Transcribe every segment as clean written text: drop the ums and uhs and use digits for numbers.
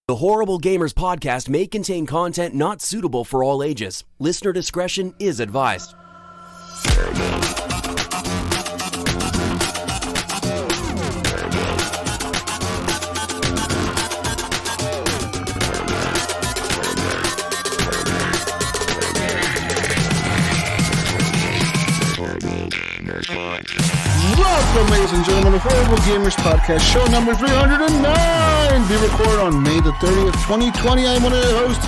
The Horrible Gamers podcast may contain content not suitable for all ages. Listener discretion is advised. Welcome, ladies and gentlemen, to Horrible Gamers Podcast, show number 309. We record on May the 30th, 2020. I'm one of your hosts.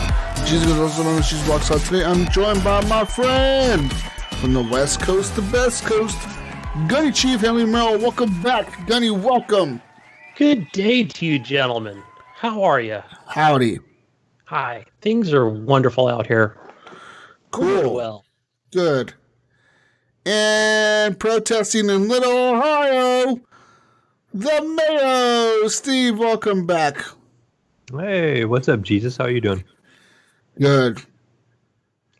Jesus also known as Jesus Walks Out. Today, I'm joined by my friend from the West Coast to Best Coast, Gunny Chief Henry Merrill. Welcome back, Gunny. Welcome. Good day to you, gentlemen. How are you? Howdy. Hi. Things are wonderful out here. Cool. Well. Good. And protesting in Little Ohio, the Mayo. Steve, welcome back. Hey, what's up, Jesus? How are you doing? Good.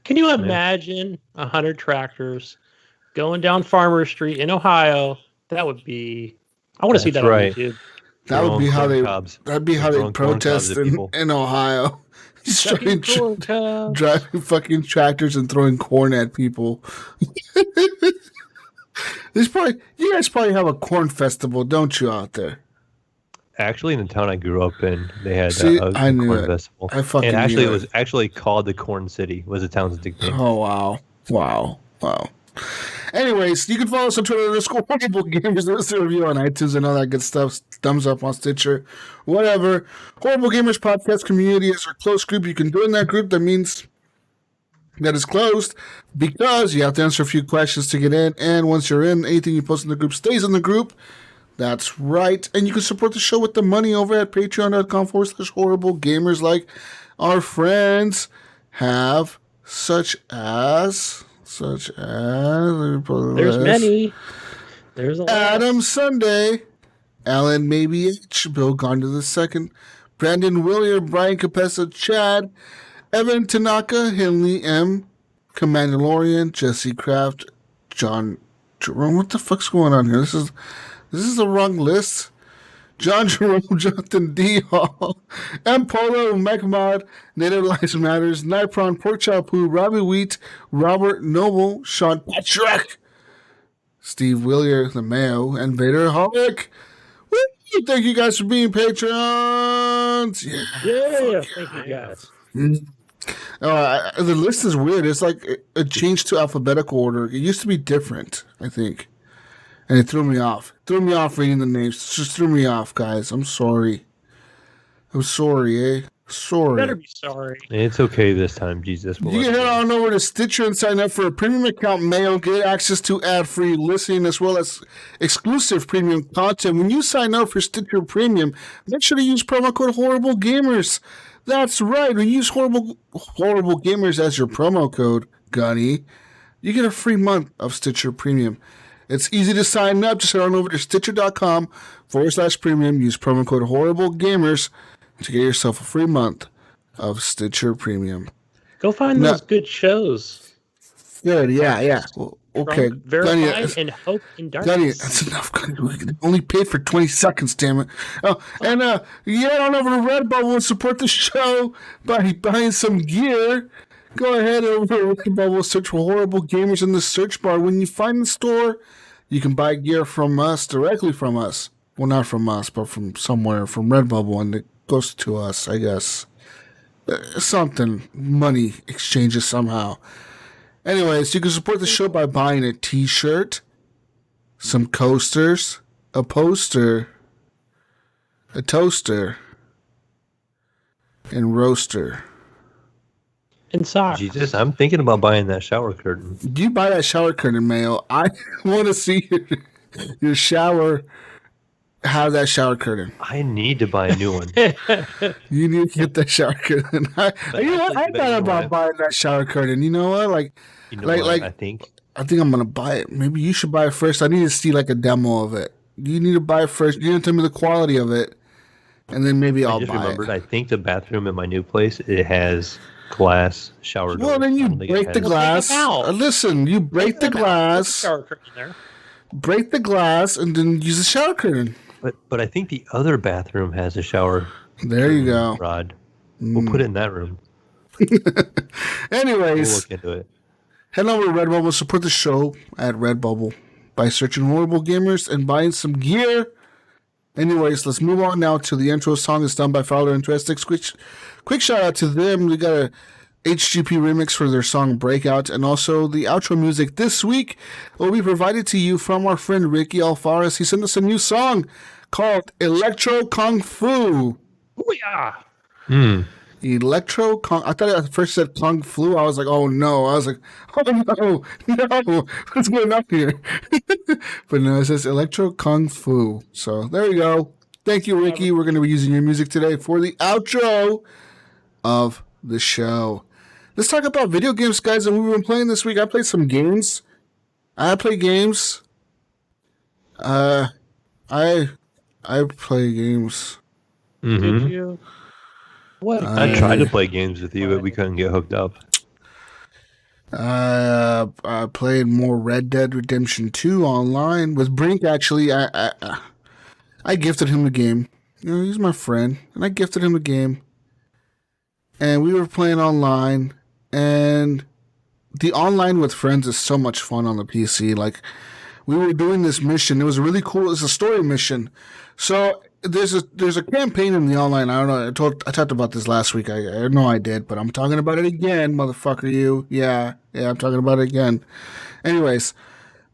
Can you imagine 100 tractors going down Farmer Street in Ohio? That would be... I want to see that on YouTube. That would be how they. That'd be how they protest in Ohio. Driving fucking tractors and throwing corn at people. You guys probably have a corn festival, don't you, out there? Actually, in the town I grew up in, they had a corn festival. It was actually called the Corn City. Was the town's nickname? Oh wow! Anyways, you can follow us on Twitter _Horrible Gamers. Listen to review on iTunes and all that good stuff. Thumbs up on Stitcher, whatever. Horrible Gamers Podcast community is our close group. You can join that group. That means that is closed because you have to answer a few questions to get in. And once you're in, anything you post in the group stays in the group. That's right. And you can support the show with the money over at patreon.com/horrible gamers, like our friends have, such as there's many. There's a lot. Adam Sunday, Alan Maybe H, Bill Gonda II, Brandon Willier, Brian Capessa, Chad, Evan Tanaka, Henley M, Commandalorian, Jesse Kraft, John Jerome. What the fuck's going on here? This is the wrong list. John Jerome, Jonathan D. Hall, M. Polo, Mechmod, Native Lives Matters, Nipron, Pork Chop Poo, Robbie Wheat, Robert Noble, Sean Patrick, Steve Willier, the Mayo, and Vader Holic. Woo! Thank you guys for being patrons. Yeah, thank you guys. The list is weird. It's like a change to alphabetical order. It used to be different, I think. And it threw me off. Reading the names. It just threw me off, guys. I'm sorry. Sorry. You better be sorry. It's okay this time, Jesus. You can head on over to Stitcher and sign up for a premium account, Mayo. Get access to ad-free listening as well as exclusive premium content. When you sign up for Stitcher Premium, make sure to use promo code Horrible Gamers. That's right. When you use Horrible Gamers as your promo code, Gunny, you get a free month of Stitcher Premium. It's easy to sign up. Just head on over to Stitcher.com/premium. Use promo code Horrible Gamers to get yourself a free month of Stitcher Premium. Go find those good shows. Good, yeah. Well, okay. Verified and Hope in Darkness. Gunny, that's enough. We only paid for 20 seconds, damn it. Oh, and you head on over to Redbubble and support the show by buying some gear. Go ahead over to Redbubble, search for Horrible Gamers in the search bar. When you find the store, you can buy gear from us, directly from us. Well, not from us, but from somewhere, from Redbubble, and it goes to us, I guess. Something. Money exchanges somehow. Anyways, you can support the show by buying a t-shirt, some coasters, a poster, a toaster, and roaster. And socks. Jesus, I'm thinking about buying that shower curtain. You buy that shower curtain, Mayo. I want to see your shower have that shower curtain. I need to buy a new one. You need to get that shower curtain. I thought about buying that shower curtain. You know what? I think I'm gonna buy it. Maybe you should buy it first. I need to see like a demo of it. You need to buy it first. You need to tell me the quality of it, and then maybe I'll buy it. I think the bathroom in my new place, it has glass shower doors. Well, then you break the glass. Listen, you break the glass. Break the glass and then use a shower curtain. But I think the other bathroom has a shower There you go. Rod. We'll put it in that room. Anyways, we'll look into it. Head over to Redbubble, support the show at Redbubble by searching Horrible Gamers and buying some gear. Anyways, let's move on now to the intro song. It's done by Fowler and Twistix. Quick shout out to them. We got a HGP remix for their song Breakout, and also the outro music this week will be provided to you from our friend Ricky Alfares. He sent us a new song called Electro Kung Fu. Oh yeah. Electro Kung. I thought it at first said Kung Flu. I was like, oh no. I was like, oh no. What's going on here? But no, it says Electro Kung Fu. So there you go. Thank you, Ricky. We're going to be using your music today for the outro of the show. Let's talk about video games, guys, and we've been playing this week. I played some games. I play games. I play games. Did you? What? I tried to play games with you, but we couldn't get hooked up. I played more Red Dead Redemption 2 online with Brink. Actually, I gifted him the game. You know, he's my friend, and I gifted him the game. And we were playing online, and the online with friends is so much fun on the PC. Like, we were doing this mission. It was really cool. It's a story mission. So there's a campaign in the online. I don't know. I talked about this last week. I know I did, but I'm talking about it again, motherfucker. You, yeah, I'm talking about it again. Anyways,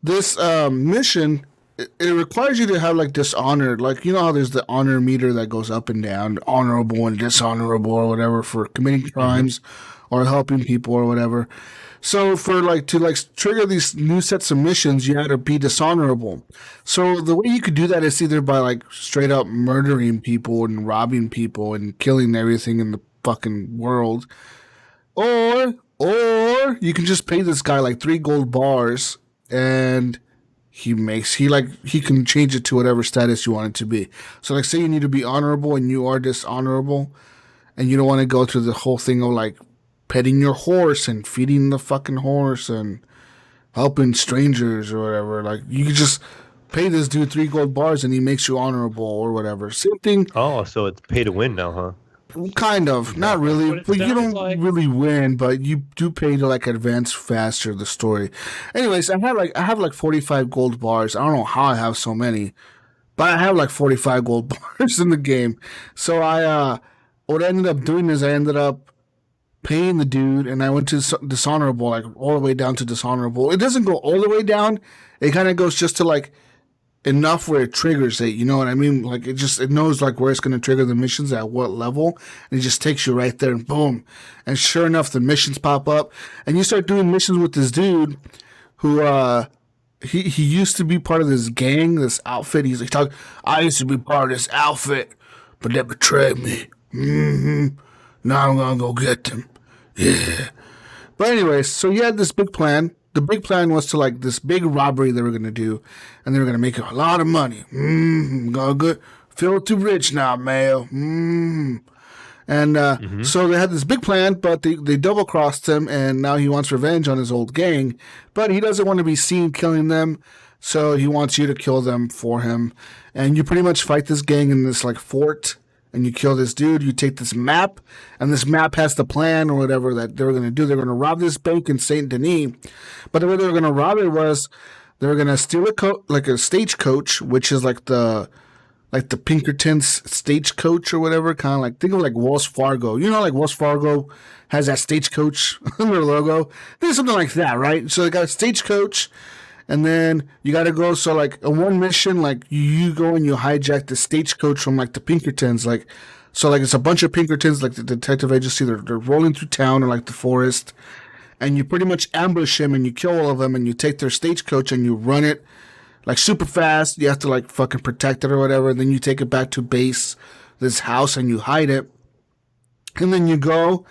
this mission. It requires you to have, like, dishonor. Like, you know how there's the honor meter that goes up and down, honorable and dishonorable or whatever for committing crimes or helping people or whatever. So for, like, to, like, trigger these new sets of missions, you had to be dishonorable. So the way you could do that is either by, like, straight up murdering people and robbing people and killing everything in the fucking world. Or you can just pay this guy, like, 3 gold bars and he can change it to whatever status you want it to be. So, like, say you need to be honorable and you are dishonorable, and you don't want to go through the whole thing of, like, petting your horse and feeding the fucking horse and helping strangers or whatever. Like, you can just pay this dude 3 gold bars and he makes you honorable or whatever. Same thing. Oh, so it's pay to win now, huh? Kind of, not really, but you don't really win, but you do pay to, like, advance faster the story. Anyways, I have like 45 gold bars. I don't know how I have so many, but I have like 45 gold bars in the game. So what I ended up doing is I ended up paying the dude, and I went to dishonorable, like all the way down to dishonorable. It doesn't go all the way down. It kind of goes just to, like, enough where it triggers it, you know what I mean? Like, it knows, like, where it's going to trigger the missions at what level, and it just takes you right there, and boom. And sure enough, the missions pop up, and you start doing missions with this dude who, he used to be part of this gang, this outfit. He's like, I used to be part of this outfit, but they betrayed me. Now I'm going to go get them. Yeah. But anyways, so you had this big plan. The big plan was to, like, this big robbery they were going to do, and they were going to make a lot of money. Good. Feel too rich now, Mayo. And so they had this big plan, but they double-crossed him, and now he wants revenge on his old gang. But he doesn't want to be seen killing them, so he wants you to kill them for him. And you pretty much fight this gang in this, like, fort, and you kill this dude. You take this map, and this map has the plan or whatever that they were going to do. They were going to rob this bank in Saint Denis, but the way they were going to rob it was they were going to steal a stagecoach, which is like the Pinkerton's stagecoach or whatever, kind of like, think of like Wells Fargo. You know, like Wells Fargo has that stagecoach in their logo. Think something like that, right? So they got a stagecoach. And then you got to go, so, like, in one mission, like, you go and you hijack the stagecoach from, like, the Pinkertons. Like, so, like, it's a bunch of Pinkertons, like, the detective agency. They're rolling through town or, like, the forest. And you pretty much ambush him and you kill all of them. And you take their stagecoach and you run it, like, super fast. You have to, like, fucking protect it or whatever. And then you take it back to base, this house, and you hide it. And then you go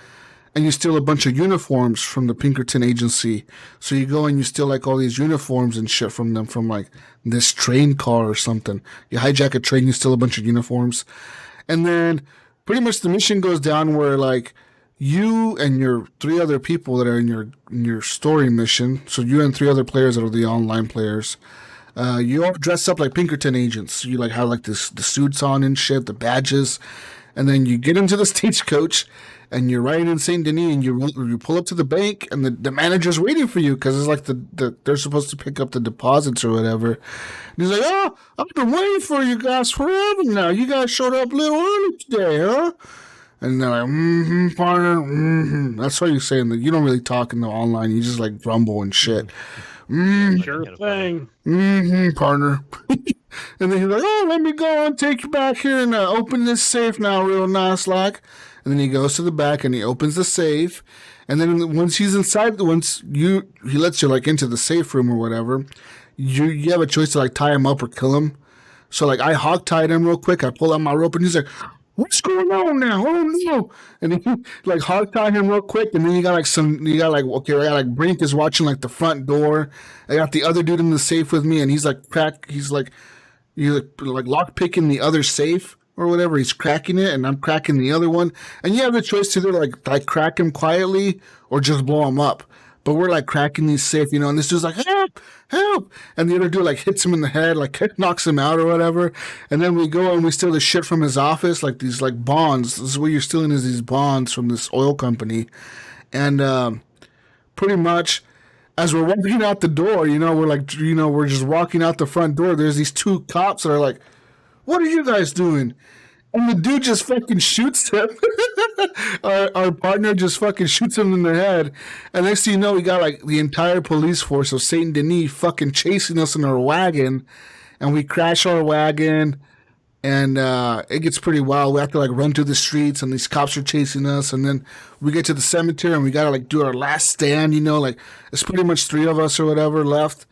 and you steal a bunch of uniforms from the Pinkerton agency. So you go and you steal, like, all these uniforms and shit from them, from, like, this train car or something. You hijack a train, you steal a bunch of uniforms. And then pretty much the mission goes down where, like, you and your 3 other people that are in your story mission, so you and 3 other players that are the online players, you all dress up like Pinkerton agents. You, like, have, like, the suits on and shit, the badges. And then you get into the stagecoach, and you're riding in Saint Denis, and you pull up to the bank, and the manager's waiting for you because it's like they're supposed to pick up the deposits or whatever. And he's like, "Oh, I've been waiting for you guys forever now. You guys showed up a little early today, huh?" And they're like, partner, That's what you say. You don't really talk in the online. You just like grumble and shit. Sure thing. Partner. And then he's like, "Oh, let me go and take you back here and open this safe now real nice like." And then he goes to the back and he opens the safe. And then once he's inside, he lets you like into the safe room or whatever, you have a choice to like tie him up or kill him. So like I hog tied him real quick. I pull out my rope and he's like, "What's going on now? Oh no!" And he like hog tie him real quick. And then you got like Brink is watching like the front door. I got the other dude in the safe with me, and he's like lock picking the other safe or whatever. He's cracking it, and I'm cracking the other one. And you have the choice to either like crack him quietly or just blow him up. But we're like cracking these safe, and this dude's like, "Help, help!" And the other dude like hits him in the head, like knocks him out or whatever. And then we go and we steal the shit from his office, like these like bonds. This is what you're stealing, is these bonds from this oil company. And pretty much as we're walking out the door, we're just walking out the front door. There's these two cops that are like, "What are you guys doing?" And the dude just fucking shoots him. Our partner just fucking shoots him in the head. And next thing you know, we got like the entire police force of Saint Denis fucking chasing us in our wagon. And we crash our wagon. And it gets pretty wild. We have to like run through the streets, and these cops are chasing us. And then we get to the cemetery, and we gotta like do our last stand, like it's pretty much 3 of us or whatever left.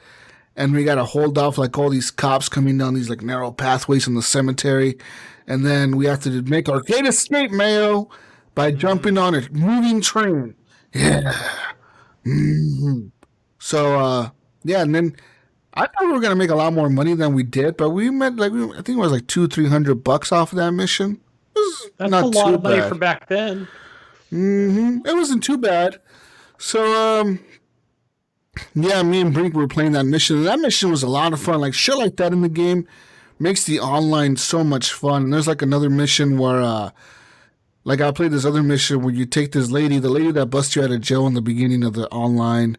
And we gotta hold off like all these cops coming down these like narrow pathways in the cemetery. And then we have to make our great escape, Mayo, by jumping on a moving train. Yeah. Mm-hmm. So, and then I thought we were going to make a lot more money than we did, but we made I think it was like $200-$300 off of that mission. That's not a lot of money for back then. It wasn't too bad. So, me and Brink were playing that mission, and that mission was a lot of fun. Like, shit like that in the game makes the online so much fun. And there's like another mission where, I played this other mission where you take this lady, the lady that busts you out of jail in the beginning of the online.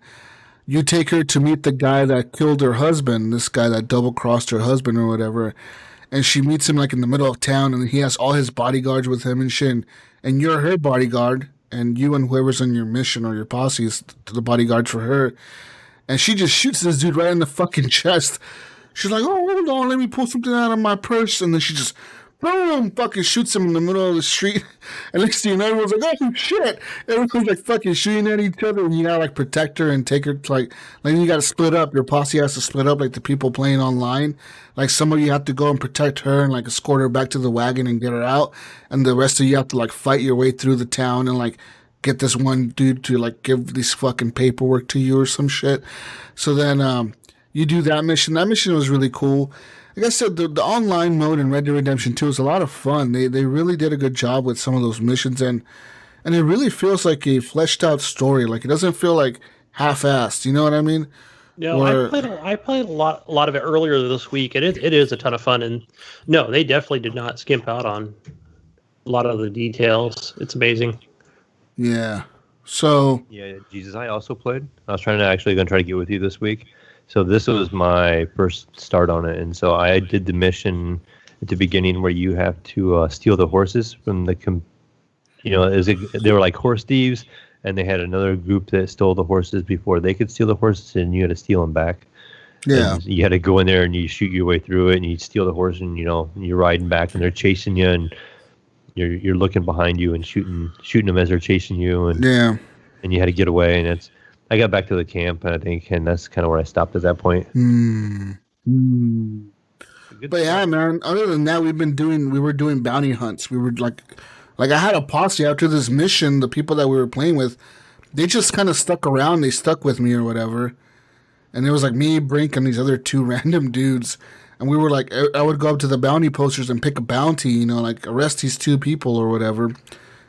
You take her to meet the guy that killed her husband, this guy that double-crossed her husband or whatever. And she meets him like in the middle of town, and he has all his bodyguards with him and shit. And you're her bodyguard, and you and whoever's on your mission or your posse is the bodyguard for her. And she just shoots this dude right in the fucking chest. She's like, "Oh, hold on, let me pull something out of my purse." And then she just, boom, fucking shoots him in the middle of the street. And next thing you know, everyone's like, "Oh, shit." Everyone's like fucking shooting at each other. And you gotta like protect her and take her to like you gotta split up. Your posse has to split up, like the people playing online. Like some of you have to go and protect her and like escort her back to the wagon and get her out. And the rest of you have to like fight your way through the town and like get this one dude to like give this fucking paperwork to you or some shit. So then, you do that mission. That mission was really cool. Like I said, the online mode in Red Dead Redemption 2 is a lot of fun. They really did a good job with some of those missions, and it really feels like a fleshed out story. Like it doesn't feel like half-assed. You know what I mean? No, I played a lot of it earlier this week, and it is a ton of fun. And no, they definitely did not skimp out on a lot of the details. It's amazing. Yeah. So. Yeah, Jesus, I also played. I was going to try to get with you this week. So this was my first start on it, and so I did the mission at the beginning where you have to steal the horses from the, they were like horse thieves, and they had another group that stole the horses before they could steal the horses, and you had to steal them back. Yeah. And you had to go in there and you shoot your way through it, and you steal the horse, and you're riding back, and they're chasing you, and you're looking behind you and shooting them as they're chasing you, and and you had to get away, and I got back to the camp, and that's kind of where I stopped at that point. But yeah, man. Other than that, we were doing bounty hunts. We were like I had a posse after this mission. The people that we were playing with, they just kind of stuck around. They stuck with me or whatever. And it was like me, Brink, and these other 2 random dudes. And we were like, I would go up to the bounty posters and pick a bounty, like arrest these 2 people or whatever.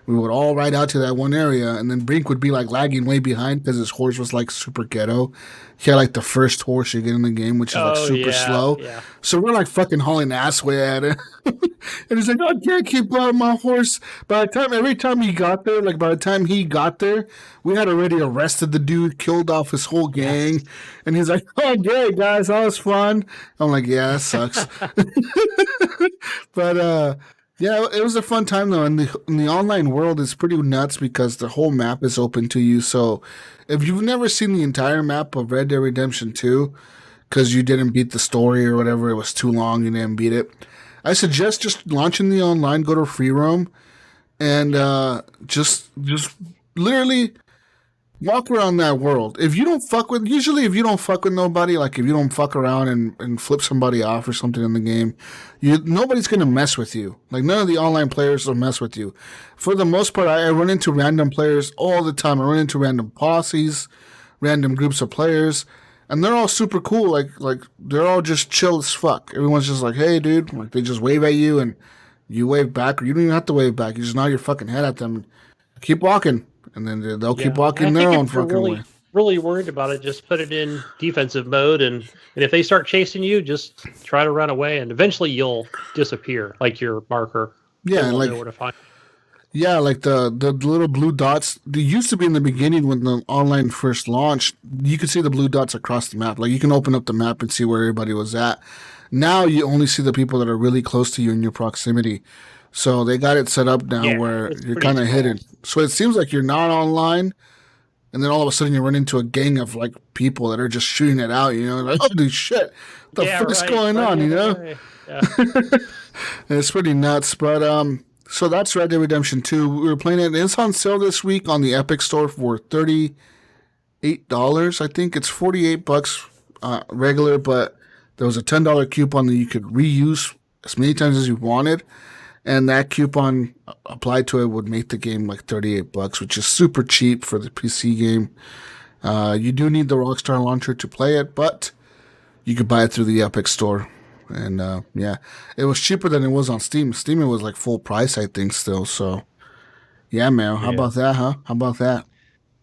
We would all ride out to that one area, and then Brink would be like lagging way behind because his horse was like super ghetto. He had like the first horse you get in the game, which is like super slow. Yeah. So we're like fucking hauling ass way at it. And he's like, "Oh, I can't keep my horse." Every time he got there, by the time he got there, we had already arrested the dude, killed off his whole gang. And he's like, "Oh, great, guys, that was fun." I'm like, "Yeah, that sucks." But yeah, it was a fun time though. In the online world, it's pretty nuts because the whole map is open to you. So if you've never seen the entire map of Red Dead Redemption 2, because you didn't beat the story or whatever, it was too long, you didn't beat it, I suggest just launching the online, go to free roam, and just literally walk around that world. If you don't fuck with nobody, like if you don't fuck around and flip somebody off or something in the game, nobody's gonna mess with you. Like none of the online players will mess with you. For the most part, I run into random players all the time. I run into random posses, random groups of players, and they're all super cool. Like they're all just chill as fuck. Everyone's just like, "Hey, dude," like they just wave at you and you wave back, or you don't even have to wave back. You just nod your fucking head at them and keep walking. And then they'll keep walking their own fucking way. Really worried about it, just put it in defensive mode, and if they start chasing you, just try to run away, and eventually you'll disappear, like your marker. Yeah, like know where to find. Yeah, like the little blue dots. They used to be in the beginning when the online first launched. You could see the blue dots across the map. Like you can open up the map and see where everybody was at. Now you only see the people that are really close to you in your proximity. So they got it set up now where you're kind of hidden. So it seems like you're not online, and then all of a sudden you run into a gang of like people that are just shooting it out. Like, holy shit, what the fuck is going on? Yeah. It's pretty nuts. But so that's Red Dead Redemption 2. We were playing it. It's on sale this week on the Epic Store for $38. I think it's $48 regular, but there was a $10 coupon that you could reuse as many times as you wanted. And that coupon applied to it would make the game like $38, which is super cheap for the PC game. You do need the Rockstar launcher to play it, but you could buy it through the Epic Store. And yeah, it was cheaper than it was on Steam. Steam, it was like full price, I think, still. So yeah, man. How about that, huh? How about that?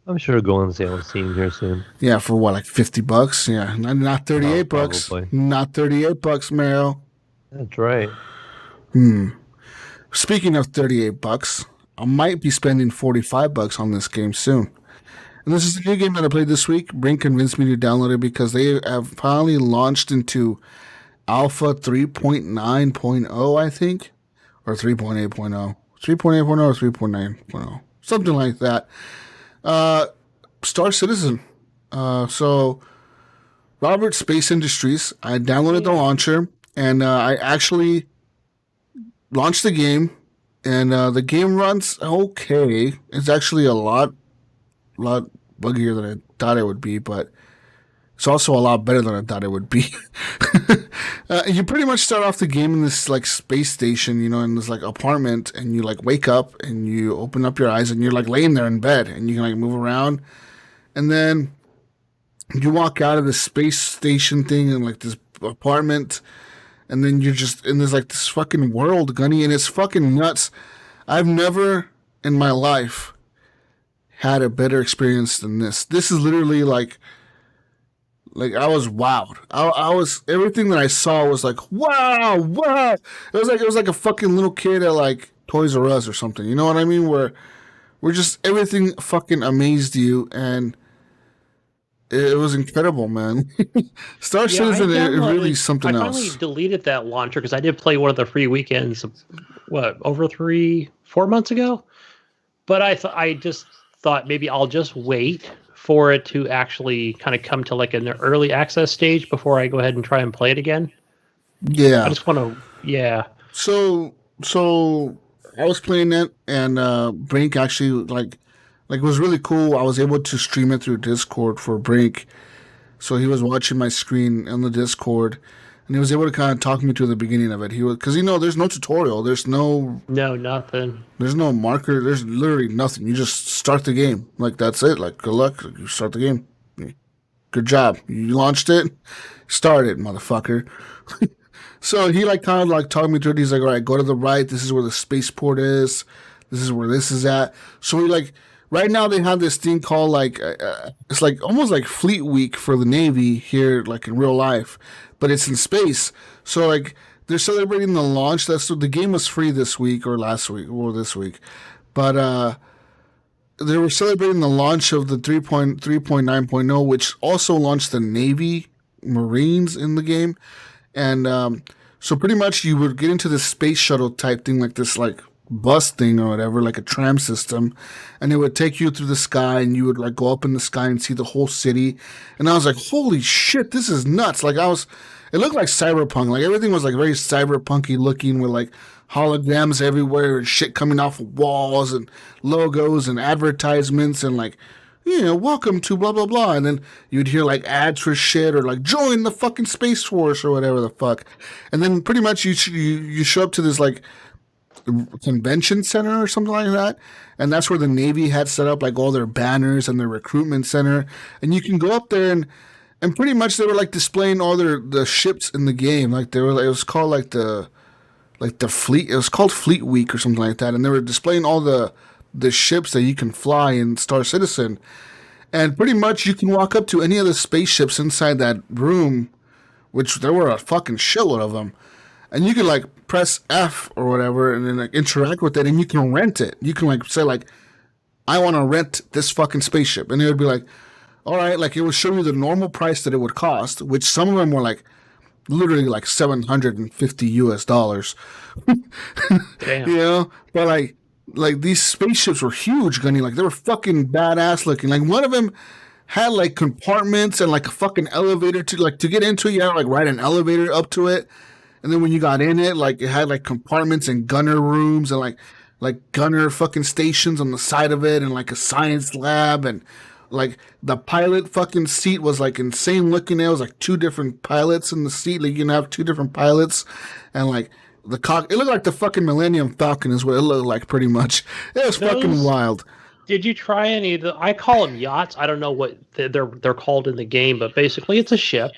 I'm sure it'll go on sale on Steam here soon. Yeah, for what, like $50? Yeah, not $38. Probably. Not $38, Mayo. That's right. Speaking of $38, I might be spending $45 on this game soon. And this is a new game that I played this week. Brink convinced me to download it because they have finally launched into Alpha 3.9.0, I think, or 3.8.0. 3.8.0 or 3.9.0. Something like that. Star Citizen. So, Robert Space Industries. I downloaded the launcher, and I actually launched the game, and the game runs okay. It's actually a lot buggier than I thought it would be, but it's also a lot better than I thought it would be. You pretty much start off the game in this like space station, in this like apartment, and you like wake up and you open up your eyes and you're like laying there in bed and you can like move around, and then you walk out of the space station thing in like this apartment. And then you're just in this like this fucking world, Gunny, and it's fucking nuts. I've never in my life had a better experience than this. This is literally like I was wowed. I was everything that I saw was like wow. It was like a fucking little kid at like Toys R Us or something. You know what I mean? Where just everything fucking amazed you, and it was incredible, man. Star Citizen is really something else. I finally deleted that launcher because I did play one of the free weekends, over 3-4 months ago? But I just thought maybe I'll just wait for it to actually kind of come to like an early access stage before I go ahead and try and play it again. Yeah. I just want to, yeah. So I was playing it, and Brink actually like it was really cool. I was able to stream it through Discord for Brink. So he was watching my screen on the Discord, and he was able to kind of talk me to the beginning of it. He was, because there's no tutorial, there's nothing. There's no marker, there's literally nothing. You just start the game. Like that's it. Like good luck. You start the game. Good job. You launched it. Start it, motherfucker. So he like kind of like talked me through it. He's like, all right, go to the right. This is where the spaceport is. This is where this is at. So we like right now they have this thing called like it's like almost like Fleet Week for the Navy here, like in real life, but it's in space. So like they're celebrating the launch. That's the game was free this week or last week or this week, but they were celebrating the launch of the 3.9.0, which also launched the Navy Marines in the game, and so pretty much you would get into this space shuttle type thing, like this like bus thing or whatever, like a tram system, and it would take you through the sky, and you would like go up in the sky and see the whole city. And I was like, holy shit, this is nuts! Like it looked like cyberpunk. Like everything was like very cyberpunky looking with like holograms everywhere and shit coming off of walls and logos and advertisements and like, welcome to blah blah blah, and then you'd hear like ads for shit or like join the fucking Space Force or whatever the fuck, and then pretty much you show up to this like convention center or something like that, and that's where the Navy had set up like all their banners and their recruitment center, and you can go up there and pretty much they were like displaying all the ships in the game, like they were like, it was called like the fleet, it was called Fleet Week or something like that, and they were displaying all the ships that you can fly in Star Citizen, and pretty much you can walk up to any of the spaceships inside that room, which there were a fucking shitload of them, and you can like press F or whatever and then like interact with it, and you can rent it. You can like say like, I want to rent this fucking spaceship, and it would be like, all right, like it would show you the normal price that it would cost, which some of them were like literally like $750. Damn. But like these spaceships were huge, Gunny. Like they were fucking badass looking. Like one of them had like compartments and like a fucking elevator to get into it. You had to like ride an elevator up to it, and then when you got in it, like it had like compartments and gunner rooms and like gunner fucking stations on the side of it, and like a science lab, and like the pilot fucking seat was like insane looking. There was like two different pilots in the seat. Like you can have two different pilots, and like it looked like the fucking Millennium Falcon is what it looked like pretty much. It was fucking wild. Did you try any of the? I call them yachts. I don't know what they're called in the game, but basically it's a ship,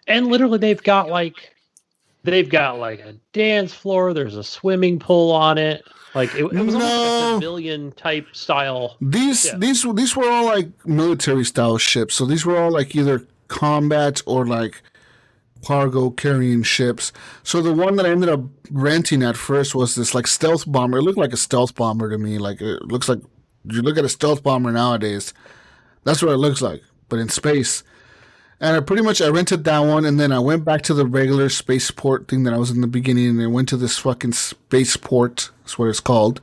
and literally they've got like a dance floor. There's a swimming pool on it. Like it was almost like a civilian type style. These were all like military style ships. So these were all like either combat or like cargo carrying ships. So the one that I ended up renting at first was this like stealth bomber. It looked like a stealth bomber to me. Like it looks like you look at a stealth bomber nowadays. That's what it looks like, but in space. And I rented that one, and then I went back to the regular spaceport thing that I was in the beginning, and I went to this fucking spaceport. That's what it's called.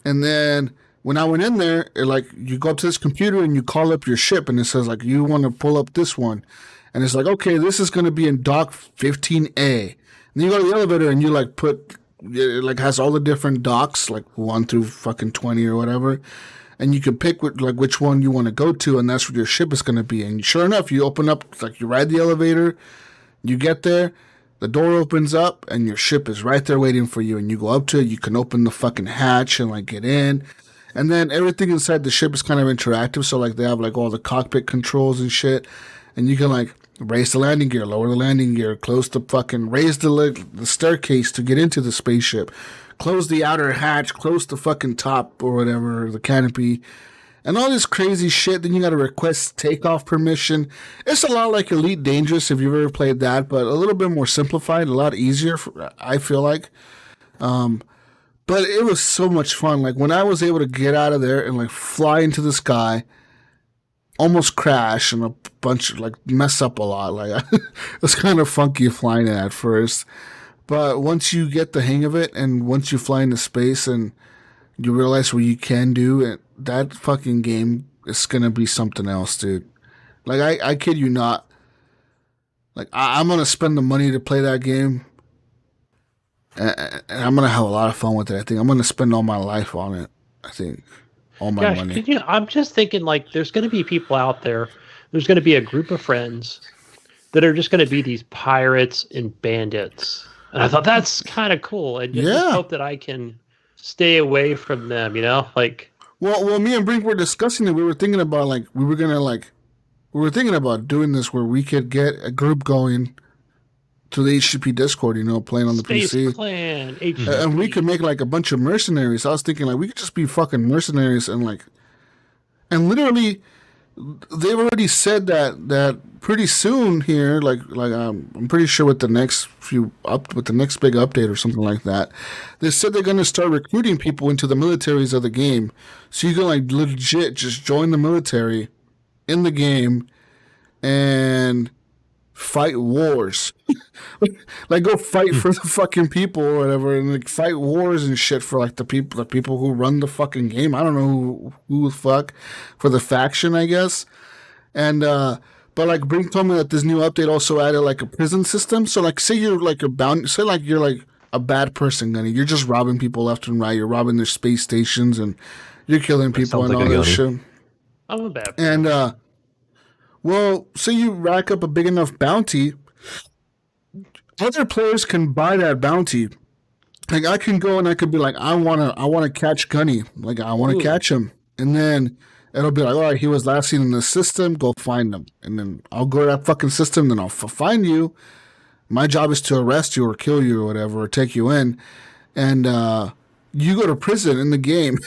And then when I went in there, you go up to this computer and you call up your ship, and it says like you want to pull up this one, and it's like, okay, this is going to be in dock 15A. And then you go to the elevator and you like it like has all the different docks, like 1 through fucking 20 or whatever. And you can pick which one you want to go to, and that's where your ship is going to be. And sure enough, you open up, like you ride the elevator, you get there, the door opens up, and your ship is right there waiting for you. And you go up to it, you can open the fucking hatch and like get in. And then everything inside the ship is kind of interactive. So like they have like all the cockpit controls and shit. And you can like raise the landing gear, lower the landing gear, raise the staircase to get into the spaceship. Close the outer hatch, close the fucking top or whatever, the canopy, and all this crazy shit. Then you gotta request takeoff permission. It's a lot like Elite Dangerous if you've ever played that, but a little bit more simplified, a lot easier, I feel like. But it was so much fun. Like when I was able to get out of there and like fly into the sky, almost crash and a bunch of like mess up a lot. Like it was kind of funky flying it at first. But once you get the hang of it, and once you fly into space and you realize what you can do, that fucking game is gonna be something else, dude. Like I kid you not. Like I'm gonna spend the money to play that game, and I'm gonna have a lot of fun with it. I think I'm gonna spend all my life on it. I think all my money. I'm just thinking like there's gonna be people out there. There's gonna be a group of friends that are just gonna be these pirates and bandits. And I thought that's kind of cool. And just hope that I can stay away from them, like. Well, me and Brink were discussing it. We were thinking about we were thinking about doing this where we could get a group going to the HGP Discord, playing on the Space PC. Clan, HGP. And we could make like a bunch of mercenaries. I was thinking like we could just be fucking mercenaries and literally they've already said that pretty soon here, I'm pretty sure with the next big update or something like that, they said they're gonna start recruiting people into the militaries of the game, so you can like legit just join the military in the game and fight wars. Like go fight for the fucking people or whatever, and like fight wars and shit for like the people who run the fucking game. I don't know who the fuck for the faction, I guess. And but like Brink told me that this new update also added like a prison system. So like say you're like you're like a bad person, Gunny. You're just robbing people left and right. You're robbing their space stations and you're killing people and all that shit. I'm a bad person. And well, say you rack up a big enough bounty, other players can buy that bounty. Like I can go and I could be like, I wanna catch Gunny. Like I wanna catch him. And then it'll be like, all right, he was last seen in the system, go find him. And then I'll go to that fucking system, then I'll find you. My job is to arrest you or kill you or whatever, or take you in. And you go to prison in the game.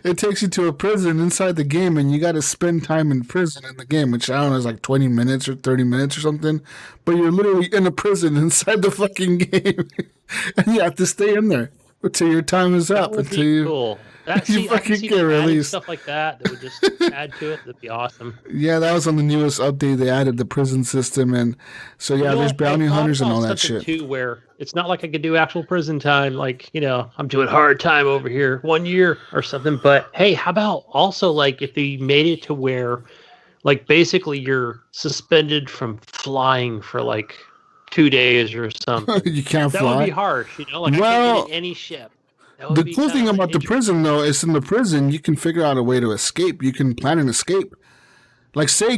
It takes you to a prison inside the game, and you got to spend time in prison in the game, which I don't know is like 20 minutes or 30 minutes or something. But you're literally in a prison inside the fucking game, and you have to stay in there until your time is up. That would until be you, cool. you fucking get released. Stuff like that would just add to it. That'd be awesome. Yeah, that was on the newest update. They added the prison system, and so yeah, there's bounty hunters and all that shit. Too, where it's not like I could do actual prison time, like I'm doing hard time over here, 1 year or something. But hey, how about also like if they made it to where, like basically you're suspended from flying for like 2 days or something. You can't fly. That would be harsh, Like I can't get in any ship. The cool thing about the prison, though, is in the prison, you can figure out a way to escape. You can plan an escape. Like, say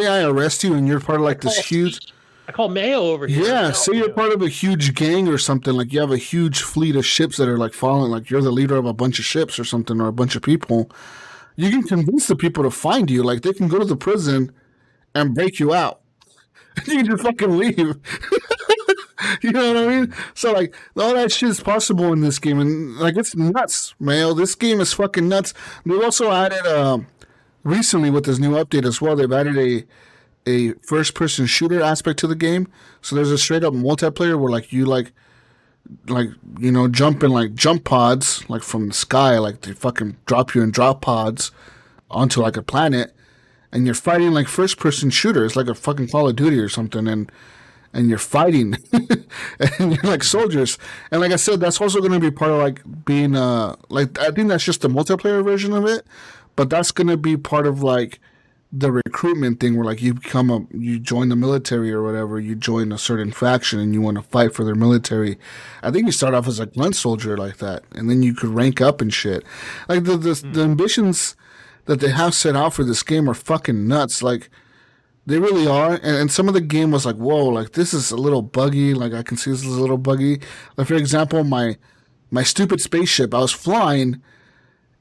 I arrest you and you're part of, like, this huge... I call Mayo over here. Yeah, say you're part of a huge gang or something. Like, you have a huge fleet of ships that are, like, following. Like, you're the leader of a bunch of ships or something, or a bunch of people. You can convince the people to find you. Like, they can go to the prison and break you out. You can just fucking leave. You know what I mean? So, like, all that shit is possible in this game. And, like, it's nuts, Mayo. This game is fucking nuts. They've also added, recently with this new update as well, they've added a first-person shooter aspect to the game. So there's a straight-up multiplayer where, like, you, jump in, like, jump pods, like, from the sky. Like, they fucking drop you in drop pods onto, like, a planet. And you're fighting, like, first-person shooters, like a fucking Call of Duty or something. And you're fighting, and you're like soldiers. And like I said, that's also going to be part of like being, like, I think that's just the multiplayer version of it, but that's going to be part of like the recruitment thing where like you join the military or whatever, you join a certain faction and you want to fight for their military. I think you start off as a grunt soldier like that, and then you could rank up and shit. Like the ambitions that they have set out for this game are fucking nuts. Like, they really are, and some of the game was like, whoa, like this is a little buggy. Like I can see this is a little buggy. Like for example, my stupid spaceship, I was flying,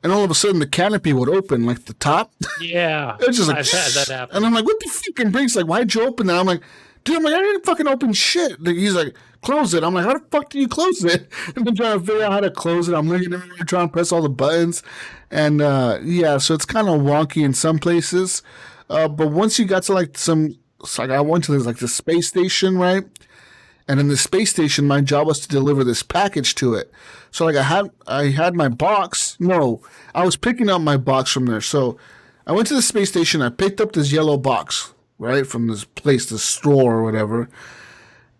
and all of a sudden the canopy would open, like the top. Yeah, it's just like, I've had that happen. And I'm like, what the fucking Brink's like, why'd you open that? I'm like, dude, I didn't fucking open shit. He's like, close it. I'm like, how the fuck do you close it? And I'm trying to figure out how to close it. I'm looking at it, trying to press all the buttons, and yeah, so it's kind of wonky in some places. But once you got to like I went to the space station, right? And in the space station, my job was to deliver this package to it. So like I had my box. No, I was picking up my box from there. So I went to the space station. I picked up this yellow box, right, from this place, this store or whatever.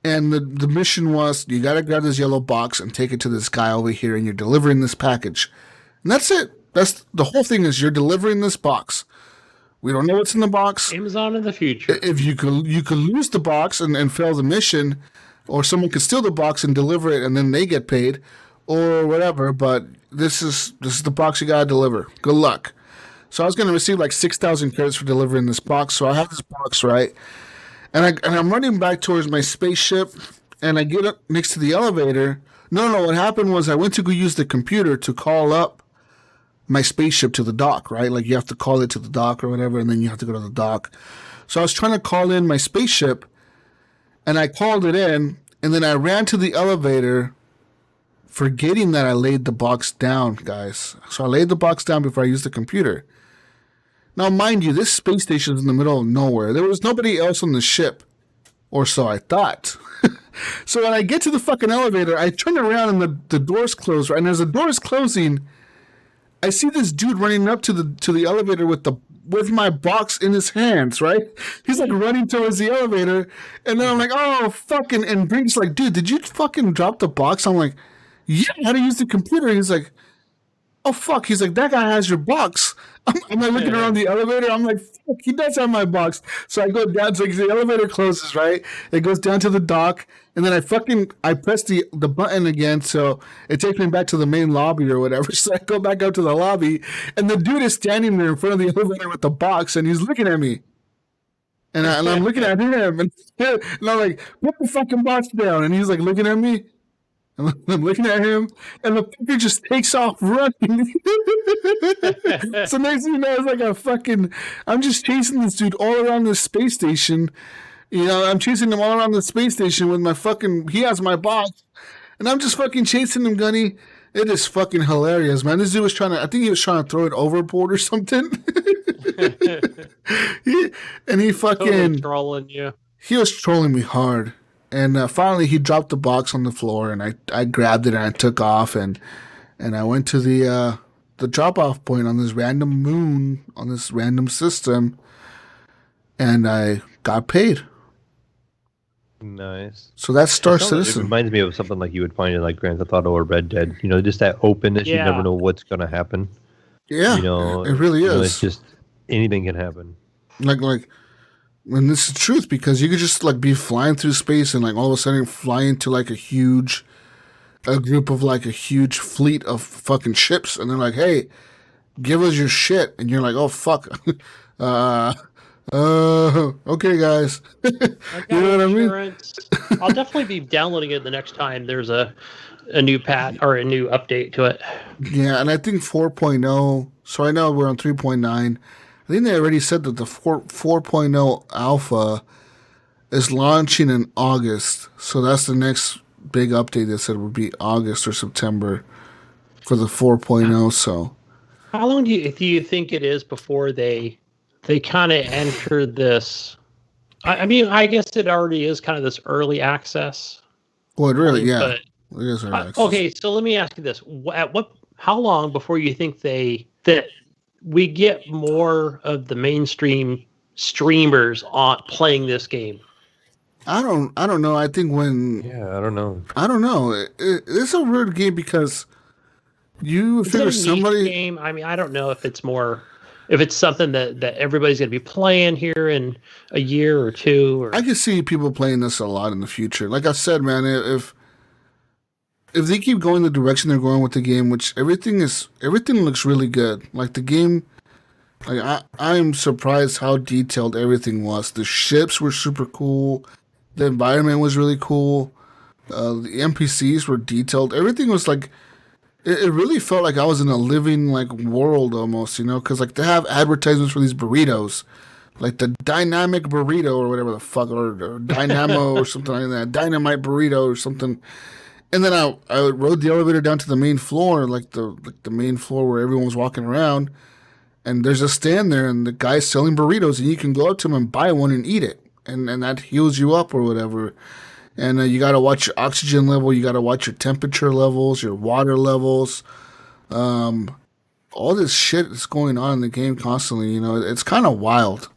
And the mission was, you got to grab this yellow box and take it to this guy over here, and you're delivering this package. And that's it. That's the whole thing, is you're delivering this box. We don't know what's in the box. Amazon in the future. If you could lose the box and fail the mission, or someone could steal the box and deliver it and then they get paid, or whatever. But this is the box you gotta deliver. Good luck. So I was gonna receive like 6,000 credits for delivering this box. So I have this box, right, and I'm running back towards my spaceship, and I get up next to the elevator. No. What happened was I went to go use the computer to call up my spaceship to the dock, right? Like you have to call it to the dock or whatever, and then you have to go to the dock. So I was trying to call in my spaceship, and I called it in, and then I ran to the elevator, forgetting that I laid the box down, guys. So I laid the box down before I used the computer. Now, mind you, this space station is in the middle of nowhere. There was nobody else on the ship, or so I thought. So when I get to the fucking elevator, I turn around and the door's closed, right? And as the door is closing, I see this dude running up to the elevator with my box in his hands, right? He's like running towards the elevator, and then I'm like, oh fucking, and Brink's like, dude, did you fucking drop the box? I'm like, yeah, how to use the computer? He's like, oh fuck. He's like, that guy has your box. I'm like looking around the elevator. I'm like, fuck, he does have my box. So I go down. So the elevator closes, right? It goes down to the dock, and then I press the button again, so it takes me back to the main lobby or whatever. So I go back up to the lobby, and the dude is standing there in front of the elevator with the box, and he's looking at me. And I'm looking at him, and I'm like, put the fucking box down. And he's like looking at me. I'm looking at him, and the fucker just takes off running. So next thing you know, it's like I'm just chasing this dude all around the space station. You know, I'm chasing him all around the space station with he has my box, and I'm just fucking chasing him, Gunny. It is fucking hilarious, man. This dude was I think he was trying to throw it overboard or something. He fucking totally trolling you. He was trolling me hard. And finally, he dropped the box on the floor, and I grabbed it and I took off, and I went to the drop-off point on this random moon, on this random system, and I got paid. Nice. So that's Star Citizen. It reminds me of something like you would find in like Grand Theft Auto or Red Dead. You know, just that openness. Yeah. You never know what's going to happen. Yeah, you know, it really is. It's just anything can happen. Like. And this is the truth, because you could just like be flying through space and like all of a sudden fly into like a huge fleet of fucking ships, and they're like, hey, give us your shit, and you're like, oh fuck. Okay guys. You know what I mean? I'll definitely be downloading it the next time there's a new patch or a new update to it. Yeah, and I think 4.0, so right now we're on 3.9. I think they already said that the 4.0 alpha is launching in August. So that's the next big update. They said would be August or September for the 4.0. So how long do you think it is before they kind of enter this? I mean, I guess it already is kind of this early access. Well, it really, yeah. It is early access. Okay, so let me ask you this: how long before you think that we get more of the mainstream streamers on playing this game? I don't know. I think I don't know. I don't know. It's a weird game because you figure somebody game. I mean, I don't know if it's something that everybody's going to be playing here in a year or two. Or... I can see people playing this a lot in the future. Like I said, man, if they keep going the direction they're going with the game, which everything looks really good. Like the game, like I'm surprised how detailed everything was. The ships were super cool. The environment was really cool. The NPCs were detailed. Everything was like, it really felt like I was in a living like world almost, you know, because like they have advertisements for these burritos, like the dynamic burrito or whatever the fuck, or dynamo or something like that, dynamite burrito or something. And then I rode the elevator down to the main floor, like the main floor where everyone was walking around, and there's a stand there, and the guy's selling burritos, and you can go up to him and buy one and eat it, and that heals you up or whatever. And you got to watch your oxygen level, you got to watch your temperature levels, your water levels. All this shit is going on in the game constantly. You know, it's kind of wild.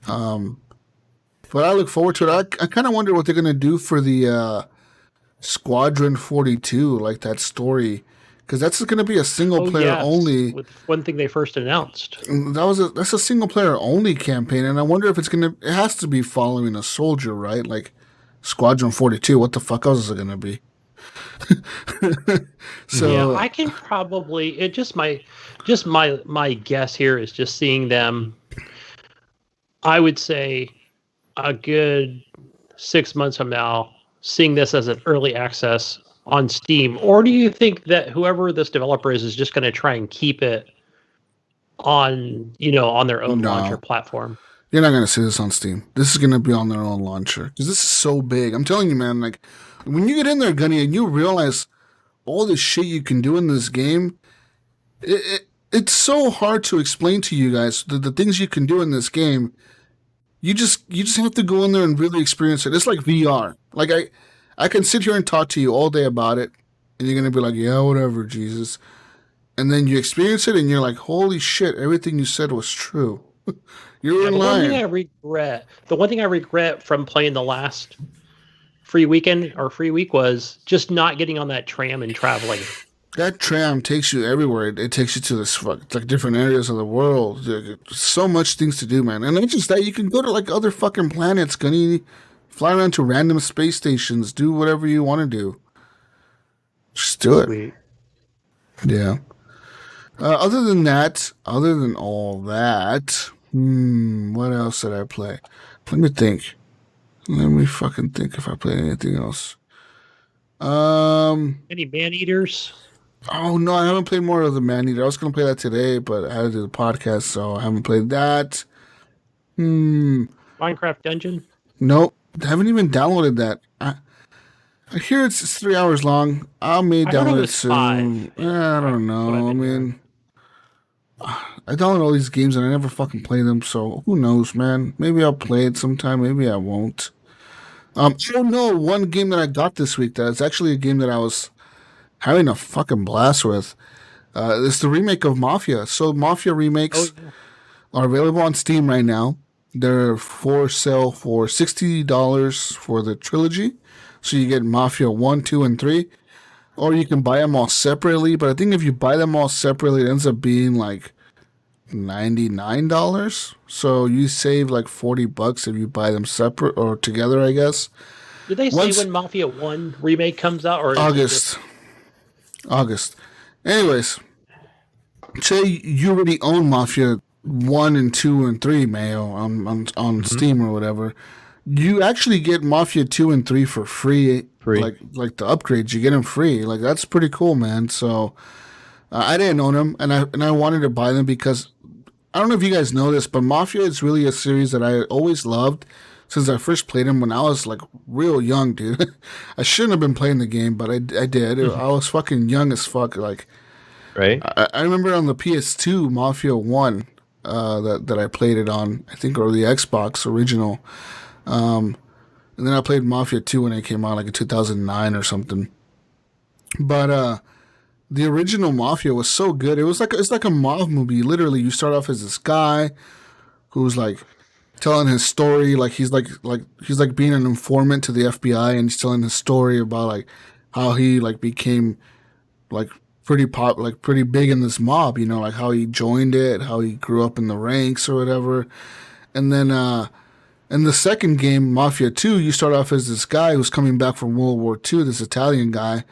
But I look forward to it. I kind of wonder what they're gonna do for the Squadron 42, like that story, because that's going to be a single player only. With one thing they first announced, that's a single player only campaign, and I wonder if it has to be following a soldier, right? Like Squadron 42. What the fuck else is it going to be? So yeah, I can probably my guess here is just seeing them. I would say a good 6 months from now, seeing this as an early access on Steam, or do you think that whoever this developer is just going to try and keep it on their own launcher platform? You're not gonna see this on Steam. This is gonna be on their own launcher because this is so big. I'm telling you, man. Like when you get in there, Gunny, and you realize all the shit you can do in this game, it's so hard to explain to you guys the things you can do in this game. You just have to go in there and really experience it. It's like VR. Like I can sit here and talk to you all day about it, and you're gonna be like, yeah, whatever, Jesus. And then you experience it, and you're like, holy shit, everything you said was true. You're Yeah, in the one thing line. I regret from playing the last free weekend or free week was just not getting on that tram and traveling. That tram takes you everywhere. It takes you to this like different areas of the world. There's so much things to do, man. And not just that, you can go to like other fucking planets, Gunny, fly around to random space stations, do whatever you want to do. Just do it. Sweet. Yeah. Other than all that, what else did I play? Let me think. Let me fucking think if I played anything else. Any man eaters? Oh no, I haven't played more of the Man Eater. I was gonna play that today, but I had to do the podcast, so I haven't played that. Minecraft Dungeon? Nope, haven't even downloaded that. I hear it's 3 hours long. I may I heard it download it was soon. 5. I don't That's what I've know. I been mean, I download all these games and I never fucking play them, so who knows, man? Maybe I'll play it sometime. Maybe I won't. Oh no, one game that I got this week that's actually a game that I was having a fucking blast with. It's the remake of Mafia. So Mafia remakes are available on Steam right now. They're for sale for $60 for the trilogy. So you get Mafia 1, 2, and 3. Or you can buy them all separately. But I think if you buy them all separately, it ends up being like $99. So you save like $40 if you buy them separate or together, I guess. Did they say when Mafia 1 remake comes out? Or August. Anyways, say you already own Mafia 1 and 2 and 3, Mayo, on Steam or whatever. You actually get Mafia 2 and 3 for free. Like the upgrades, you get them free. Like that's pretty cool, man. So I didn't own them, and I wanted to buy them because I don't know if you guys know this, but Mafia is really a series that I always loved since I first played them when I was like real young, dude. I shouldn't have been playing the game, but I did. I was fucking young as fuck. Like, right? I remember on the PS2 Mafia 1 that I played it on, I think, or the Xbox original. And then I played Mafia 2 when it came out, like in 2009 or something. But the original Mafia was so good. It's like a mob movie. Literally, you start off as this guy who's like telling his story, like he's like being an informant to the FBI, and he's telling his story about like how he like became like pretty big in this mob, you know, like how he joined it, how he grew up in the ranks or whatever. And then in the second game, Mafia 2, you start off as this guy who's coming back from World War II, this Italian guy,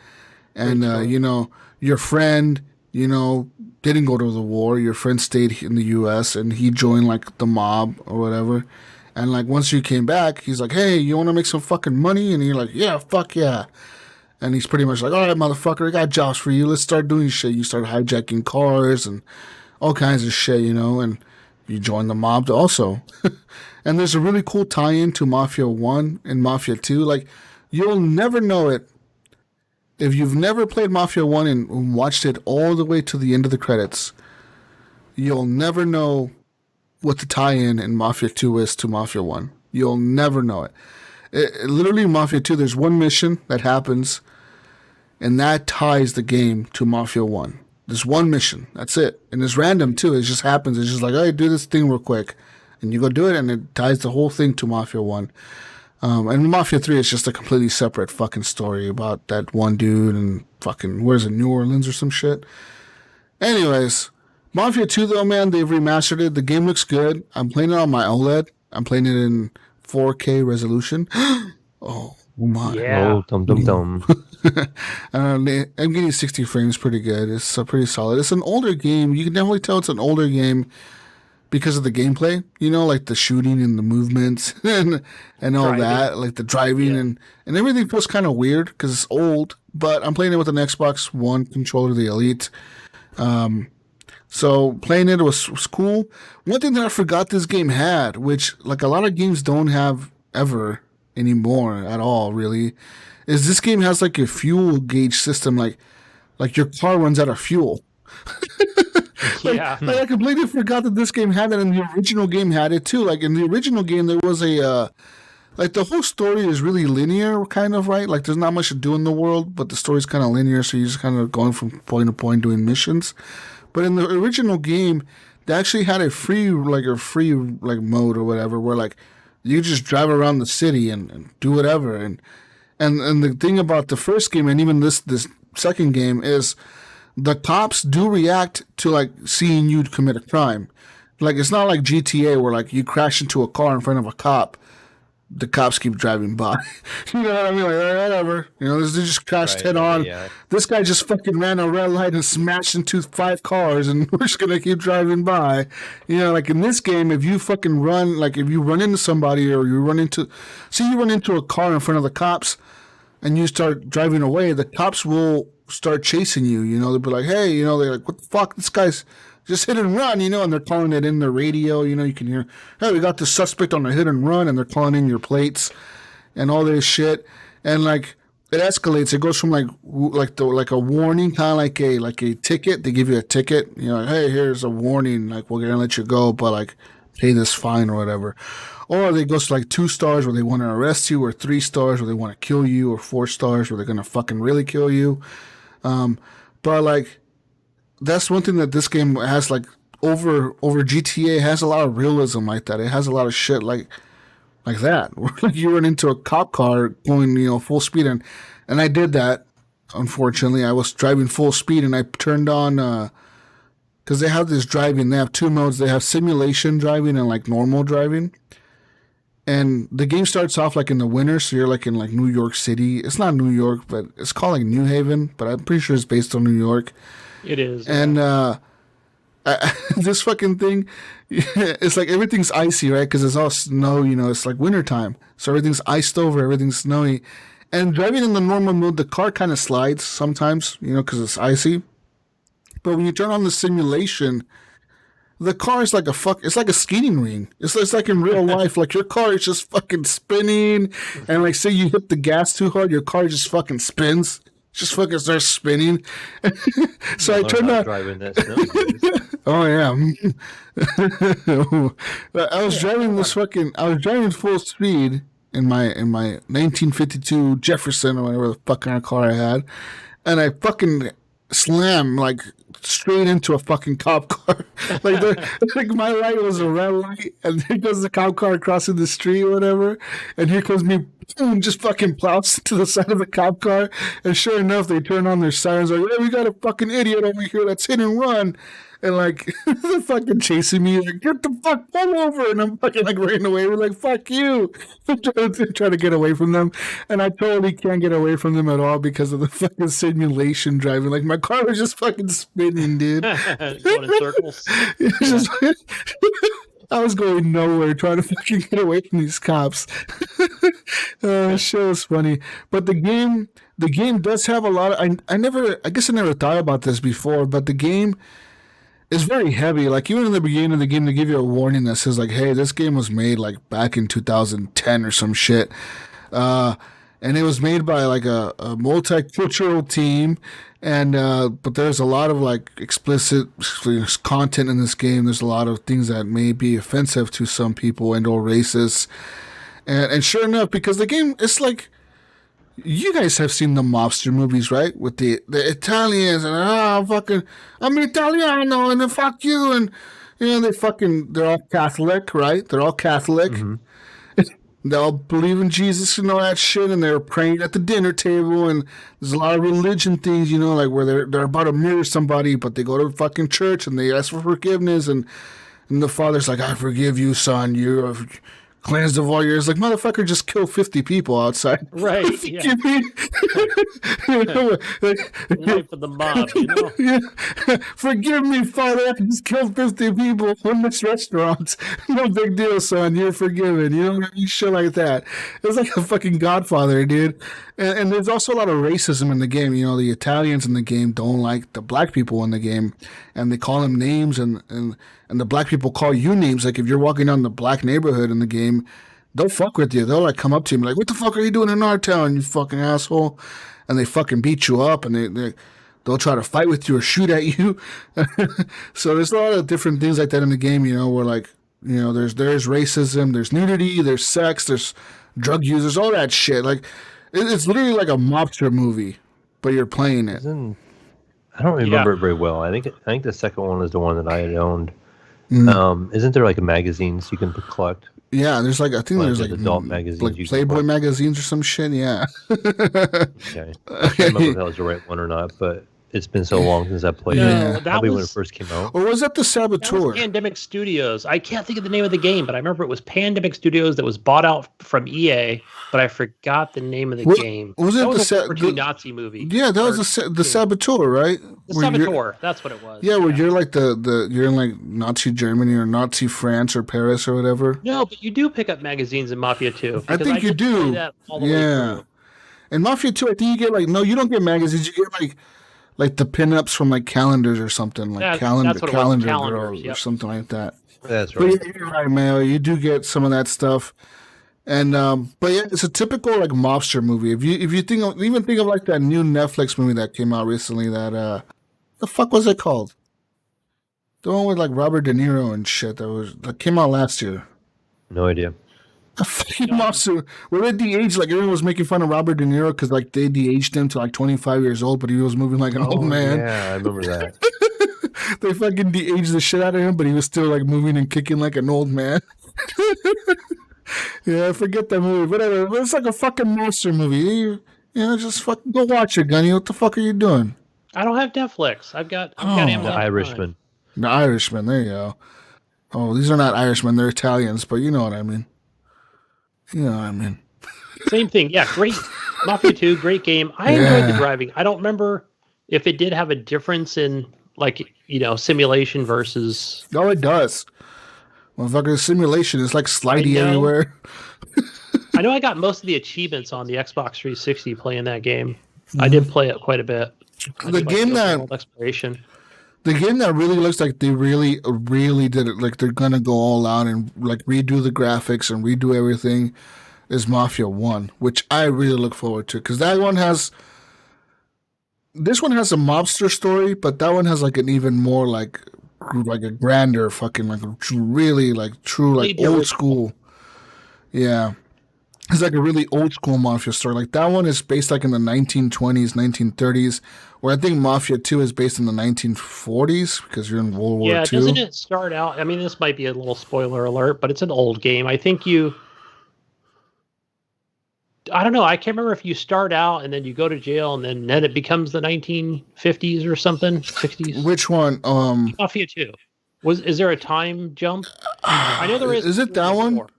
and you know, your friend, you know, didn't go to the war. Your friend stayed in the U.S. and he joined like the mob or whatever. And like once you came back, he's like, "Hey, you want to make some fucking money?" And you're like, "Yeah, fuck yeah." And he's pretty much like, "All right, motherfucker, I got jobs for you. Let's start doing shit." You start hijacking cars and all kinds of shit, you know, and you join the mob also. And there's a really cool tie-in to Mafia 1 and Mafia 2. Like, you'll never know it if you've never played Mafia 1 and watched it all the way to the end of the credits. You'll never know what the tie-in in Mafia 2 is to Mafia 1. You'll never know it. Literally, Mafia 2, there's one mission that happens, and that ties the game to Mafia 1. There's one mission. That's it. And it's random, too. It just happens. It's just like, hey, do this thing real quick. And you go do it, and it ties the whole thing to Mafia 1. And Mafia 3 is just a completely separate fucking story about that one dude and fucking, where's it, New Orleans or some shit? Anyways, Mafia 2, though, man, they've remastered it. The game looks good. I'm playing it on my OLED. I'm playing it in 4K resolution. Oh my. Yeah. Oh, dum dum dum. I'm getting 60 frames pretty good. It's pretty solid. It's an older game. You can definitely tell it's an older game because of the gameplay, you know, like the shooting and the movements and all that, like the driving and everything feels kind of weird because it's old, but I'm playing it with an Xbox One controller, the Elite. So So playing it was cool. One thing that I forgot this game had, which like a lot of games don't have ever anymore at all, really, is this game has like a fuel gauge system. Like your car runs out of fuel. Yeah. Like I completely forgot that this game had that, and the original game had it too. Like in the original game, there was a like the whole story is really linear, kind of, right? Like there's not much to do in the world, but the story's kind of linear, so you're just kind of going from point to point doing missions. But in the original game, they actually had a free mode or whatever, where like you just drive around the city and do whatever. And the thing about the first game and even this second game is the cops do react to like seeing you commit a crime. Like it's not like GTA where like you crash into a car in front of a cop, the cops keep driving by. You know what I mean? Like whatever. You know, they just crashed head on. Yeah. This guy just fucking ran a red light and smashed into 5 cars, and we're just gonna keep driving by. You know, like in this game, if you fucking run, like if you run into somebody or you run into a car in front of the cops, and you start driving away, the cops will start chasing you. You know, they'll be like, hey, you know, they're like, what the fuck? This guy's just hit and run, you know, and they're calling it in the radio. You know, you can hear, hey, we got the suspect on a hit and run, and they're calling in your plates and all this shit. And like it escalates. It goes from like a warning, kind of like a ticket. They give you a ticket. You know, like, hey, here's a warning. Like we're gonna let you go, but like pay this fine or whatever. Or they go to like 2 stars where they want to arrest you, or 3 stars where they want to kill you, or 4 stars where they're gonna fucking really kill you. But like that's one thing that this game has, like over GTA, has a lot of realism like that. It has a lot of shit like that. Where like you run into a cop car going, you know, full speed, and I did that. Unfortunately, I was driving full speed and I turned on because they have this driving. They have 2 modes. They have simulation driving and like normal driving. And the game starts off like in the winter, so you're like in like New York City. It's not New York, but it's called like New Haven, but I'm pretty sure it's based on New York. It is. And this fucking thing, it's like everything's icy, right? Because it's all snow, you know, it's like wintertime. So everything's iced over, everything's snowy. And driving in the normal mode, the car kind of slides sometimes, you know, because it's icy. But when you turn on the simulation, the car is like it's like a skating ring. It's like in real life, like your car is just fucking spinning, and like say you hit the gas too hard, your car just fucking spins, just fucking starts spinning. So I turned on driving that snow. Oh yeah, I was driving full speed in my 1952 Jefferson or whatever the fuck kind of car I had, and I fucking slammed like straight into a fucking cop car. like my light was a red light, and here goes the cop car crossing the street or whatever, and here comes me, boom, just fucking plows to the side of the cop car, and sure enough, they turn on their sirens like, hey, we got a fucking idiot over here that's hit and run. And like they're fucking chasing me, like get the fuck, pull over, and I'm fucking like running away. We're like, fuck you, I'm trying to get away from them, and I totally can't get away from them at all because of the fucking simulation driving. Like my car was just fucking spinning, dude. Going in circles. I was going nowhere trying to fucking get away from these cops. Shit was funny, but the game does have a lot of. I guess I never thought about this before, but the game. It's very heavy. Like even in the beginning of the game, they give you a warning that says like, "Hey, this game was made like back in 2010 or some shit," and it was made by like a multicultural team. And but there's a lot of like explicit content in this game. There's a lot of things that may be offensive to some people and or racist. And sure enough, because the game, it's like. You guys have seen the mobster movies, right? With the Italians and fucking I'm Italiano and then fuck you, and you know they're all Catholic, right? They're all Catholic. Mm-hmm. They all believe in Jesus and all that shit, and they're praying at the dinner table, and there's a lot of religion things, you know, like where they're about to murder somebody, but they go to fucking church and they ask for forgiveness, and the father's like, I forgive you, son, you have cleanse the warriors. Like, motherfucker, just kill 50 people outside. Right. Yeah. Life of the mob, you know? Yeah. Forgive me, Father. I just killed 50 people in this restaurant. No big deal, son. You're forgiven. You don't any shit like that. It's like a fucking Godfather, dude. And there's also a lot of racism in the game. You know, the Italians in the game don't like the black people in the game, and they call them names, and the black people call you names. Like, if you're walking down the black neighborhood in the game, they'll fuck with you. They'll, like, come up to you and be like, what the fuck are you doing in our town, you fucking asshole? And they fucking beat you up, and they'll try to fight with you or shoot at you. So there's a lot of different things like that in the game, you know, where, like, you know, there's racism, there's nudity, there's sex, there's drug users, all that shit. Like, it's literally like a mobster movie, but you're playing it. I don't remember it very well. I think the second one is the one that I had owned. Isn't there like magazines you can collect? Yeah, there's like, I think there's like adult magazines, like Playboy magazines or some shit. Yeah. Okay. I can't remember if that was the right one or not, but it's been so long since I played it. Probably when it first came out. Or was that the Saboteur? That was Pandemic Studios. I can't think of the name of the game, but I remember it was Pandemic Studios that was bought out from EA, but I forgot the name of the game. Was it the Nazi movie? Yeah, that was the Saboteur, right? The Saboteur, that's what it was. Yeah, where you're like you're in like Nazi Germany or Nazi France or Paris or whatever. No, but you do pick up magazines in Mafia 2. I think you do. Yeah. In Mafia 2, I think you get like, no, you don't get magazines. You get like the pinups from like calendars or something, like calendar girls or something like that. That's right. But you're right, Mayo. You do get some of that stuff, and but yeah, it's a typical like mobster movie. If you think of like that new Netflix movie that came out recently, that the fuck was it called? The one with like Robert De Niro and shit that came out last year. No idea. A fucking mobster. Where they de-aged, like everyone was making fun of Robert De Niro because like they de-aged him to like 25 years old, but he was moving like an old man. Yeah, I remember that. They fucking de-aged the shit out of him, but he was still like moving and kicking like an old man. Yeah, forget that movie. Whatever. It's like a fucking monster movie. You know, just fucking go watch it, Gunny. What the fuck are you doing? I don't have Netflix. I've got Amazon. The Irishman. The Irishman. There you go. Oh, these are not Irishmen. They're Italians, but you know what I mean. You know what I mean. Same thing. Yeah, great. Mafia 2, great game. I enjoyed the driving. I don't remember if it did have a difference in, like, you know, simulation versus... Oh, it does. Motherfucker, simulation is like slidey everywhere. I know I got most of the achievements on the Xbox 360 playing that game. I did play it quite a bit. The game that really looks like they really did it, like they're gonna go all out and like redo the graphics and redo everything, is Mafia 1, which I really look forward to, because this one has a mobster story, but that one has like an even more like a grander fucking like really like true like old school. Yeah. It's like a really old school Mafia story. Like that one is based like in the 1920s, 1930s, where I think Mafia 2 is based in the 1940s because you're in World War II. Yeah, doesn't it start out? I mean, this might be a little spoiler alert, but it's an old game. I think I don't know. I can't remember if you start out and then you go to jail and then it becomes the 1950s or something, 60s. Which one? Mafia 2. Is there a time jump? I know there is. Is it that one? War.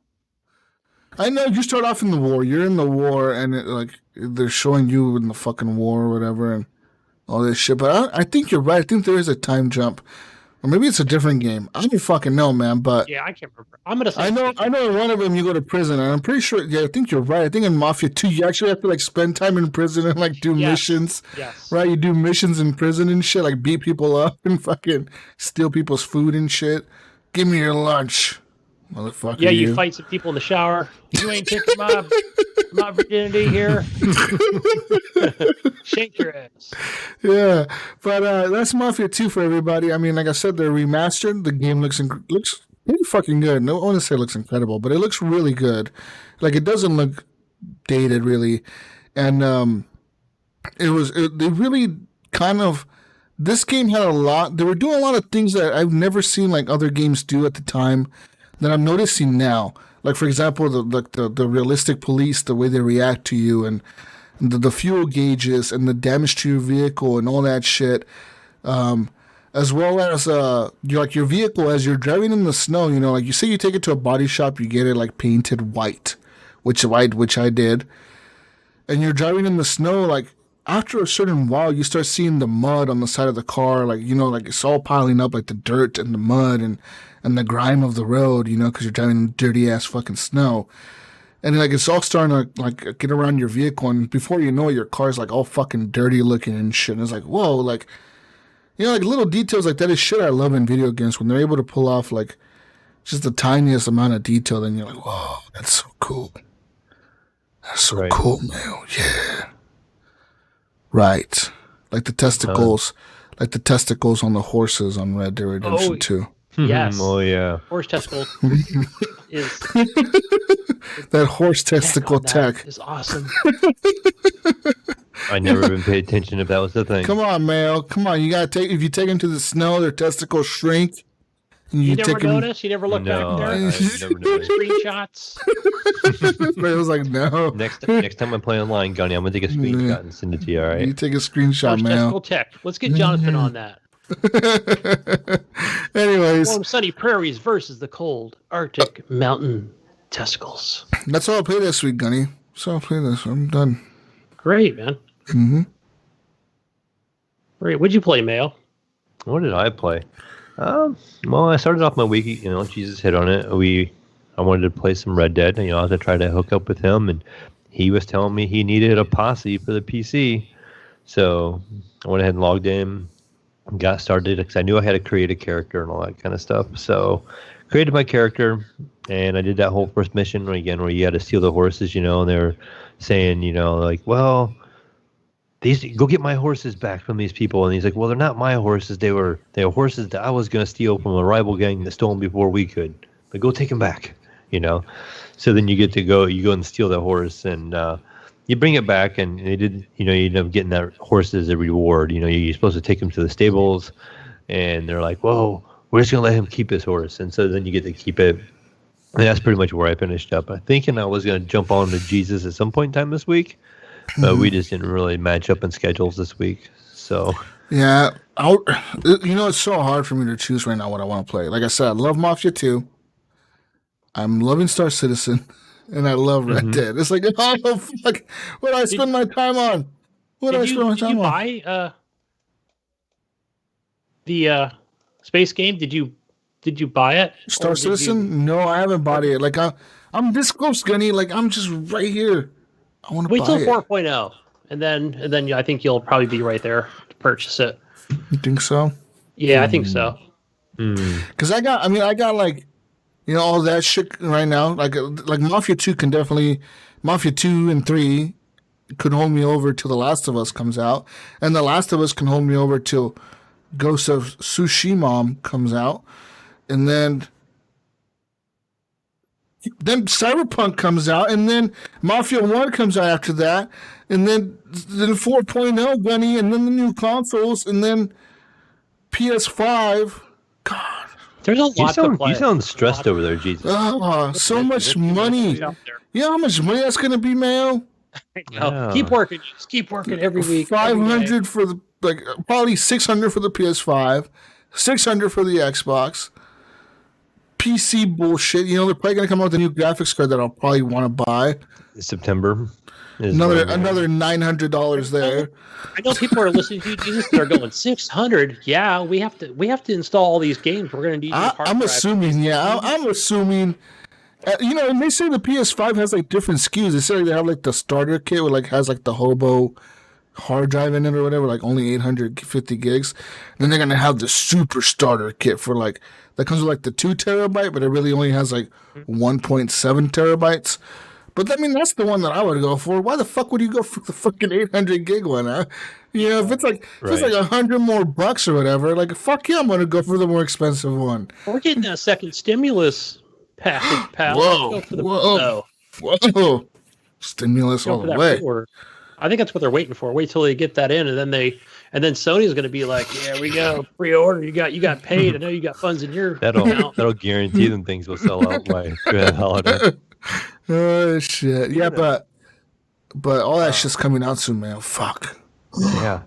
I know you start off in the war. You're in the war, and they're showing you in the fucking war or whatever, and all this shit. But I think you're right. I think there is a time jump, or maybe it's a different game. I don't fucking know, man. But yeah, I can't remember. I'm gonna say I know. In one of them you go to prison, and I'm pretty sure. Yeah, I think you're right. I think in Mafia 2 you actually have to like spend time in prison and like do missions. Yes. Right, you do missions in prison and shit, like beat people up and fucking steal people's food and shit. Give me your lunch. Motherfucker. Yeah, you fight some people in the shower. You ain't taking my virginity here. Shake your ass. Yeah, but that's Mafia 2 for everybody. I mean, like I said, they're remastered. The game looks pretty fucking good. No, I want to say it looks incredible, but it looks really good. Like, it doesn't look dated, really. And they really kind of... This game had a lot... They were doing a lot of things that I've never seen like other games do at the time that I'm noticing now. Like, for example, the realistic police, the way they react to you, and the fuel gauges and the damage to your vehicle and all that shit. And as well as your vehicle as you're driving in the snow. You know, like you say, you take it to a body shop, you get it like painted white, which I did, and you're driving in the snow. Like after a certain while, you start seeing the mud on the side of the car, like like it's all piling up, like the dirt and the mud and the grime of the road. You know, because you're driving in dirty ass fucking snow. And like it's all starting to like get around your vehicle, and before you know it, your car's like all fucking dirty looking and shit. And it's like, whoa, like like little details like that is shit I love in video games when they're able to pull off like just the tiniest amount of detail. Then you're like, whoa, that's so cool. That's so cool, Mayo. Yeah, right. Like the testicles, on the horses on Red Dead Redemption 2. Yes. Oh yeah. Horse testicle is that horse testicle tech is awesome. I never even paid attention if that was the thing. Come on, Mayo. Come on. You gotta if you take them to the snow, their testicles shrink. And you never noticed? You never looked back there? I never noticed. Screenshots. Mayo was like, no. Next time I play online, Gunny, I'm gonna take a screenshot and send it to you. All right. You take a screenshot, Horse Mayo. testicle tech. Let's get Jonathan on that. Anyways, warm sunny prairies versus the cold Arctic mountain testicles. That's all I'll play this week, Gunny. So I'll play this. I'm done. Great, man. Mm-hmm. Great. What'd you play, Mayo? What did I play? Well, I started off my week. Jesus hit on it. I wanted to play some Red Dead. I was to try to hook up with him, and he was telling me he needed a posse for the PC. So I went ahead and logged in. Got started because I knew I had to create a character and all that kind of stuff. So created my character, and I did that whole first mission where you had to steal the horses, and they were saying, like, well, go get my horses back from these people. And he's like, well, they're not my horses. They were horses that I was going to steal from a rival gang that stole them before we could. But go take them back, So then you go and steal the horse, and you bring it back, and they did, you end up getting that horse as a reward. You're supposed to take him to the stables, and they're like, whoa, we're just going to let him keep his horse. And so then you get to keep it. And that's pretty much where I finished up. I'm thinking I was going to jump on to Jesus at some point in time this week, but we just didn't really match up in schedules this week. So yeah, it's so hard for me to choose right now what I want to play. Like I said, I love Mafia 2. I'm loving Star Citizen. And I love Red Dead. It's like, oh, fuck. What do I spend my time on? Did you buy the space game? Did you buy it? Star Citizen? No, I haven't bought it. Like, I'm this close, Gunny. Like, I'm just right here. I want to wait buy till it. 4.0, and then I think you'll probably be right there to purchase it. You think so? Yeah, I think so. Because I got like, all that shit right now. Like Mafia 2 can definitely, Mafia 2 and 3 could hold me over till The Last of Us comes out. And The Last of Us can hold me over till Ghost of Tsushima comes out. And then Cyberpunk comes out. And then Mafia 1 comes out after that. And then 4.0, Gunny. And then the new consoles. And then PS5. God. There's a lot to play. You sound stressed over there, Jesus. So much money. You know how much money that's going to be, Mayo? Yeah. Keep working. Just keep working every week. 500 for the probably 600 for the PS5, 600 for the Xbox. PC bullshit. They're probably going to come out with a new graphics card that I'll probably want to buy. September. Another $900 there. I know people are listening to you, Jesus. They're going 600. Yeah, we have to install all these games. We're going to need. I'm assuming. Yeah, I'm assuming. And they say the PS5 has like different SKUs. They say they have like the starter kit with has the hobo hard drive in it or whatever, like only 850 gigs. And then they're gonna have the super starter kit for that comes with the 2 terabyte, but it really only has 1.7 terabytes. But that's the one that I would go for. Why the fuck would you go for the fucking 800 gig one? Huh? If it's if it's $100 more bucks or whatever, fuck yeah, I'm gonna go for the more expensive one. We're getting a second stimulus package, pal. Whoa! Stimulus all the way. I think that's what they're waiting for. Wait till they get that in, and then Sony's going to be like, "Yeah, we go pre-order. You got paid. I know you got funds in your account." That'll guarantee them things will sell out by holiday. Oh shit! Yeah, but all that shit's coming out soon, man. Fuck. Yeah.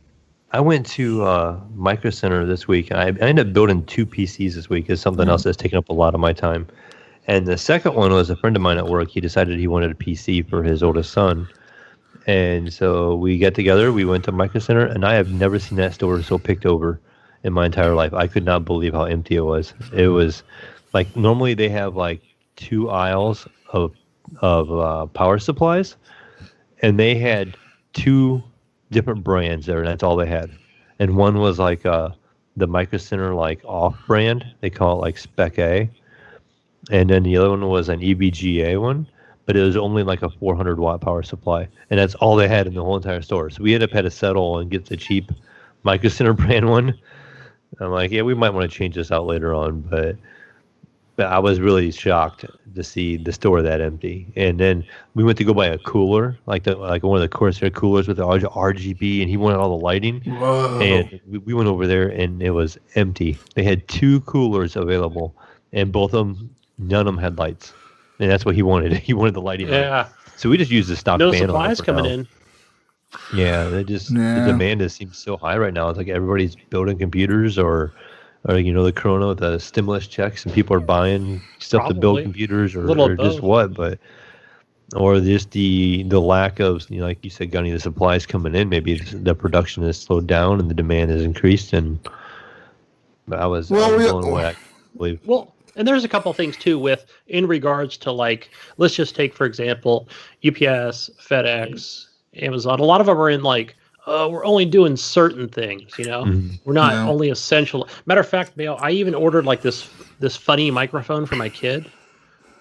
I went to Micro Center this week. I ended up building 2 PCs this week. It's something else that's taken up a lot of my time. And the second one was a friend of mine at work. He decided he wanted a PC for his oldest son. And so we got together. We went to Micro Center, and I have never seen that store so picked over in my entire life. I could not believe how empty it was. It was like normally they have like 2 aisles of power supplies, and they had 2 different brands there, and that's all they had. And one was like the Micro Center like off brand. They call it like Spec A. And then the other one was an EVGA one, but it was only like a 400 watt power supply, and that's all they had in the whole entire store. So we ended up had to settle and get the cheap Micro Center brand one. I'm like, yeah, we might want to change this out later on, but I was really shocked to see the store that empty. And then we went to go buy a cooler, like one of the Corsair coolers with the RGB, and he wanted all the lighting. Whoa. And we went over there, and it was empty. They had 2 coolers available, and both of them, none of them had lights. And that's what he wanted. He wanted the lighting. Yeah. So we just used the stock No fan on it supplies for coming now. in. Yeah, the demand just seems so high right now. It's like everybody's building computers or the corona with the stimulus checks, and people are buying stuff to build Probably. computers or just both. what, or just the lack of, like you said, Gunny, the supplies coming in. Maybe the production has slowed down and the demand has increased. And I was blown away. I can't believe. Well, and there's a couple things too in regards to like, let's just take, for example, UPS, FedEx, Amazon. A lot of them are in like, we're only doing certain things, We're not only essential. Matter of fact, Mayo, I even ordered like this funny microphone for my kid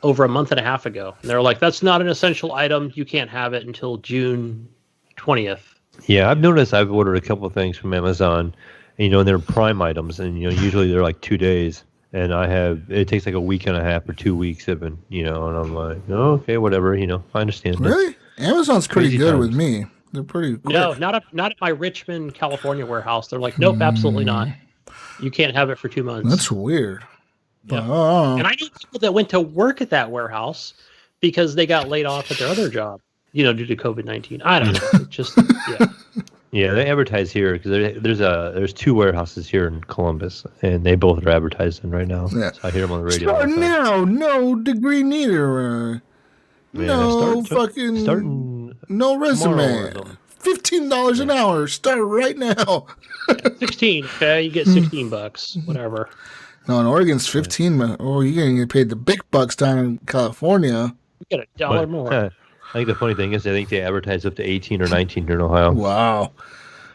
over a month and a half ago. And they're like, that's not an essential item. You can't have it until June 20th. Yeah, I've noticed I've ordered a couple of things from Amazon, and they're Prime items, and usually they're like 2 days. And it takes like a week and a half or 2 weeks even, and I'm like, oh, okay, whatever, I understand. Really? Amazon's pretty Crazy good times. with me. They're pretty quick. No, not at my Richmond, California warehouse. They're like, nope, absolutely not. You can't have it for 2 months. That's weird. Yeah. But, And I know people that went to work at that warehouse because they got laid off at their other job, due to COVID-19. I don't know. It's just, yeah. Yeah, they advertise here because there's 2 warehouses here in Columbus, and they both are advertising right now. Yeah. So I hear them on the radio. start all the time. now. No degree neither. Yeah, Starting. No resume. tomorrow. $15 an hour. Start right now. 16, okay? You get $16, whatever. No, in Oregon's 15. Oh, you're going to get paid the big bucks down in California. You get $1 more. I think the funny thing is, I think they advertise up to 18 or 19 here in Ohio. Wow.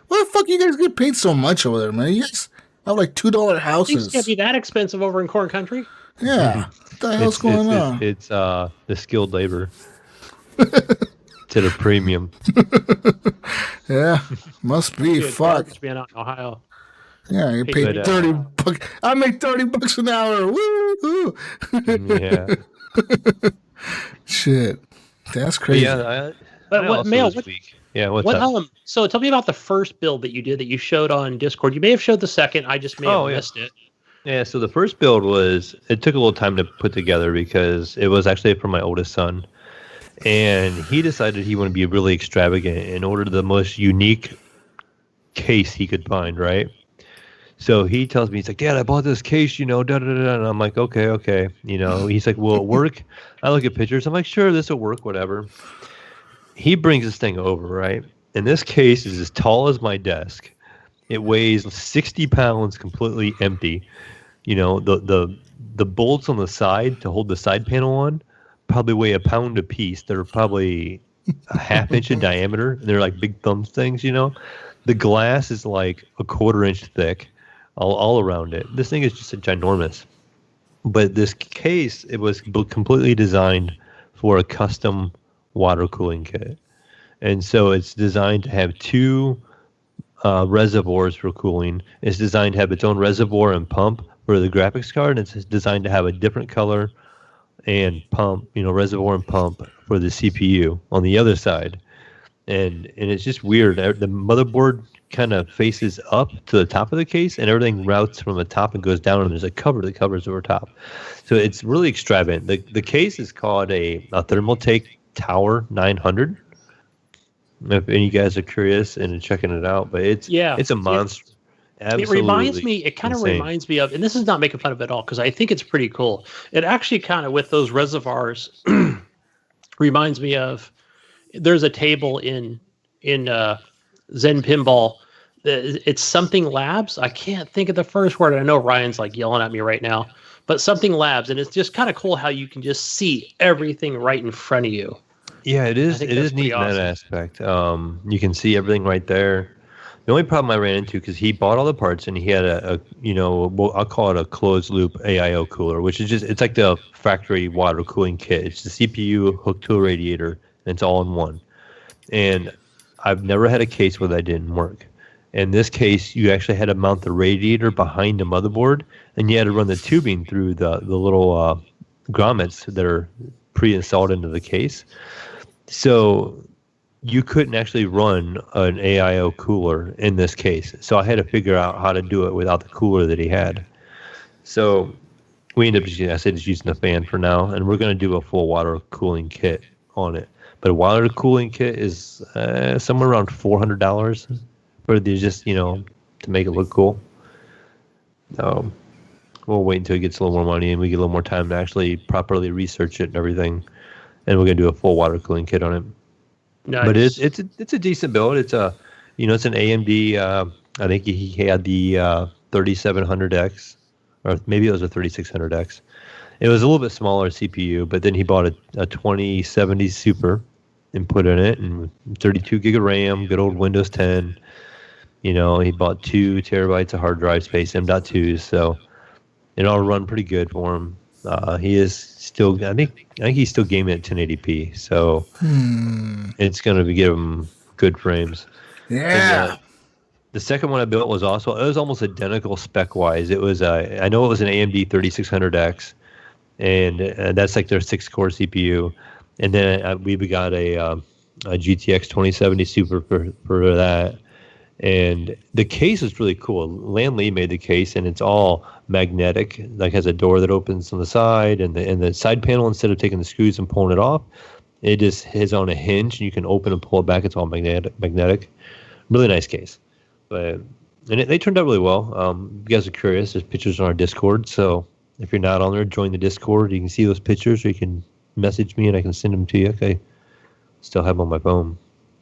Why the fuck you guys get paid so much over there, man? You guys have like $2 houses. Things can't be that expensive over in Corn Country. Yeah. What the hell's going on? It's the skilled labor to the premium. Yeah. Must be. Good Fuck. garbage being out in Ohio. Yeah, you paid But, 30 bucks. I make $30 an hour. Woo! Yeah. Shit. That's But crazy. yeah, But I what, also Mail, this week. Yeah, what's what up? so tell me about the first build that you did that you showed on Discord. You may have showed the second. I just may have missed it. Yeah, so the first build it took a little time to put together because it was actually for my oldest son. And he decided he wanted to be really extravagant and ordered the most unique case he could find, right? So he tells me, he's like, Dad, I bought this case, da da da da. And I'm like, okay. He's like, will it work? I look at pictures. I'm like, sure, this will work, whatever. He brings this thing over, right? And this case is as tall as my desk. It weighs 60 pounds, completely empty. The bolts on the side to hold the side panel on probably weigh a pound a piece. They're probably a half inch in diameter. And they're like big thumb things, The glass is like a 1/4 inch thick all around it. This thing is just ginormous. But this case, it was completely designed for a custom water cooling kit. And so it's designed to have 2 reservoirs for cooling. It's designed to have its own reservoir and pump for the graphics card. It's designed to have a different color and pump, reservoir and pump for the CPU on the other side. And it's just weird. The motherboard kind of faces up to the top of the case, and everything routes from the top and goes down, and there's a cover that covers over top. So it's really extravagant. The case is called a Thermaltake Tower 900. If any of you guys are curious and checking it out, but it's a monster. Absolutely, it kind of reminds me of, and this is not making fun of it at all because I think it's pretty cool. It actually kind of with those reservoirs reminds me of. There's a table in Zen Pinball. It's something Labs. I can't think of the first word. I know Ryan's like yelling at me right now, but something Labs, and it's just kind of cool how you can just see everything right in front of you. Yeah, it is. It is neat in that aspect. You can see everything right there. The only problem I ran into, because he bought all the parts and he had I'll call it a closed loop AIO cooler, which is it's like the factory water cooling kit. It's the CPU hooked to a radiator, and it's all in one. And I've never had a case where that didn't work. In this case, you actually had to mount the radiator behind the motherboard, and you had to run the tubing through the little grommets that are pre-installed into the case. So you couldn't actually run an AIO cooler in this case. So I had to figure out how to do it without the cooler that he had. So we ended up just using the fan for now, and we're going to do a full water cooling kit on it. But a water cooling kit is somewhere around $400 for to make it look cool. So we'll wait until it gets a little more money and we get a little more time to actually properly research it and everything. And we're going to do a full water cooling kit on it. Nice. But it's a decent build. It's it's an AMD. I think he had the 3700X, or maybe it was a 3600X. It was a little bit smaller CPU, but then he bought a 2070 Super and put in it, and 32 gig of RAM, good old Windows 10. He bought 2 terabytes of hard drive space, M.2s, so it all run pretty good for him. He is still, I think he's still gaming at 1080p, so it's going to give him good frames. Yeah. And, the second one I built was almost identical spec-wise. It was, I know it was an AMD 3600X, and that's like their 6-core CPU. And then we got a GTX 2070 Super for that. And the case is really cool. Lan Lee made the case, and it's all magnetic. Like has a door that opens on the side, and the side panel, instead of taking the screws and pulling it off, it just is on a hinge, and you can open and pull it back. It's all magnetic. Really nice case. And they turned out really well. If you guys are curious, there's pictures on our Discord. So if you're not on there, join the Discord. You can see those pictures, or you can message me, and I can send them to you. Okay, still have them on my phone.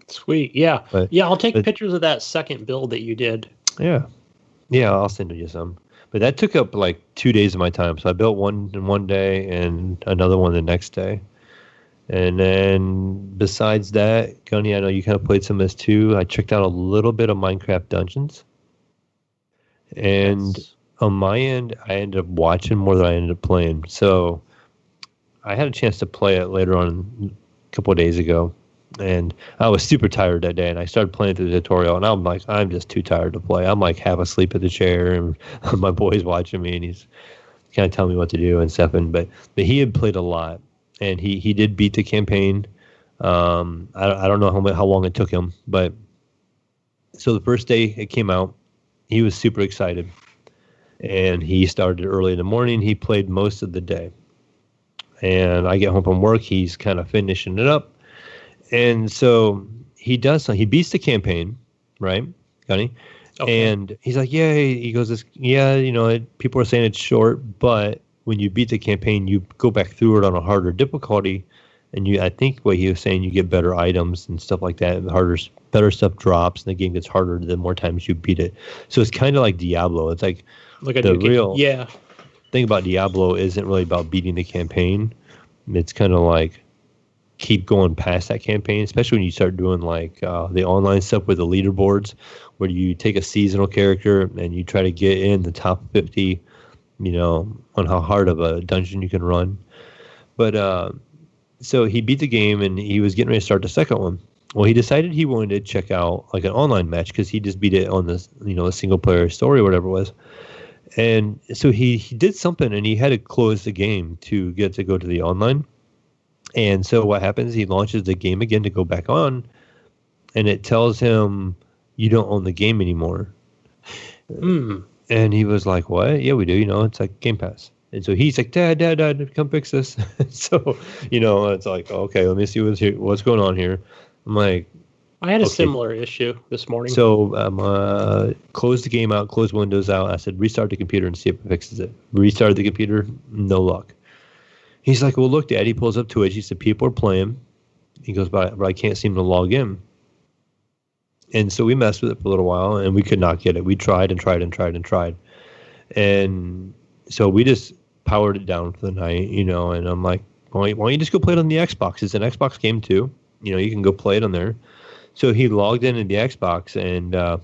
Sweet, yeah, I'll take pictures of that second build that you did. Yeah, I'll send you some. But that took up like 2 days of my time. So I built one in one day and another one the next day. And then besides that, Gunny, I know you kind of played some of this too. I checked out a little bit of Minecraft Dungeons. And on my end, I ended up watching more than I ended up playing. So I had a chance to play it later on a couple of days ago. And I was super tired that day, and I started playing through the tutorial, and I'm like, I'm just too tired to play. I'm like half asleep at the chair, and my boy's watching me, and he's kind of telling me what to do and stuff. But he had played a lot, and he did beat the campaign. I don't know how long it took him, but so the first day it came out, he was super excited, and he started early in the morning. He played most of the day, and I get home from work. He's kind of finishing it up. And so he does. He beats the campaign, right, Gunny? Okay. And he's like, "Yeah." He goes, people are saying it's short, but when you beat the campaign, you go back through it on a harder difficulty, and I think what he was saying, you get better items and stuff like that. And better stuff drops, and the game gets harder the more times you beat it. So it's kind of like Diablo. It's like the real thing about Diablo isn't really about beating the campaign. It's kind of like keep going past that campaign, especially when you start doing like the online stuff with the leaderboards, where you take a seasonal character and you try to get in the top 50, on how hard of a dungeon you can run. But so he beat the game, and he was getting ready to start the second one. Well, he decided he wanted to check out like an online match, because he just beat it on this, a single player story or whatever it was. And so he did something, and he had to close the game to get to go to the online. And so what happens, he launches the game again to go back on, and it tells him, you don't own the game anymore. And he was like, what? Yeah, we do. It's like Game Pass. And so he's like, Dad, come fix this. So, it's like, okay, let me see what's going on here. I'm like, I had a similar issue this morning. So closed the game out, closed Windows out. I said, restart the computer and see if it fixes it. Restarted the computer, no luck. He's like, well, look, Dad. He pulls up Twitch. He said, people are playing. He goes, but I can't seem to log in. And so we messed with it for a little while, and we could not get it. We tried and tried and tried and tried. And so we just powered it down for the night, and I'm like, why don't you just go play it on the Xbox? It's an Xbox game, too. You can go play it on there. So he logged into the Xbox, and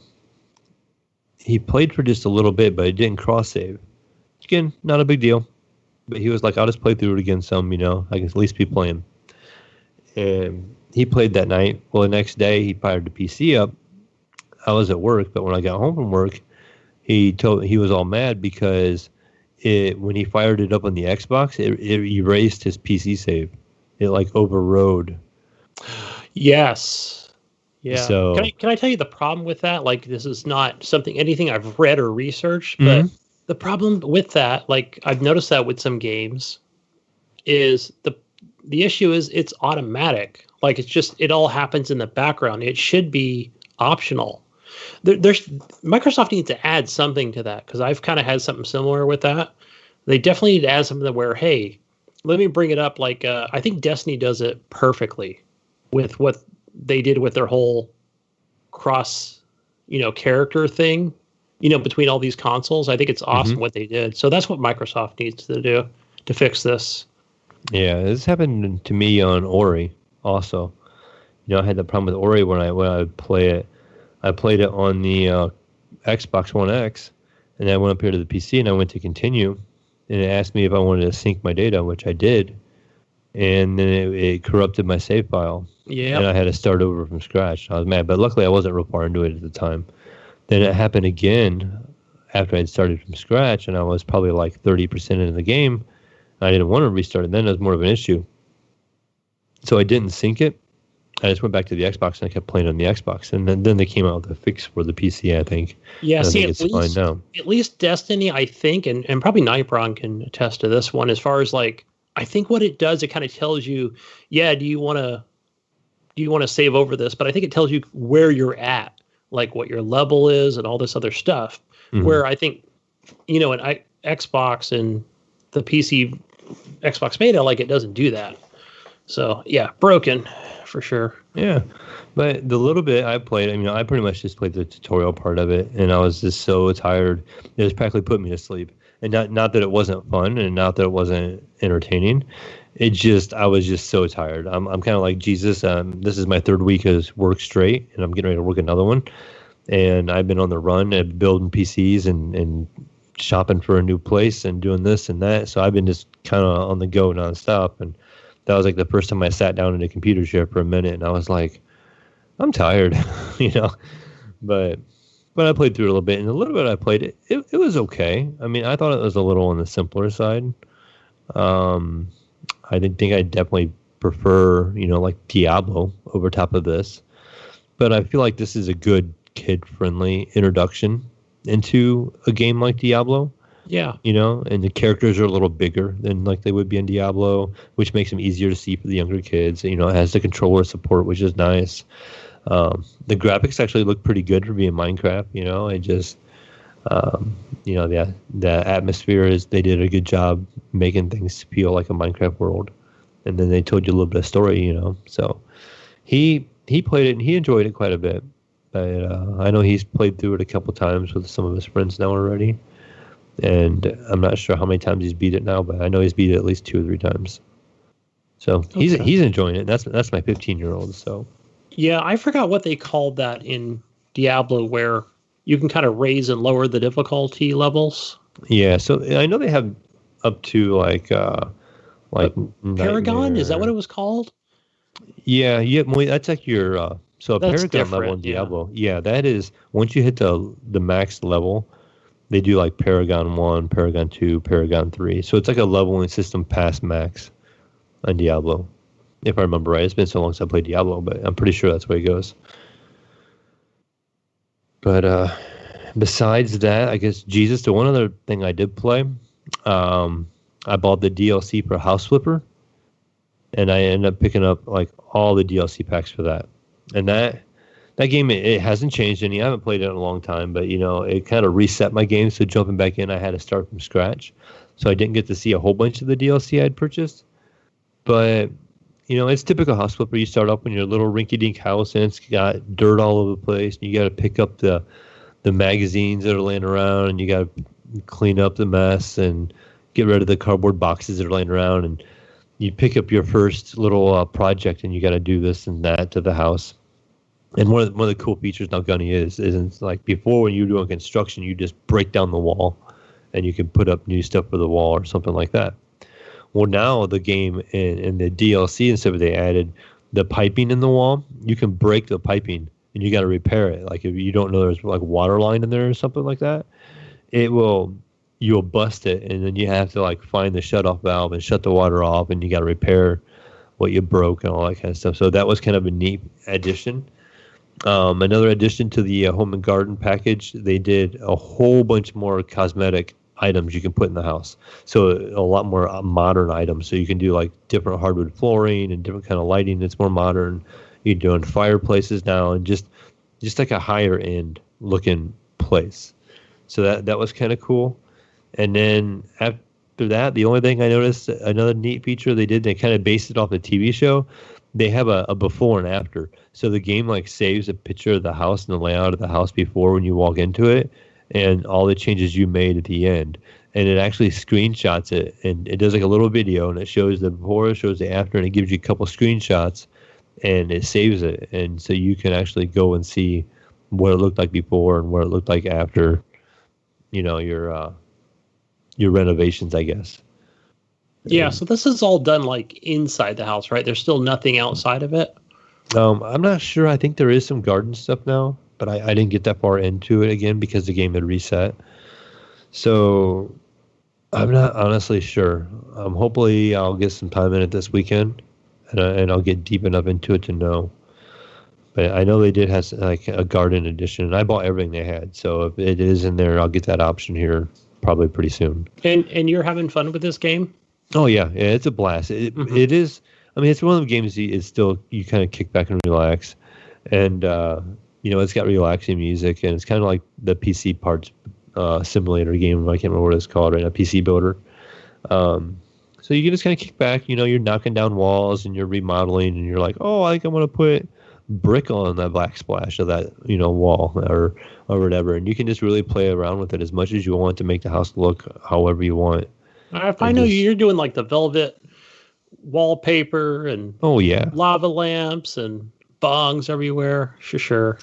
he played for just a little bit, but it didn't cross-save. Again, not a big deal. But he was like, I'll just play through it again some, I can at least be playing. And he played that night. Well, the next day, he fired the PC up. I was at work, but when I got home from work, he was all mad because when he fired it up on the Xbox, it erased his PC save. It overrode. Yes. Yeah. So can I tell you the problem with that? This is not anything I've read or researched, but the problem with that, I've noticed that with some games, is the issue is it's automatic. It all happens in the background. It should be optional. Microsoft needs to add something to that, because I've kind of had something similar with that. They definitely need to add something where, hey, let me bring it up. I think Destiny does it perfectly with what they did with their whole cross, character thing, between all these consoles. I think it's awesome what they did. So that's what Microsoft needs to do to fix this. Yeah, this happened to me on Ori also. I had that problem with Ori when I would play it. I played it on the Xbox One X, and I went up here to the PC, and I went to continue, and it asked me if I wanted to sync my data, which I did, and then it corrupted my save file. Yeah. And I had to start over from scratch. I was mad, but luckily I wasn't real far into it at the time. Then it happened again after I'd started from scratch, and I was probably 30% into the game. I didn't want to restart it. Then it was more of an issue. So I didn't sync it. I just went back to the Xbox, and I kept playing on the Xbox. And then they came out with a fix for the PC, I think. Yeah, and I see, think it's fine now. At least Destiny, I think, and probably Nightbron can attest to this one, as far as I think what it does, it kind of tells you, yeah, do you want to save over this? But I think it tells you where you're at, what your level is and all this other stuff. Mm-hmm. Where I think, in Xbox and the PC Xbox Beta, it doesn't do that. So yeah, broken for sure. Yeah, but the little bit I played, I pretty much just played the tutorial part of it, and I was just so tired. It just practically put me to sleep. And not that it wasn't fun, and not that it wasn't entertaining. I was just so tired. I'm kind of like Jesus. This is my third week of work straight, and I'm getting ready to work another one. And I've been on the run and building PCs and shopping for a new place and doing this and that. So I've been just kind of on the go nonstop. And that was the first time I sat down in a computer chair for a minute, and I was like, I'm tired, But I played through it a little bit, and the little bit I played, it was okay. I thought it was a little on the simpler side. I didn't think I'd definitely prefer, Diablo over top of this. But I feel like this is a good kid-friendly introduction into a game like Diablo. Yeah. And the characters are a little bigger than they would be in Diablo, which makes them easier to see for the younger kids. It has the controller support, which is nice. The graphics actually look pretty good for being Minecraft. It just, the atmosphere they did a good job making things feel like a Minecraft world. And then they told you a little bit of story, So he played it and he enjoyed it quite a bit. But I know he's played through it a couple times with some of his friends now already. And I'm not sure how many times he's beat it now, but I know he's beat it at least 2 or 3 times. So he's enjoying it. That's my 15-year-old. So yeah, I forgot what they called that in Diablo, where you can kind of raise and lower the difficulty levels. Yeah, so I know they have up to Paragon. Is that what it was called? Yeah. That's your so a That's Paragon level in Diablo. Yeah, that is once you hit the max level. They do Paragon 1, Paragon 2, Paragon 3. So it's a leveling system past max on Diablo, if I remember right. It's been so long since I played Diablo, but I'm pretty sure that's the way it goes. But besides that, I guess, Jesus, the one other thing I did play, I bought the DLC for House Flipper, and I ended up picking up all the DLC packs for that. And that That game, it hasn't changed any. I haven't played it in a long time, but it kind of reset my game. So jumping back in, I had to start from scratch. So I didn't get to see a whole bunch of the DLC I'd purchased. But it's typical house flipper. You start up in your little rinky-dink house, and it's got dirt all over the place. And you got to pick up the magazines that are laying around, and you got to clean up the mess and get rid of the cardboard boxes that are laying around. And you pick up your first little project, and you got to do this and that to the house. And one of the cool features now Gunny isn't like before when you were doing construction, you just break down the wall and you can put up new stuff for the wall or something like that. Well, now the game and the DLC and stuff, they added the piping in the wall. You can break the piping and you got to repair it. Like if you don't know there's like water line in there or something like that, you'll bust it, and then you have to like find the shutoff valve and shut the water off, and you got to repair what you broke and all that kind of stuff. So that was kind of a neat addition. Another addition to the home and garden package, they did a whole bunch more cosmetic items you can put in the house. So a lot more modern items. So you can do like different hardwood flooring and different kind of lighting that's more modern. You're doing fireplaces now and just like a higher end looking place. So that was kind of cool. And then after that, the only thing I noticed, another neat feature they did, they kind of based it off the TV show. They have a before and after. So the game like saves a picture of the house and the layout of the house before when you walk into it and all the changes you made at the end. And it actually screenshots it, and it does like a little video, and it shows the before, it shows the after, and it gives you a couple screenshots, and it saves it. And so you can actually go and see what it looked like before and what it looked like after, your renovations, I guess. Yeah, so this is all done like inside the house, right? There's still nothing outside of it. I'm not sure. I think there is some garden stuff now, but I didn't get that far into it again because the game had reset. So I'm not honestly sure. Hopefully I'll get some time in it this weekend, and I'll get deep enough into it to know. But I know they did have like a garden edition, and I bought everything they had. So if it is in there, I'll get that option here probably pretty soon. And you're having fun with this game? Oh yeah, it's a blast. It is. I mean, it's one of the games it's still you kind of kick back and relax, and it's got relaxing music, and it's kind of like the PC parts simulator game. I can't remember what it's called, right? A PC builder. So you can just kind of kick back. You're knocking down walls and you're remodeling, and you're like, oh, I think I'm gonna put brick on that backsplash of that wall or whatever, and you can just really play around with it as much as you want to make the house look however you want. If I know you're doing like the velvet wallpaper and lava lamps and bongs everywhere. Sure.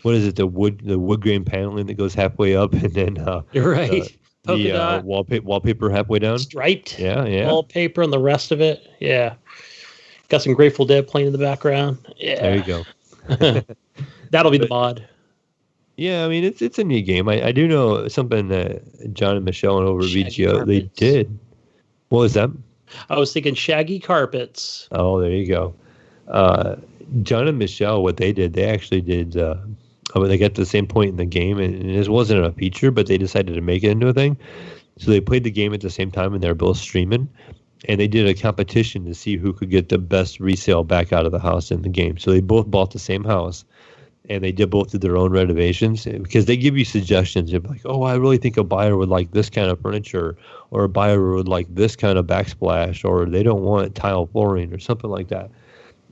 What is it? The wood grain paneling that goes halfway up, and then you're right. The wallpaper halfway down. Striped. Yeah. Wallpaper and the rest of it. Yeah. Got some Grateful Dead playing in the background. Yeah. There you go. That'll be the mod. Yeah, I mean it's a neat game. I do know something that John and Michelle and over at VGO they did. What was that? I was thinking shaggy carpets. Oh, there you go. John and Michelle, what they did, they actually did. They got to the same point in the game, and this wasn't a feature, but they decided to make it into a thing. So they played the game at the same time, and they were both streaming. And they did a competition to see who could get the best resale back out of the house in the game. So they both bought the same house. And they both did their own renovations because they give you suggestions. They're like, oh, I really think a buyer would like this kind of furniture, or a buyer would like this kind of backsplash, or they don't want tile flooring or something like that.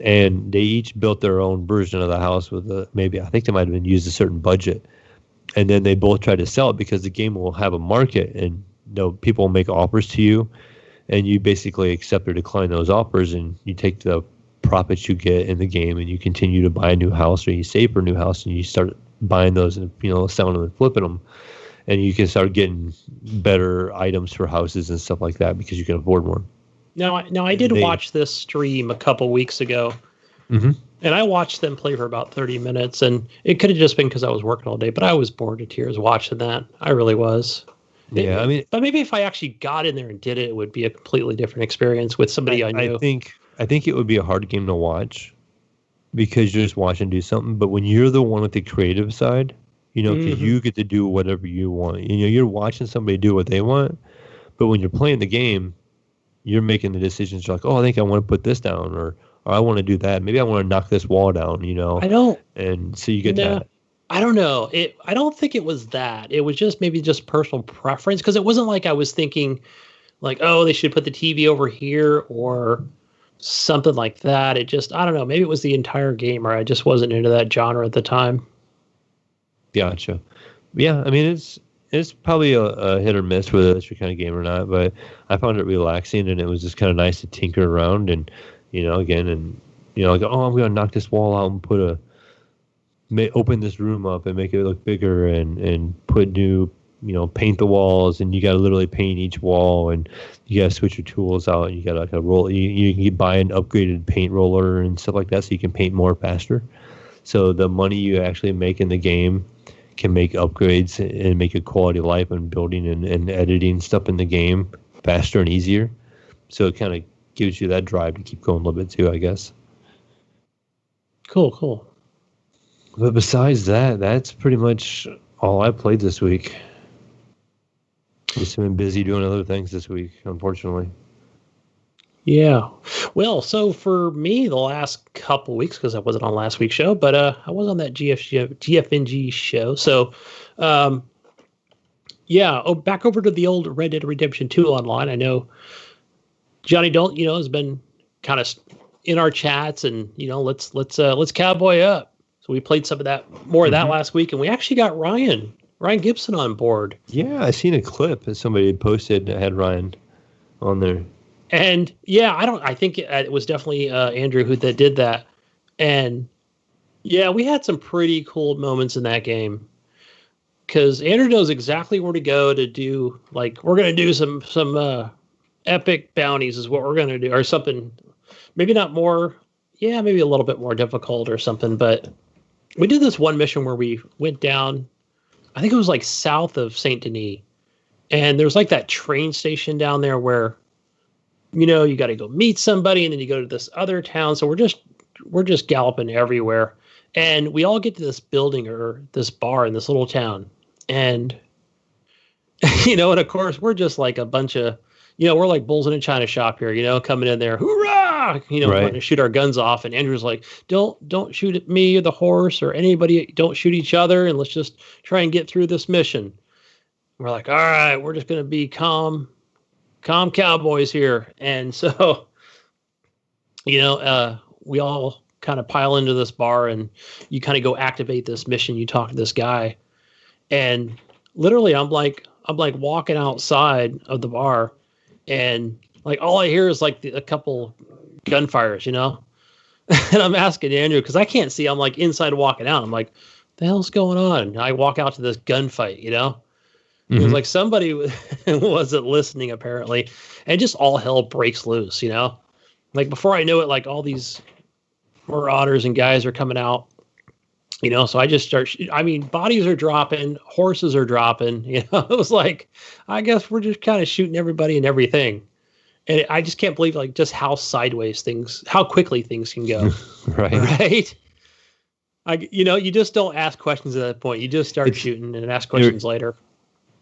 And they each built their own version of the house with I think they might have been used a certain budget. And then they both tried to sell it because the game will have a market, and people will make offers to you, and you basically accept or decline those offers, and you take the profits you get in the game, and you continue to buy a new house, or you save for a new house, and you start buying those and selling them and flipping them, and you can start getting better items for houses and stuff like that because you can afford more. Now I did watch this stream a couple weeks ago, and I watched them play for about 30 minutes, and it could have just been because I was working all day, but I was bored to tears watching that. I really was. Yeah, but maybe if I actually got in there and did it, it would be a completely different experience with somebody I knew. I think it would be a hard game to watch because you're just watching do something. But when you're the one with the creative side, because you get to do whatever you want. You're watching somebody do what they want. But when you're playing the game, you're making the decisions. You're like, oh, I think I want to put this down, or or I want to do that. Maybe I want to knock this wall down, I don't. And so you get that. I don't know. I don't think it was that. It was just maybe just personal preference, because it wasn't like I was thinking like, oh, they should put the TV over here or something like that. It just, I don't know. Maybe it was the entire game, or I just wasn't into that genre at the time. Gotcha. Yeah, I mean, it's probably a hit or miss whether that's your kind of game or not, but I found it relaxing, and it was just kind of nice to tinker around and, again, and, like, oh, I'm going to knock this wall out and open this room up and make it look bigger and put new, paint the walls, and you got to literally paint each wall, and you got to switch your tools out, and you got to roll. You can buy an upgraded paint roller and stuff like that so you can paint more faster. So the money you actually make in the game can make upgrades and make a quality of life and building and editing stuff in the game faster and easier. So it kind of gives you that drive to keep going a little bit too, I guess. Cool. But besides that, that's pretty much all I played this week. Just been busy doing other things this week, unfortunately. Yeah. Well, so for me, the last couple weeks, because I wasn't on last week's show, but I was on that GFNG show. So, back over to the old Red Dead Redemption 2 online. I know Johnny Don't, has been kind of in our chats, and let's cowboy up. So we played some of that, more of that last week, and we actually got Ryan Gibson on board. Yeah, I seen a clip that somebody had posted that had Ryan on there. And yeah, I think it was definitely Andrew that did that. And yeah, we had some pretty cool moments in that game, because Andrew knows exactly where to go to do, like, we're going to do some epic bounties is what we're going to do, or something. Maybe not more. Yeah, maybe a little bit more difficult or something. But we did this one mission where we went down, I think it was like south of Saint Denis. And there's like that train station down there where, you got to go meet somebody, and then you go to this other town. So we're just galloping everywhere, and we all get to this building or this bar in this little town, and and of course we're just like a bunch of, we're like bulls in a china shop here, coming in there, hoorah, wanting to shoot our guns off, and Andrew's like, don't shoot at me or the horse or anybody, don't shoot each other, and let's just try and get through this mission. We're like, all right, we're just gonna be calm cowboys here. And so, we all kind of pile into this bar, and you kind of go activate this mission. You talk to this guy, and literally I'm like walking outside of the bar, and like all I hear is like a couple gunfires, and I'm asking Andrew, because I can't see. I'm like inside walking out. I'm like, the hell's going on? And I walk out to this gunfight, It was like somebody wasn't listening, apparently, and just all hell breaks loose, Like, before I know it, like, all these marauders and guys are coming out, so I just start, bodies are dropping, horses are dropping, It was like, I guess we're just kind of shooting everybody and everything. And I just can't believe, like, just how quickly things can go. Right? You just don't ask questions at that point. You just start shooting and ask questions later.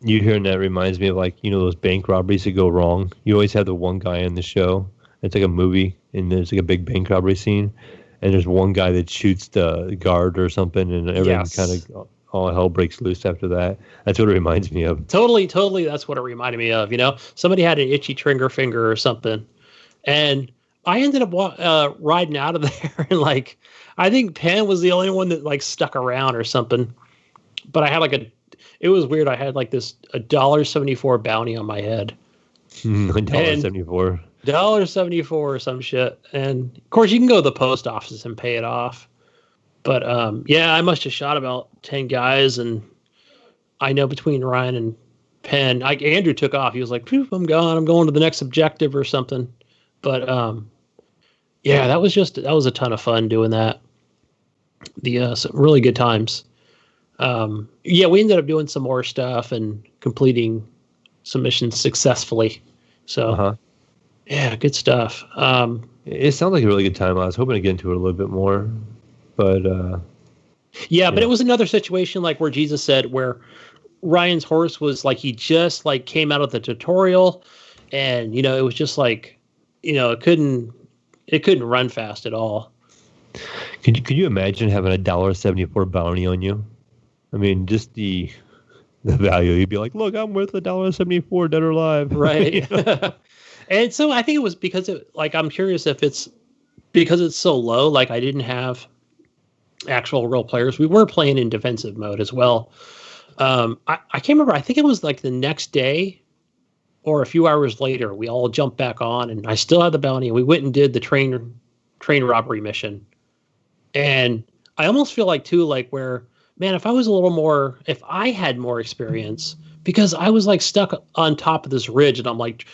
You hearing that reminds me of, like, those bank robberies that go wrong. You always have the one guy in the show. It's like a movie, and there's like a big bank robbery scene, and there's one guy that shoots the guard or something, and everything kind of all hell breaks loose after that. That's what it reminds me of. Totally. That's what it reminded me of. Somebody had an itchy trigger finger or something, and I ended up riding out of there, and like, I think Penn was the only one that like stuck around or something. But I had it was weird. I had like this $1.74 bounty on my head. $1.74. $1.74 or some shit. And of course you can go to the post office and pay it off. But I must have shot about 10 guys, and I know between Ryan and Penn, Andrew took off. He was like, I'm gone. I'm going to the next objective or something. But that was a ton of fun doing that. Some really good times. We ended up doing some more stuff and completing some missions successfully. So, good stuff. It sounds like a really good time. I was hoping to get into it a little bit more, but but it was another situation like where Jesus said, where Ryan's horse was like, he just like came out of the tutorial, and it was just like, it it couldn't run fast at all. Could you imagine having $1.74 bounty on you? I mean, just the value. You'd be like, look, I'm worth $1.74 dead or alive. Right. You know? And so I think it was because I'm curious if it's because it's so low. Like I didn't have actual real players. We were playing in defensive mode as well. I can't remember. I think it was like the next day or a few hours later, we all jumped back on, and I still had the bounty, and we went and did the train robbery mission. And I almost feel like too, like where, man, if I had more experience, because I was like stuck on top of this ridge, and I'm like,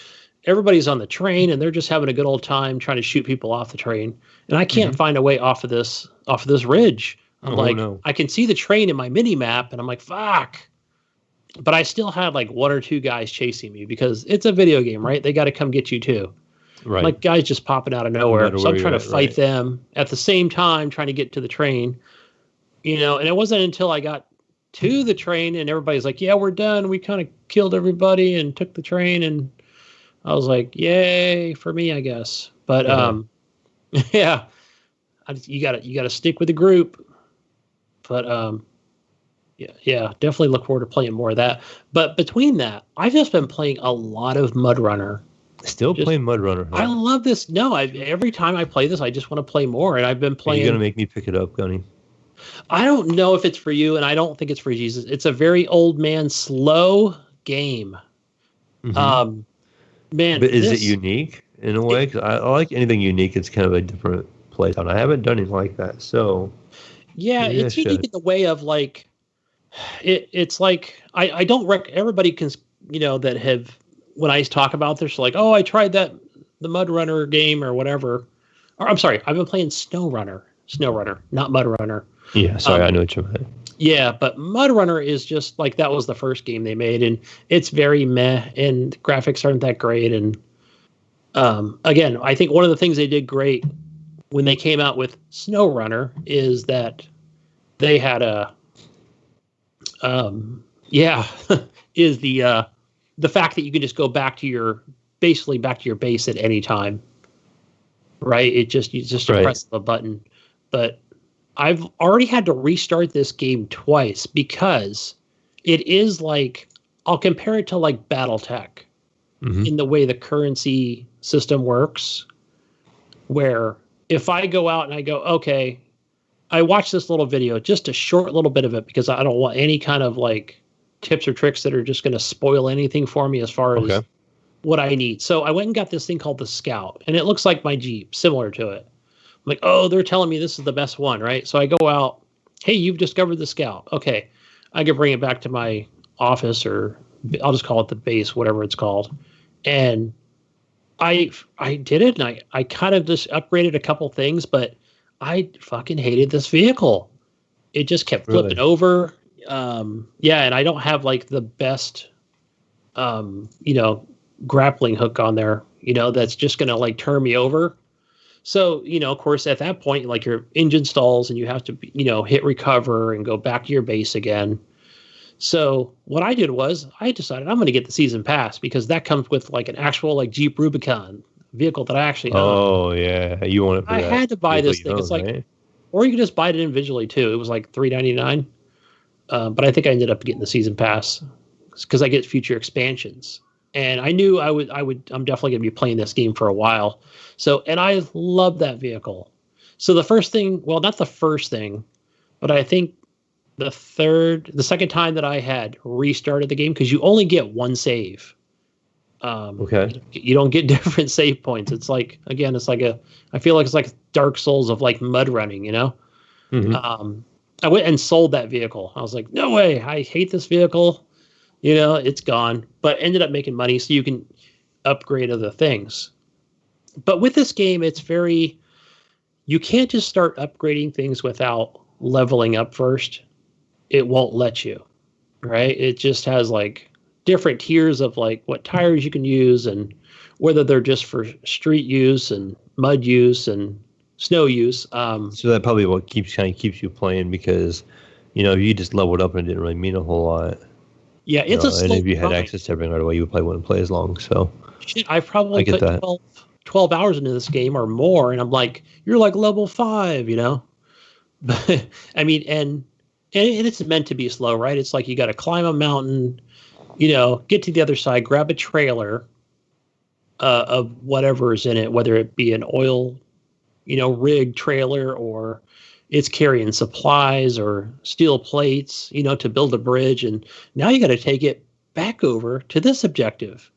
everybody's on the train and they're just having a good old time trying to shoot people off the train, and I can't find a way off of this ridge. I'm no. I can see the train in my mini map, and I'm like, fuck. But I still had like one or two guys chasing me because it's a video game, right? They got to come get you too. Right. Like guys just popping out of nowhere. So I'm trying to fight them at the same time, trying to get to the train, and it wasn't until I got to the train and everybody's like, yeah, we're done. We kind of killed everybody and took the train. And I was like, yay for me, I guess. But, yeah, you gotta stick with the group. But, yeah, definitely look forward to playing more of that. But between that, I've just been playing a lot of Mud Runner. Playing Mud Runner. Huh? I love this. No, every time I play this, I just want to play more. And I've been playing. You're going to make me pick it up, Gunny. I don't know if it's for you, and I don't think it's for Jesus. It's a very old man, slow game. Mm-hmm. Man, but is it unique in a way? 'Cause I like anything unique. It's kind of a different playtime. I haven't done anything like that, so yeah, it's unique in the way of like it's like I don't everybody can that have when I talk about this like, oh, I tried the Mud Runner game or whatever. Or I'm sorry, I've been playing Snow Runner, not Mud Runner. Yeah, sorry, I know what you meant. Yeah, but Mud Runner is just like that was the first game they made, and it's very meh, and the graphics aren't that great. And again, I think one of the things they did great when they came out with Snow Runner is that they had is the fact that you can just go back to your base at any time, right? You just press the button. But I've already had to restart this game twice because it is like, I'll compare it to like BattleTech in the way the currency system works, where if I go out and I go, okay, I watch this little video, just a short little bit of it, because I don't want any kind of like tips or tricks that are just going to spoil anything for me as far as what I need. So I went and got this thing called the Scout, and it looks like my Jeep, similar to it. I'm like, oh, they're telling me this is the best one, right? So I go out, hey, you've discovered the Scout. Okay, I can bring it back to my office, or I'll just call it the base, whatever it's called. And I did it, and I kind of just upgraded a couple things, but I fucking hated this vehicle. It just kept flipping over. Yeah, and I don't have like the best, grappling hook on there, that's just going to like turn me over. So, of course, at that point, like your engine stalls and you have to, hit recover and go back to your base again. So what I did was I decided I'm going to get the season pass because that comes with like an actual like Jeep Rubicon vehicle that I actually own. Oh, yeah. You want it for I that had to buy this thing. Own, it's like, right? Or you could just buy it individually too. It was like $3.99. But I think I ended up getting the season pass because I get future expansions. And I knew I'm definitely going to be playing this game for a while. So, and I love that vehicle. So the first thing, well, not the first thing, but I think the second time that I had restarted the game, because you only get one save. Okay. You don't get different save points. It's like, again, I feel like it's like Dark Souls of like mud running, Mm-hmm. I went and sold that vehicle. I was like, no way. I hate this vehicle. It's gone, but ended up making money so you can upgrade other things. But with this game, you can't just start upgrading things without leveling up first. It won't let you, right? It just has like different tiers of like what tires you can use and whether they're just for street use and mud use and snow use. So that probably what keeps you playing, because if you just leveled up and it didn't really mean a whole lot. Yeah, it's a slow and if you had grind. access to everything right away, you probably wouldn't play as long. So I probably put 12 hours into this game or more, and I'm like, you're like level 5, you know. But I mean, and it's meant to be slow, right? It's like you got to climb a mountain, you know, get to the other side, grab a trailer of whatever is in it, whether it be an oil, you know, rig trailer, or it's carrying supplies or steel plates, you know, to build a bridge. And now you got to take it back over to this objective.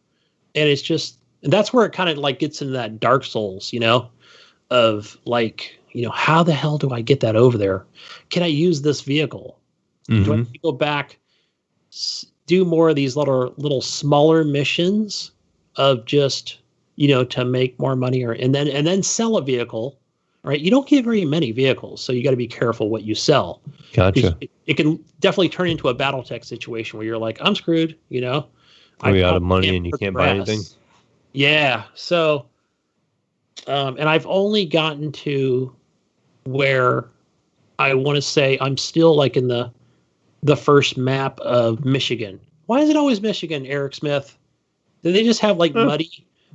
And it's just, and that's where it kind of like gets into that Dark Souls, you know, of like, you know, how the hell do I get that over there? Can I use this vehicle? Do I have to go back, do more of these little smaller missions of just, you know, to make more money, or and then sell a vehicle, right? You don't get very many vehicles, so you got to be careful what you sell. Gotcha. It can definitely turn into a BattleTech situation where you're like, I'm screwed, you know. You're out of money and you can't buy anything. Yeah. So, and I've only gotten to where I want to say I'm still like in the first map of Michigan. Why is it always Michigan, Eric Smith? Do they just have like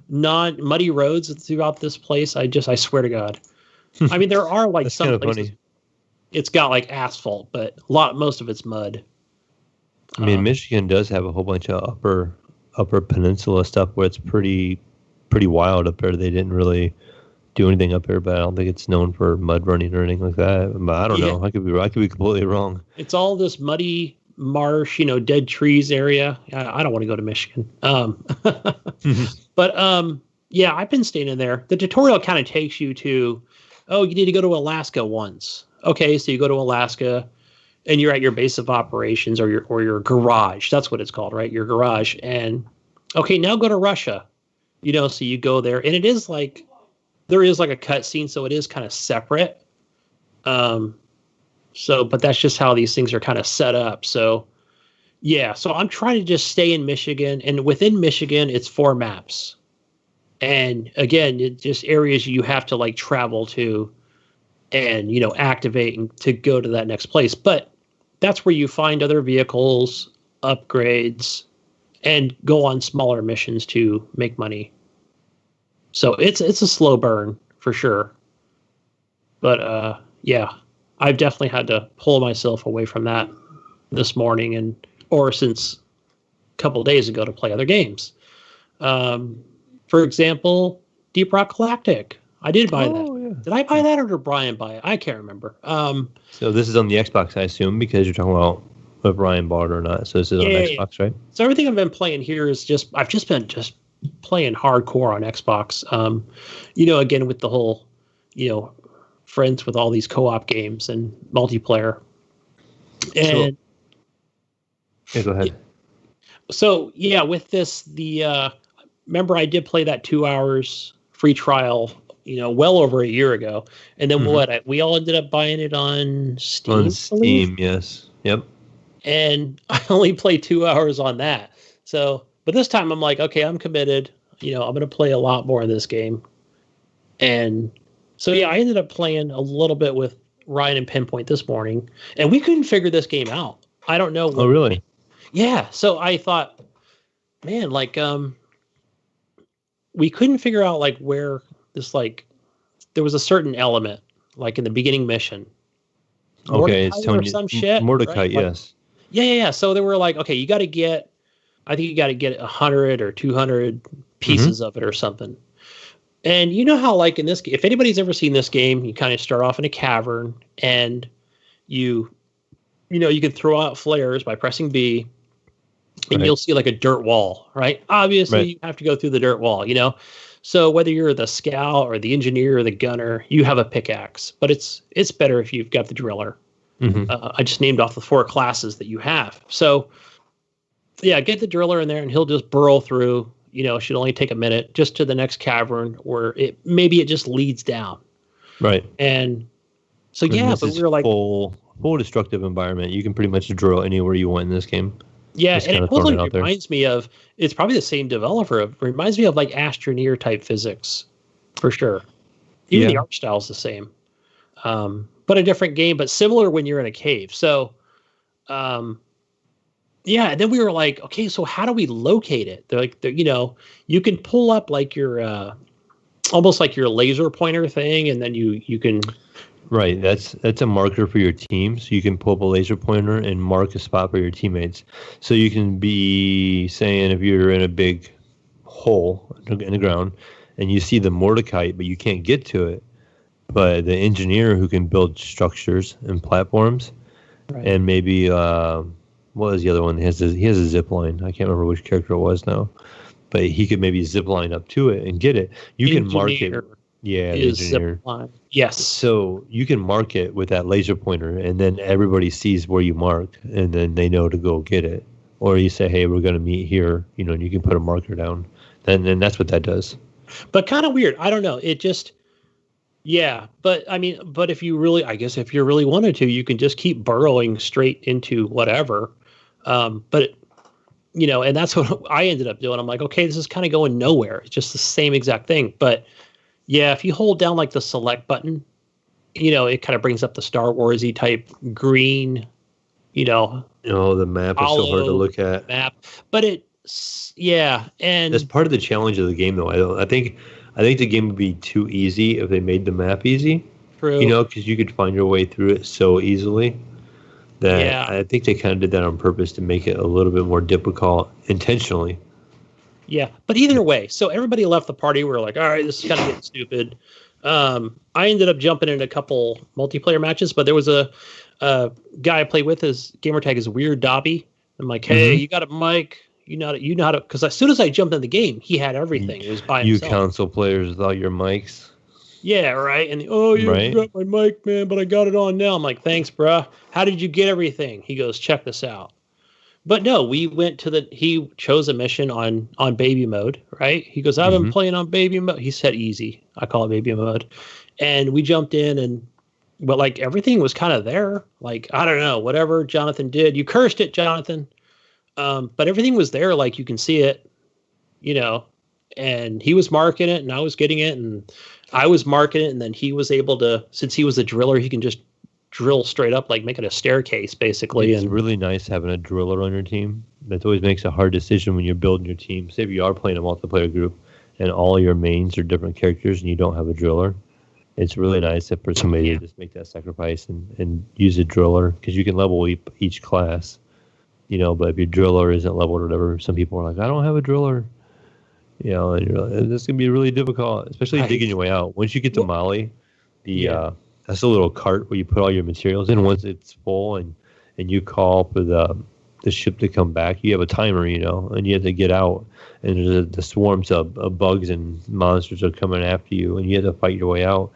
muddy roads throughout this place? I swear to God. I mean, there are like some places funny. It's got like asphalt, but most of it's mud. I mean, Michigan does have a whole bunch of upper peninsula stuff where it's pretty wild up there. They didn't really do anything up there, but I don't think it's known for mud running or anything like that. But I don't know. I could be completely wrong. It's all this muddy marsh, you know, dead trees area. I don't want to go to Michigan. But yeah, I've been staying in there. The tutorial kind of takes you to, oh, you need to go to Alaska once. Okay, so you go to Alaska and you're at your base of operations or your garage. That's what it's called, right? Your garage. And okay, now go to Russia. You know, so you go there, and it is like there is like a cutscene, so it is kind of separate. So, but that's just how these things are kind of set up. So, yeah. So I'm trying to just stay in Michigan, and within Michigan, it's 4 maps. And again, it's just areas you have to like travel to, and you know, activate and to go to that next place. But that's where you find other vehicles, upgrades, and go on smaller missions to make money. So it's a slow burn for sure. But yeah, I've definitely had to pull myself away from that this morning or since a couple of days ago to play other games. For example, Deep Rock Galactic. I did buy that. Yeah. Did I buy that or did Brian buy it? I can't remember. So this is on the Xbox, I assume, because you're talking about if Brian bought it or not. So this is on Xbox, right? So everything I've been playing here is I've just been playing hardcore on Xbox. You know, again, with the whole, you know, friends with all these co-op games and multiplayer. And yeah, go ahead. So yeah, with this, remember I did play that 2 hours free trial, you know, well over a year ago. And then we all ended up buying it on Steam. On Steam, yes. Yep. And I only played 2 hours on that. So, but this time I'm like, okay, I'm committed. You know, I'm going to play a lot more of this game. And so, yeah, I ended up playing a little bit with Ryan and Pinpoint this morning, and we couldn't figure this game out. I don't know. Oh, really? Yeah. So I thought, man, like, we couldn't figure out like where this, like, there was a certain element, like in the beginning mission. Okay. It's telling you some shit. Mordecai, right? yes. Like, yeah. So they were like, okay, you got to get 100 or 200 pieces of it or something. And you know how, like, in this, if anybody's ever seen this game, you kind of start off in a cavern and you can throw out flares by pressing B and you'll see like a dirt wall, right? Obviously you have to go through the dirt wall, you know? So whether you're the scout or the engineer or the gunner, you have a pickaxe, but it's better if you've got the driller. I just named off the 4 classes that you have. So yeah, get the driller in there and he'll just burrow through, you know, it should only take a minute just to the next cavern where it just leads down. Right. And so, yeah, but we were like full destructive environment. You can pretty much drill anywhere you want in this game. Yeah. And it totally reminds me of, it's probably the same developer. It reminds me of like Astroneer type physics for sure. Even the art style is the same. But a different game, but similar when you're in a cave. So, yeah, and then we were like, okay, so how do we locate it? They're like, you know, you can pull up like your almost like your laser pointer thing, and then you can. Right, that's a marker for your team, so you can pull up a laser pointer and mark a spot for your teammates. So you can be saying if you're in a big hole in the ground and you see the Mordecai, but you can't get to it, but the engineer who can build structures and platforms, right. And maybe what was the other one? He has a zip line. I can't remember which character it was now, but he could maybe zip line up to it and get it. You can mark it. Yeah, the engineer. Yes. So you can mark it with that laser pointer, and then everybody sees where you marked, and then they know to go get it. Or you say, "Hey, we're going to meet here," and you can put a marker down. Then that's what that does. But kind of weird. I don't know. It just, yeah. But I mean, but if you really, I guess, if you really wanted to, you can just keep burrowing straight into whatever. But and that's what I ended up doing. I'm like, okay, this is kind of going nowhere. It's just the same exact thing, but. Yeah, if you hold down like the select button, it kind of brings up the Star Wars-y type green, the map is so hard to look at. Map, but and that's part of the challenge of the game, though. I think the game would be too easy if they made the map easy. True. Because you could find your way through it so easily. That I think they kind of did that on purpose to make it a little bit more difficult intentionally. Yeah, but either way, so everybody left the party. We were like, all right, this is kind of getting stupid. I ended up jumping in a couple multiplayer matches, but there was a guy I play with. His gamertag is Weird Dobby. I'm like, hey, you got a mic? You know how to? Because as soon as I jumped in the game, he had everything. It was by himself. You console players without your mics. Yeah, right. And you got my mic, man, but I got it on now. I'm like, thanks, bruh. How did you get everything? He goes, check this out. But no, we went to he chose a mission on baby mode, right? He goes, I've been playing on baby mode. He said easy. I call it baby mode. And we jumped in but like everything was kind of there. Like, I don't know, whatever Jonathan did, you cursed it, Jonathan. But everything was there. Like you can see it, and he was marking it and I was getting it and I was marking it. And then he was able to, since he was a driller, he can just drill straight up, like make it a staircase basically. It's really nice having a driller on your team. That always makes a hard decision when you're building your team. Say if you are playing a multiplayer group and all your mains are different characters and you don't have a driller, it's really nice for somebody to just make that sacrifice and use a driller, because you can level each class, but if your driller isn't leveled or whatever, some people are like, I don't have a driller, and you're like, this can be really difficult, especially digging your way out. Once you get to Mali, that's a little cart where you put all your materials in. Once it's full and you call for the ship to come back, you have a timer, and you have to get out. And there's the swarms of bugs and monsters are coming after you, and you have to fight your way out.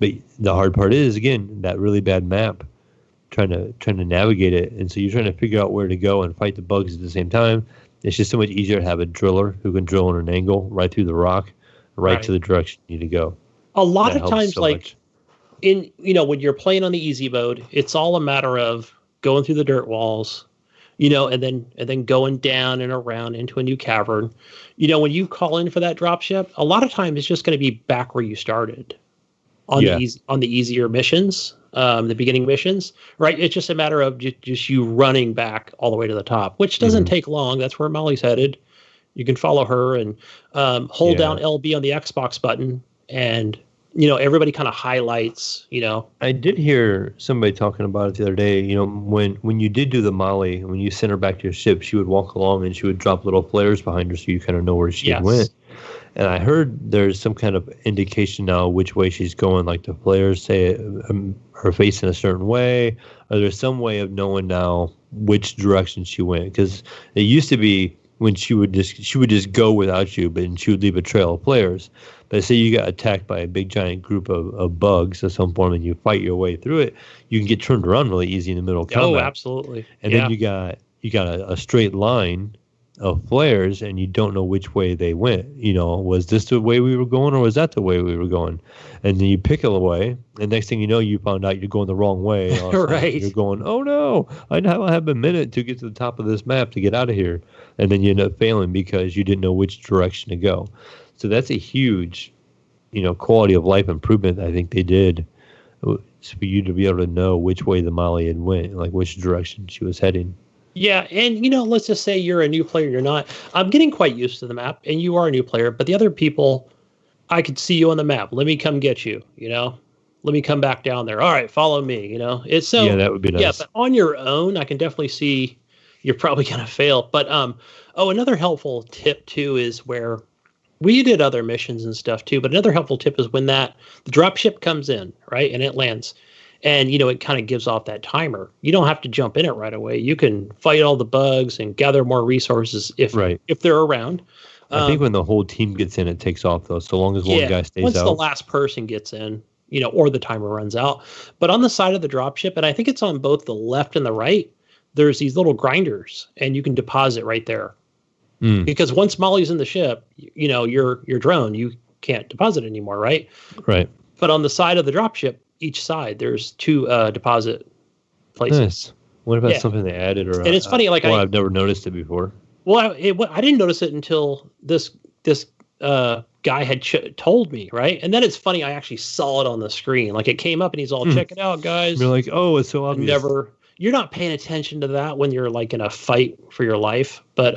But the hard part is, again, that really bad map, trying to navigate it. And so you're trying to figure out where to go and fight the bugs at the same time. It's just so much easier to have a driller who can drill on an angle right through the rock, right to the direction you need to go. A lot of times, much. In when you're playing on the easy mode, it's all a matter of going through the dirt walls, and then going down and around into a new cavern. When you call in for that drop ship, a lot of times it's just going to be back where you started on the easier missions, the beginning missions, right? It's just a matter of just you running back all the way to the top, which doesn't take long. That's where Molly's headed. You can follow her and hold down LB on the Xbox button, and everybody kind of highlights, I did hear somebody talking about it the other day. When you did do the Molly, when you sent her back to your ship, she would walk along and she would drop little flares behind her so you kind of know where she went. And I heard there's some kind of indication now which way she's going, like the flares say her facing a certain way, or there's some way of knowing now which direction she went. Because it used to be when she would just go without you, but she would leave a trail of flares. But say you got attacked by a big giant group of bugs of some form and you fight your way through it, you can get turned around really easy in the middle of combat. Oh, absolutely. And then you got a straight line of flares and you don't know which way they went. Was this the way we were going or was that the way we were going? And then you pick a way, and next thing you know, you found out you're going the wrong way. Right. You're going, oh no, I now have a minute to get to the top of this map to get out of here. And then you end up failing because you didn't know which direction to go. So that's a huge, quality of life improvement I think they did, for you to be able to know which way the Molly had went, like which direction she was heading. Yeah, and let's just say you're a new player, you're not. I'm getting quite used to the map, and you are a new player, but the other people, I could see you on the map. Let me come get you, Let me come back down there. All right, follow me, It's so Yeah, that would be nice. Yeah, but on your own, I can definitely see you're probably going to fail. But another helpful tip too is where we did other missions and stuff too, but another helpful tip is when the drop ship comes in, right? And it lands. And it kind of gives off that timer. You don't have to jump in it right away. You can fight all the bugs and gather more resources if they're around. I think when the whole team gets in, it takes off though. So long as one guy stays once out. Once the last person gets in, or the timer runs out. But on the side of the dropship, and I think it's on both the left and the right, there's these little grinders, and you can deposit right there. Because once Molly's in the ship, your drone, you can't deposit anymore, right? Right. But on the side of the dropship, each side, there's 2 deposit places. Nice. What about something they added? Or and it's funny, like I've never noticed it before. Well, I didn't notice it until this guy had told me, right? And then it's funny, I actually saw it on the screen. Like it came up and he's all, check it out, guys. You're like, oh, it's so obvious. You're not paying attention to that when you're like in a fight for your life. But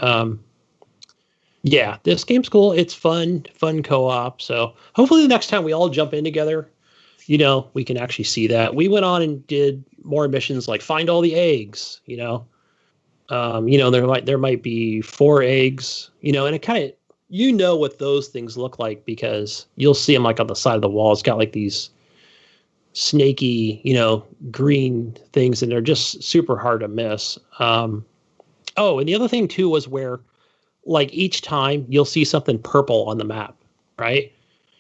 yeah, this game's cool. It's fun co-op. So hopefully the next time we all jump in together, we can actually see that. We went on and did more missions like find all the eggs, there might be 4 eggs, and it kind of, what those things look like because you'll see them like on the side of the wall. It's got like these snaky, green things, and they're just super hard to miss. And the other thing too was where like each time you'll see something purple on the map, right?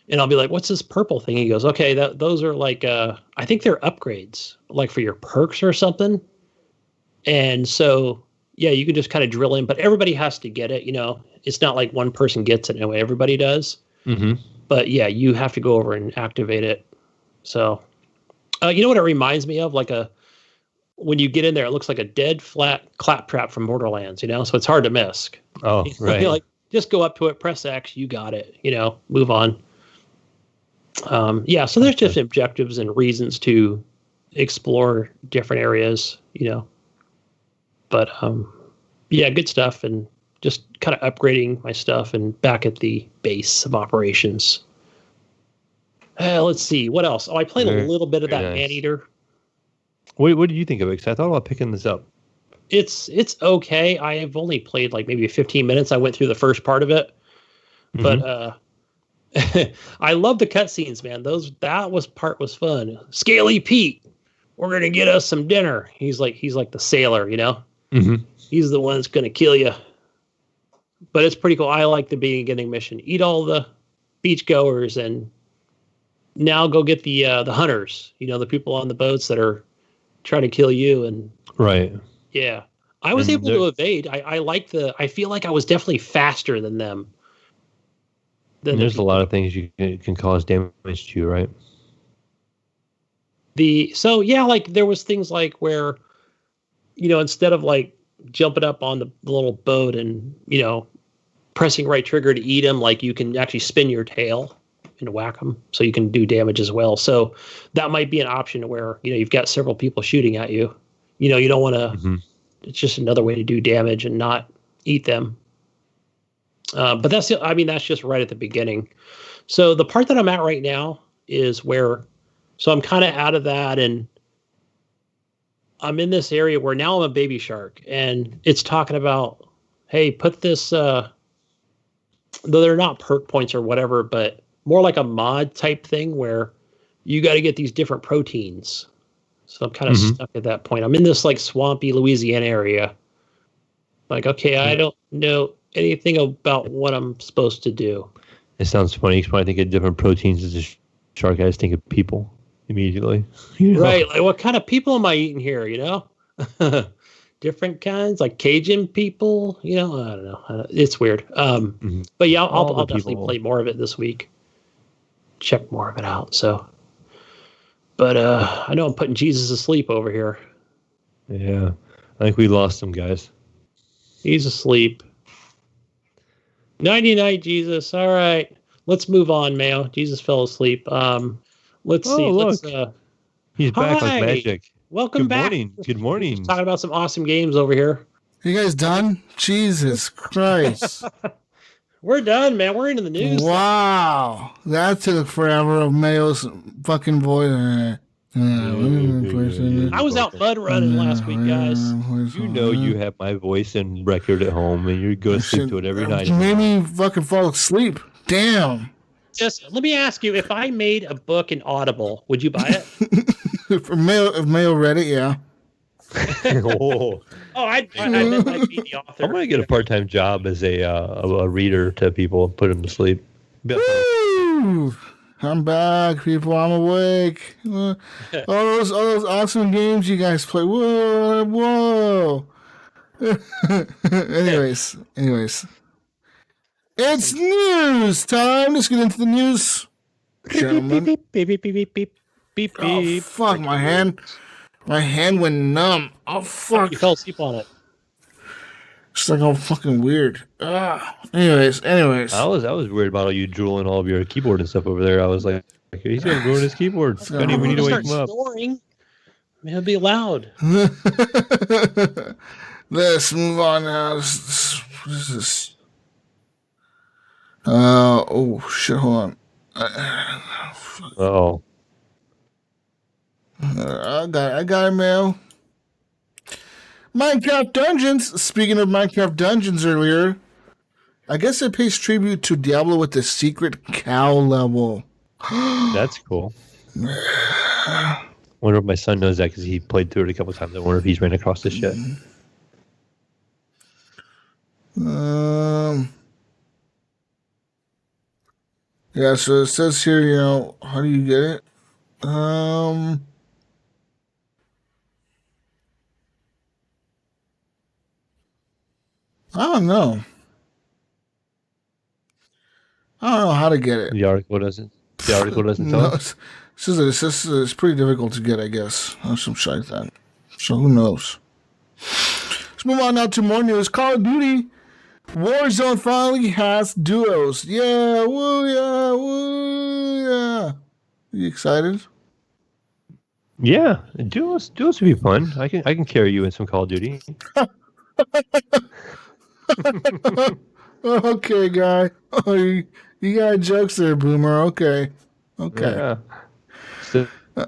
And I'll be like, what's this purple thing? He goes, okay, those are like, I think they're upgrades, like for your perks or something. And so, yeah, you can just kind of drill in, but everybody has to get it. It's not like one person gets it anyway. Everybody does. Mm-hmm. But yeah, you have to go over and activate it. So, you know what it reminds me of? Like when you get in there, it looks like a dead flat claptrap from Borderlands, so it's hard to miss. Oh, right. Like, just go up to it, press X, you got it, move on. So there's just objectives and reasons to explore different areas, but good stuff, and just kind of upgrading my stuff and back at the base of operations. Let's see what else. I played a little bit of that nice. Maneater. What did you think of it? Because I thought about picking this up. It's okay. I have only played like maybe 15 minutes. I went through the first part of it, but I love the cutscenes, man. Part was fun. Scaly Pete, we're gonna get us some dinner. He's like the sailor, Mm-hmm. He's the one that's gonna kill you. But it's pretty cool. I like the beginning mission. Eat all the beachgoers, and now go get the hunters. The people on the boats that are trying to kill you. And right. Yeah, I was able to evade. I feel like I was definitely faster than them. There's a lot of things you can cause damage to, right? Like there was things like where, instead of like jumping up on the little boat and, pressing right trigger to eat them, like you can actually spin your tail and whack them, so you can do damage as well. So that might be an option where, you've got several people shooting at you. You don't want to, it's just another way to do damage and not eat them. But that's just right at the beginning. So the part that I'm at right now is so I'm kind of out of that, and I'm in this area where now I'm a baby shark, and it's talking about, hey, put this, though they're not perk points or whatever, but more like a mod type thing where you got to get these different proteins. So I'm kind of stuck at that point. I'm in this like swampy Louisiana area. Like, okay, I don't know anything about what I'm supposed to do. It sounds funny. You probably think of different proteins as a shark. I just think of people immediately. Right. Like, what kind of people am I eating here? Different kinds, like Cajun people. I don't know. It's weird. But yeah, I'll definitely play more of it this week. Check more of it out. So, but I know I'm putting Jesus asleep over here. Yeah, I think we lost him, guys. He's asleep. Nighty night, Jesus. All right, let's move on, Mayo. Jesus fell asleep. Let's see. Look. He's back like magic. Welcome back. Good morning. Talking about some awesome games over here. You guys done? Jesus Christ. We're done, man. We're into the news. Wow, that took forever of Mayo's fucking voice. I was out mud running last week, guys. You know you have my voice and record at home, and you go to sleep to it every night. Made me fucking fall asleep. Damn. Just let me ask you: if I made a book in Audible, would you buy it? If Mayo read it, yeah. Oh, I meant I'd be the author. I'm gonna get a part-time job as a reader to people and put them to sleep. Woo! I'm back, people. I'm awake. All those awesome games you guys play. Whoa. anyways. It's news time. Let's get into the news. Gentlemen. Beep. Oh, fuck, my hand went numb. Oh, fuck. You fell asleep on it. It's like all fucking weird. Anyways. I was worried about all you drooling all of your keyboard and stuff over there. I was like, he's gonna ruin his keyboard. We need to wake him up. Snoring. It'll be loud. Let's move on now. What is this? Oh shit! Hold on. Oh. I got it, Mayo. Minecraft Dungeons. Speaking of Minecraft Dungeons earlier, I guess it pays tribute to Diablo with the secret cow level. That's cool. Wonder if my son knows that because he played through it a couple times. I wonder if he's ran across this shit. Yeah, so it says here, how do you get it? I don't know. I don't know how to get it. The article doesn't tell us. It's pretty difficult to get, I guess. Or some shit like that. So who knows? Let's move on now to more news. Call of Duty Warzone finally has duos. Yeah, woo, yeah. You excited? Yeah, duos would be fun. I can carry you in some Call of Duty. Okay, guy. Oh, you got jokes there, Boomer. Okay. Yeah. It's the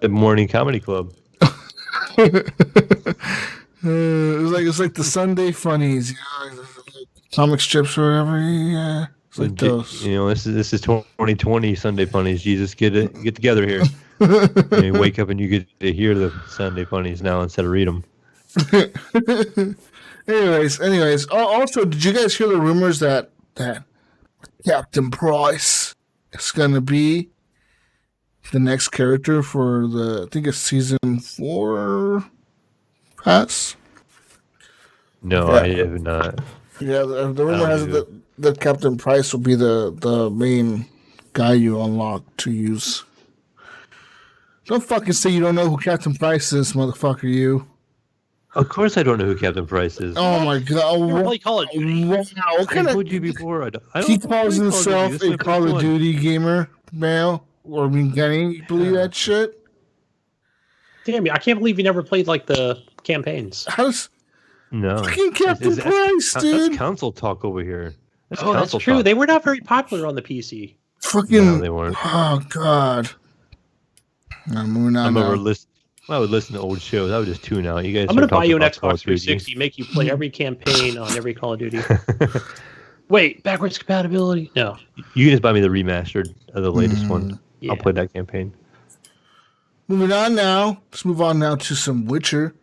morning comedy club. It's like the Sunday funnies, comic strips or whatever. Yeah, it's like those. This is 2020 Sunday funnies. Jesus, get together here. You wake up and you get to hear the Sunday funnies now instead of read them. Anyways. Also, did you guys hear the rumors that Captain Price is gonna be the next character for I think it's season 4 pass? No, yeah. I have not. Yeah, the rumor has it that Captain Price will be the main guy you unlock to use. Don't fucking say you don't know who Captain Price is, motherfucker, you. Of course I don't know who Captain Price is. Oh my god. You really Call of Duty. Wow, what kind I of... told you before. He calls himself a Call of Duty gamer, Mayo. Or can you believe that shit? Damn, I can't believe you never played like the campaigns. No. Fucking Captain Price, dude. That's console talk over here. That's true. Talk. They were not very popular on the PC. Fucking... No, they weren't. Oh, God. I'm moving on now. I would listen to old shows. I would just tune out. You guys. I'm going to buy you an Xbox 360, make you play every campaign on every Call of Duty. Wait, backwards compatibility? No. You can just buy me the remastered of the latest one. Yeah. I'll play that campaign. Moving on now. Let's move on now to some Witcher.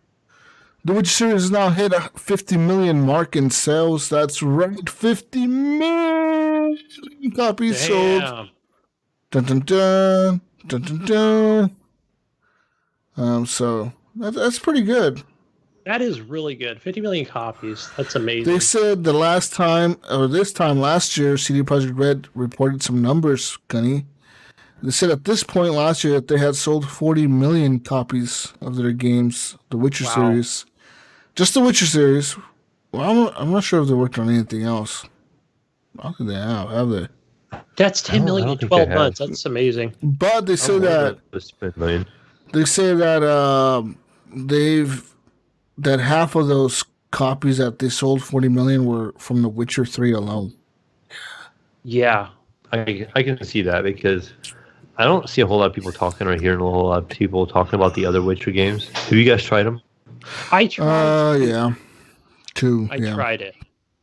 The Witcher series has now hit a 50 million mark in sales. That's right, 50 million copies sold. Dun dun dun dun dun dun. So that's pretty good. That is really good. 50 million copies. That's amazing. They said this time last year, CD Projekt Red reported some numbers, Gunny. They said at this point last year that they had sold 40 million copies of their games, the Witcher series. Just the Witcher series. Well, I'm not sure if they worked on anything else. I don't think they have they? That's 10 million in 12 months. That's amazing. But they say that that half of those copies that they sold 40 million were from The Witcher 3 alone. Yeah. I can see that because I don't see a whole lot of people talking or hearing a whole lot of people talking about the other Witcher games. Have you guys tried them? I tried. Yeah. Two. I Yeah. tried it.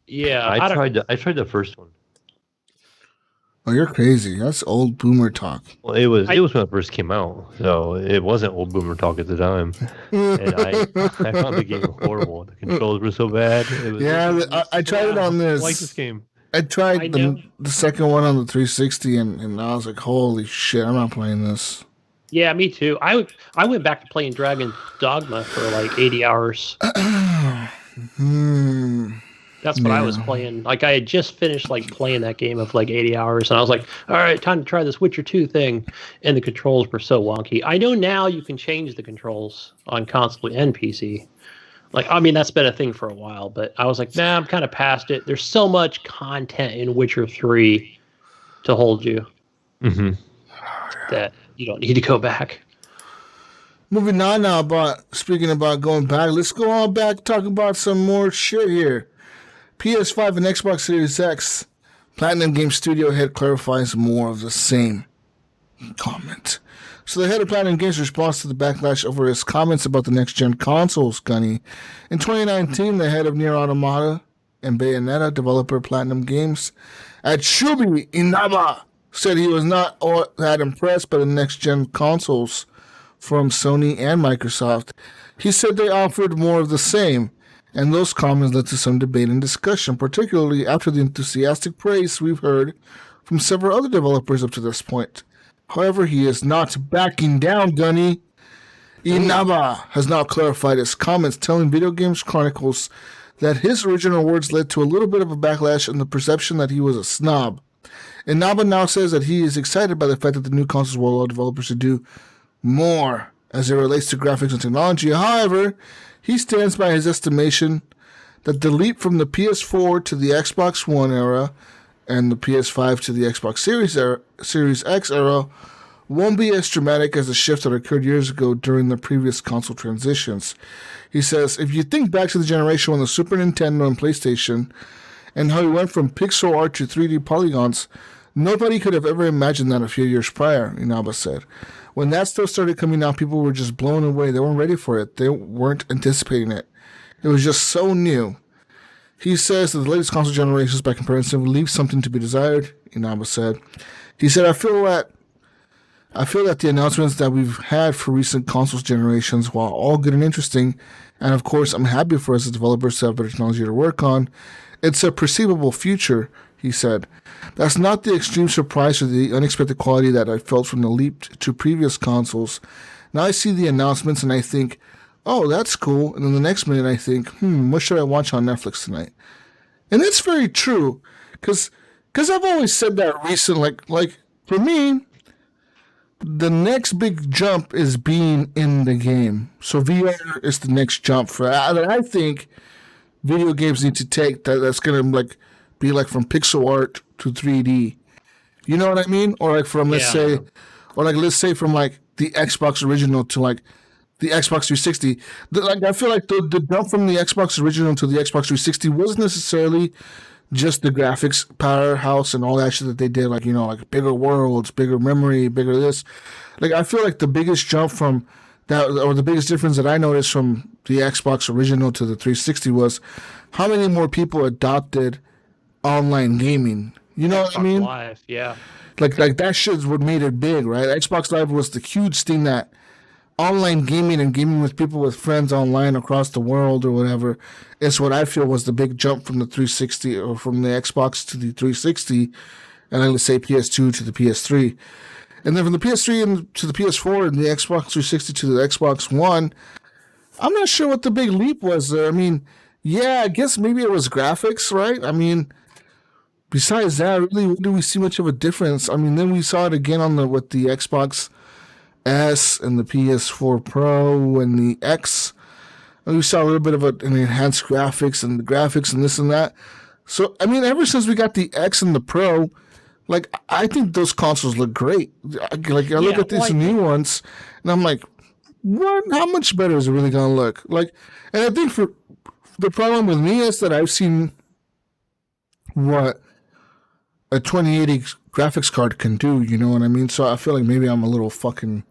Yeah. I tried the first one. Oh, you're crazy. That's old boomer talk. Well, it was when it first came out, so it wasn't old boomer talk at the time. And I found the game horrible. The controls were so bad. I tried it on this. I like this game. I tried the second one on the 360, and I was like, holy shit, I'm not playing this. Yeah, me too. I went back to playing Dragon's Dogma for like 80 hours. That's what I was playing. Like I had just finished like playing that game of like 80 hours, and I was like, all right, time to try this Witcher 2 thing. And the controls were so wonky. I know now you can change the controls on console and PC. Like, I mean, that's been a thing for a while, but I was like, nah, I'm kind of past it. There's so much content in Witcher 3 to hold you that you don't need to go back. Moving on now, speaking about going back, let's go on back, talk about some more shit here. PS5 and Xbox Series X. Platinum Game Studio head clarifies more of the same comment. So the head of Platinum Games responds to the backlash over his comments about the next-gen consoles, Gunny. In 2019, the head of Nier Automata and Bayonetta developer Platinum Games at Shubi Inaba said he was not all that impressed by the next-gen consoles from Sony and Microsoft. He said they offered more of the same, and those comments led to some debate and discussion, particularly after the enthusiastic praise we've heard from several other developers up to this point. However, he is not backing down, Gunny. Inaba has now clarified his comments, telling Video Games Chronicles that his original words led to a little bit of a backlash and the perception that he was a snob. Inaba now says that he is excited by the fact that the new consoles will allow developers to do more as it relates to graphics and technology. However, he stands by his estimation that the leap from the PS4 to the Xbox One era and the PS5 to the Xbox Series X era won't be as dramatic as the shift that occurred years ago during the previous console transitions. He says, if you think back to the generation when the Super Nintendo and PlayStation and how we went from pixel art to 3D polygons, nobody could have ever imagined that a few years prior, Inaba said. When that stuff started coming out, people were just blown away. They weren't ready for it. They weren't anticipating it. It was just so new. He says that the latest console generations, by comparison, leave something to be desired, Inaba said. He said, I feel that the announcements that we've had for recent consoles generations, while all good and interesting, and of course I'm happy for us as developers to have better technology to work on, it's a perceivable future, he said. That's not the extreme surprise or the unexpected quality that I felt from the leap to previous consoles. Now I see the announcements and I think, oh, that's cool. And then the next minute I think, what should I watch on Netflix tonight? And that's very true. Because I've always said that recently. Like, for me, the next big jump is being in the game. So VR is the next jump for that I think video games need to take. That's going to be from pixel art to 3D. You know what I mean? Or from let's say from the Xbox original to the Xbox 360. I feel like the jump from the Xbox original to the Xbox 360 wasn't necessarily just the graphics powerhouse and all that shit that they did, bigger worlds, bigger memory, bigger this. I feel like the biggest jump from that, or the biggest difference that I noticed from the Xbox original to the 360 was how many more people adopted online gaming. You know what I mean? Live, yeah. Like that shit's what made it big, right? Xbox Live was the huge thing that online gaming and gaming with people, with friends online across the world or whatever, is what I feel was the big jump from the 360 or from the Xbox to the 360, and then let's say PS2 to the PS3. And then from the PS3 to the PS4 and the Xbox 360 to the Xbox One, I'm not sure what the big leap was there. I mean, yeah, I guess maybe it was graphics, right? I mean, besides that, really, do we see much of a difference? I mean, then we saw it again with the Xbox S and the PS4 Pro and the X. And we saw a little bit of an enhanced graphics and the graphics and this and that. So, I mean, ever since we got the X and the Pro, I think those consoles look great. I look at these new ones, and I'm like, what? How much better is it really going to look? And I think for the problem with me is that I've seen a 2080 graphics card can do. You know what I mean? So I feel like maybe I'm a little fucking.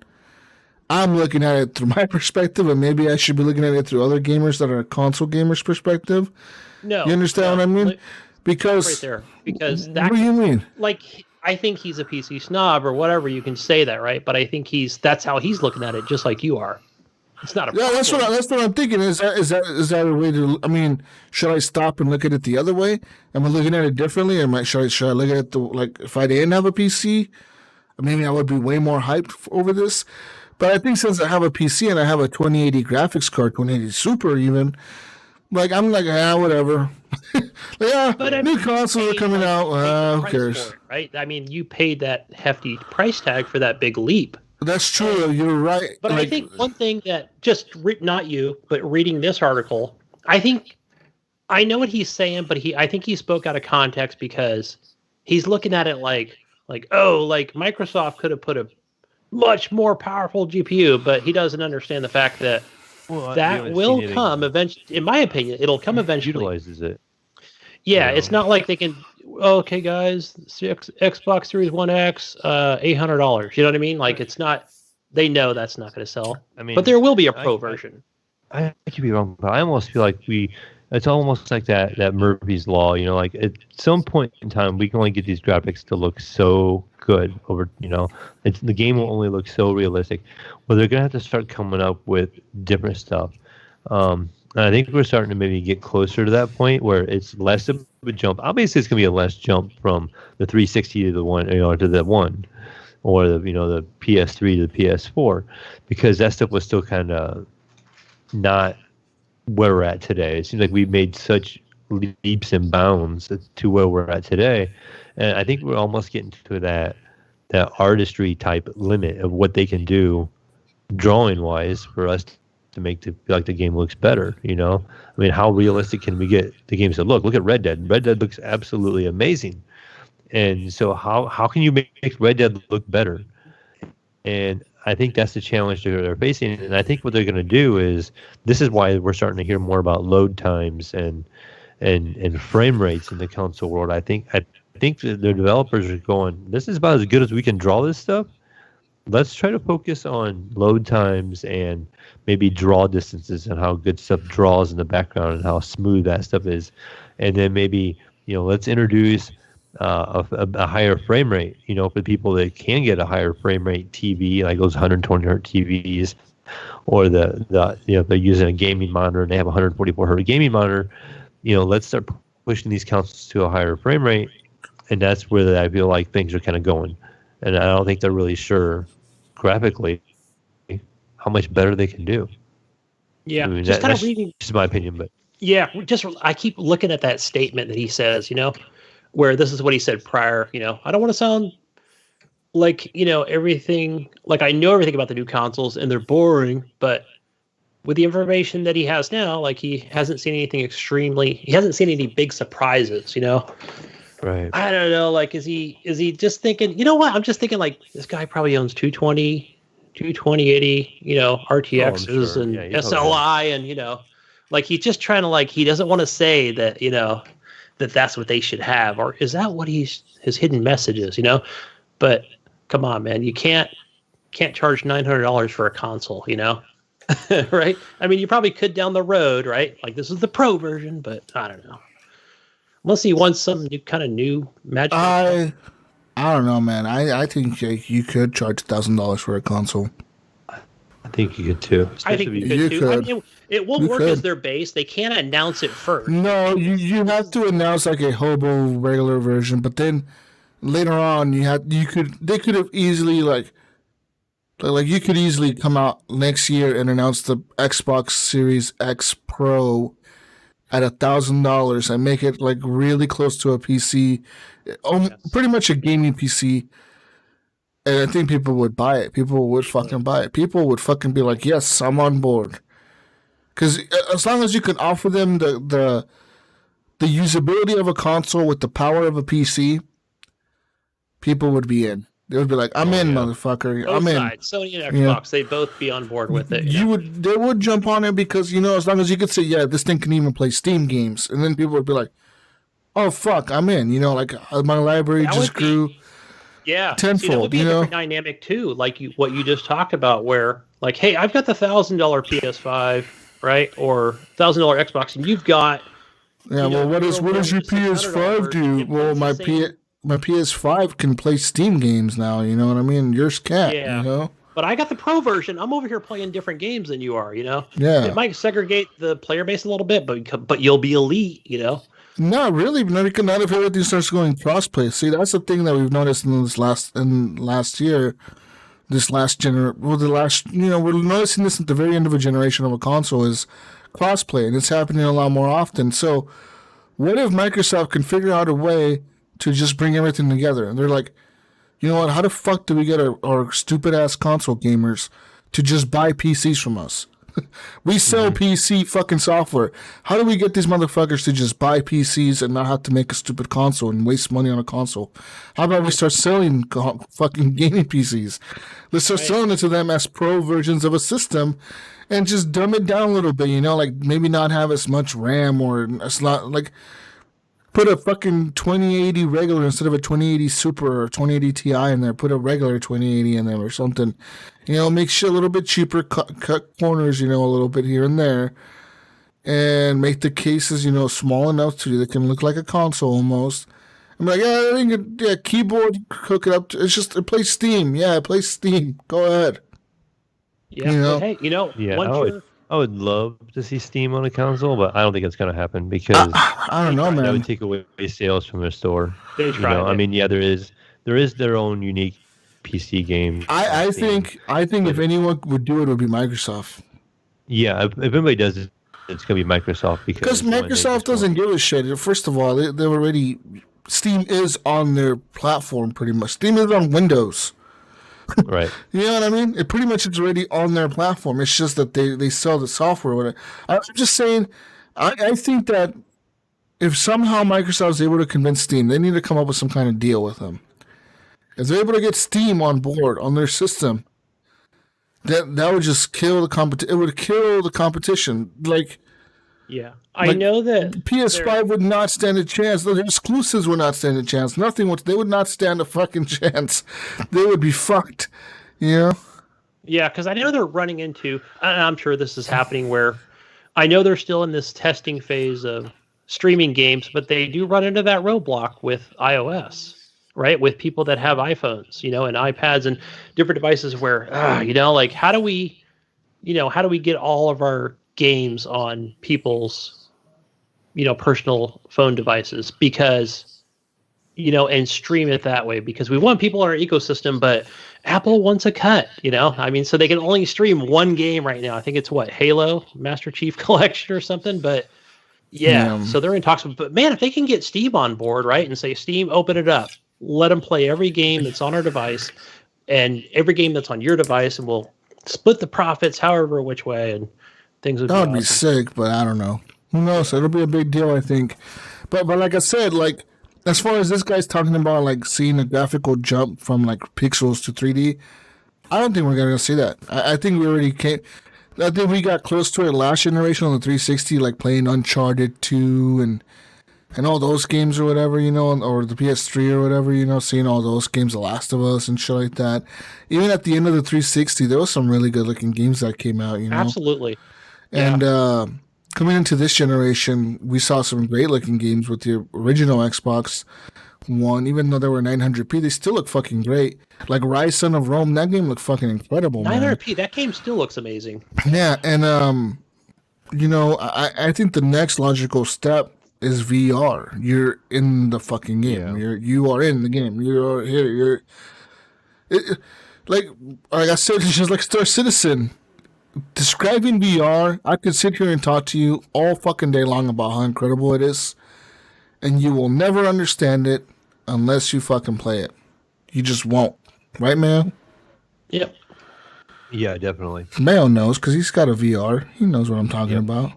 I'm looking at it through my perspective, and maybe I should be looking at it through other gamers that are console gamers' perspective. No, you understand what I mean? Because right there, because that. What do you mean? Like, I think he's a PC snob or whatever. You can say that, right? But I think that's how he's looking at it, just like you are. It's not a problem. That's what I'm thinking. Is that a way to? I mean, should I stop and look at it the other way? Am I looking at it differently? Should I look at it like if I didn't have a PC, maybe I would be way more hyped over this. But I think since I have a PC and I have a 2080 graphics card, 2080 Super even, like I'm like whatever. But new consoles are coming out. Who cares? It, right? I mean, you paid that hefty price tag for that big leap. That's true. You're right. But I think one thing that not you, but reading this article, I know what he's saying, but I think he spoke out of context because he's looking at it like Microsoft could have put a much more powerful GPU, but he doesn't understand the fact that that will come eventually. In my opinion, it'll come eventually. Utilizes it. Yeah, it's not like they can. Okay, guys, Xbox Series One X, $800. You know what I mean? Like it's not. They know that's not going to sell. I mean, but there will be a pro version. I could be wrong, but I almost feel like it's almost like that Murphy's Law. You know, like at some point in time, we can only get these graphics to look so good over. You know, the game will only look so realistic. Well, they're gonna have to start coming up with different stuff. And I think we're starting to maybe get closer to that point where it's less of a jump. Obviously, it's gonna be a less jump from the 360 to the one, to the one, or the the PS3 to the PS4, because that stuff was still kind of not where we're at today. It seems like we've made such leaps and bounds to where we're at today, and I think we're almost getting to that artistry type limit of what they can do drawing wise for us to make feel like the game looks better. I mean, how realistic can we get the games to look? Look at Red Dead. Red Dead looks absolutely amazing, and so how can you make Red Dead look better? And I think that's the challenge they're facing. And I think what they're going to do this is why we're starting to hear more about load times and frame rates in the console world. I think that the developers are going, this is about as good as we can draw this stuff. Let's try to focus on load times and maybe draw distances and how good stuff draws in the background and how smooth that stuff is. And then maybe, let's introduce a higher frame rate, for people that can get a higher frame rate TV, like those 120 hertz TVs, or if they're using a gaming monitor and they have a 144 hertz gaming monitor, let's start pushing these consoles to a higher frame rate. And that's where I feel like things are kind of going. And I don't think they're really sure graphically how much better they can do. Yeah, I mean, just kind of reading. Just my opinion, but yeah, I keep looking at that statement that he says, where this is what he said prior. I don't want to sound like everything, like I know everything about the new consoles and they're boring, but with the information that he has now, like he hasn't seen any big surprises. Right. I don't know. Like, is he just thinking, what? I'm just thinking like this guy probably owns 220, 2080, RTXs and SLI and, like he's just trying to he doesn't want to say that, that's what they should have. Or is that what his hidden message is, But come on, man, you can't charge $900 for a console, right? I mean, you probably could down the road, right? Like this is the pro version, but I don't know. Unless he wants some new magic. I don't know, man. I think you could charge $1,000 for a console. I think you could too. I think you could too. I mean, it won't work as their base. They can't announce it first. No, you have to announce like a hobo regular version, but then later on they could have easily like you could easily come out next year and announce the Xbox Series X Pro at $1,000 and make it like really close to a PC, pretty much a gaming PC. And I think people would buy it. People would fucking buy it. People would fucking be like, yes, I'm on board. Because as long as you can offer them the usability of a console with the power of a PC, people would be in. They would be like, I'm in, motherfucker. Both I'm in. sides, Sony and Xbox, they'd both be on board with it. They would jump on it because, as long as you could say, yeah, this thing can even play Steam games. And then people would be like, oh fuck, I'm in. Like my library That just would be, grew yeah. See, that would tenfold. be a different dynamic too. Like what you just talked about, where like, hey, I've got the $1,000 PS5, right, or $1,000 Xbox, and you've got, Yeah, well, what you're does over there your with the $600 PS5 version. do? It Well, plays the same. my PS5 can play Steam games now. You know what I mean? Yours can't. Yeah. You know? But I got the pro version. I'm over here playing different games than you are. It Yeah. might segregate the player base a little bit, but you'll be elite. Not really. Not if everything starts going crossplay. See, that's the thing that we've noticed in last year. We're noticing this at the very end of a generation of a console is crossplay, and it's happening a lot more often. So, what if Microsoft can figure out a way to just bring everything together? And they're like, you know what? How the fuck do we get our stupid ass console gamers to just buy PCs from us? We sell PC fucking software. How do we get these motherfuckers to just buy PCs and not have to make a stupid console and waste money on a console? How about we start selling fucking gaming PCs? Let's start selling it to them as pro versions of a system and just dumb it down a little bit, like maybe not have as much RAM or it's not like put a fucking 2080 regular instead of a 2080 Super or 2080 Ti in there. Put a regular 2080 in there or something. Make shit a little bit cheaper. Cut corners, a little bit here and there. And make the cases, small enough to they can look like a console almost. I'm like, keyboard, hook it up. It plays Steam. Yeah, it plays Steam. Go ahead. Yeah. But hey, Yeah, once I would love to see Steam on a console, but I don't think it's going to happen because I don't know, man. that would take away sales from their store. They tried it. I mean, yeah, there is their own unique PC game. I think if anyone would do it, would be Microsoft. Yeah, if anybody does it, it's going to be Microsoft because Microsoft doesn't give a shit. First of all, they already Steam is on their platform pretty much. Steam is on Windows. Right. You know what I mean? It pretty much is already on their platform. It's just that they sell the software with it. I'm just saying, I think that if somehow Microsoft is able to convince Steam, they need to come up with some kind of deal with them. If they're able to get Steam on board on their system, that would just kill the competition. It would kill the competition. Yeah, I know that PS5 would not stand a chance. The exclusives would not stand a chance. Nothing would. They would not stand a fucking chance. They would be fucked. Yeah, because I know they're running into, and I'm sure this is happening where I know they're still in this testing phase of streaming games, but they do run into that roadblock with iOS, right? With people that have iPhones, and iPads and different devices where, like how do we get all of our games on people's, personal phone devices because, and stream it that way because we want people in our ecosystem, but Apple wants a cut, I mean, so they can only stream one game right now. I think it's Halo Master Chief Collection or something, but so they're in talks. But man, if they can get Steam on board, right, and say, Steam, open it up, let them play every game that's on our device and every game that's on your device, and we'll split the profits however which way, and things would that would be be awesome. sick. But I don't know. Who knows? It'll be a big deal, I think. But like I said, as far as this guy's talking about, seeing a graphical jump from pixels to 3D, I don't think we're gonna see that. I think we already came. I think we got close to it last generation on the 360, playing Uncharted 2 and all those games or whatever, or the PS3 or whatever, seeing all those games, The Last of Us and shit like that. Even at the end of the 360, there was some really good looking games that came out, Absolutely. And coming into this generation, we saw some great looking games with the original Xbox One. Even though they were 900p, they still look fucking great. Like Rise Son of Rome, that game looked fucking incredible, 900p, that game still looks amazing. Yeah, and I think the next logical step is VR. You're in the fucking game. Yeah. You are in the game. You're here. Like I said, it's just like Star Citizen. Describing VR, I could sit here and talk to you all fucking day long about how incredible it is, and you will never understand it unless you fucking play it. You just won't. Right, Mayo? Yep. Yeah, definitely. Mayo knows because he's got a VR. He knows what I'm talking about.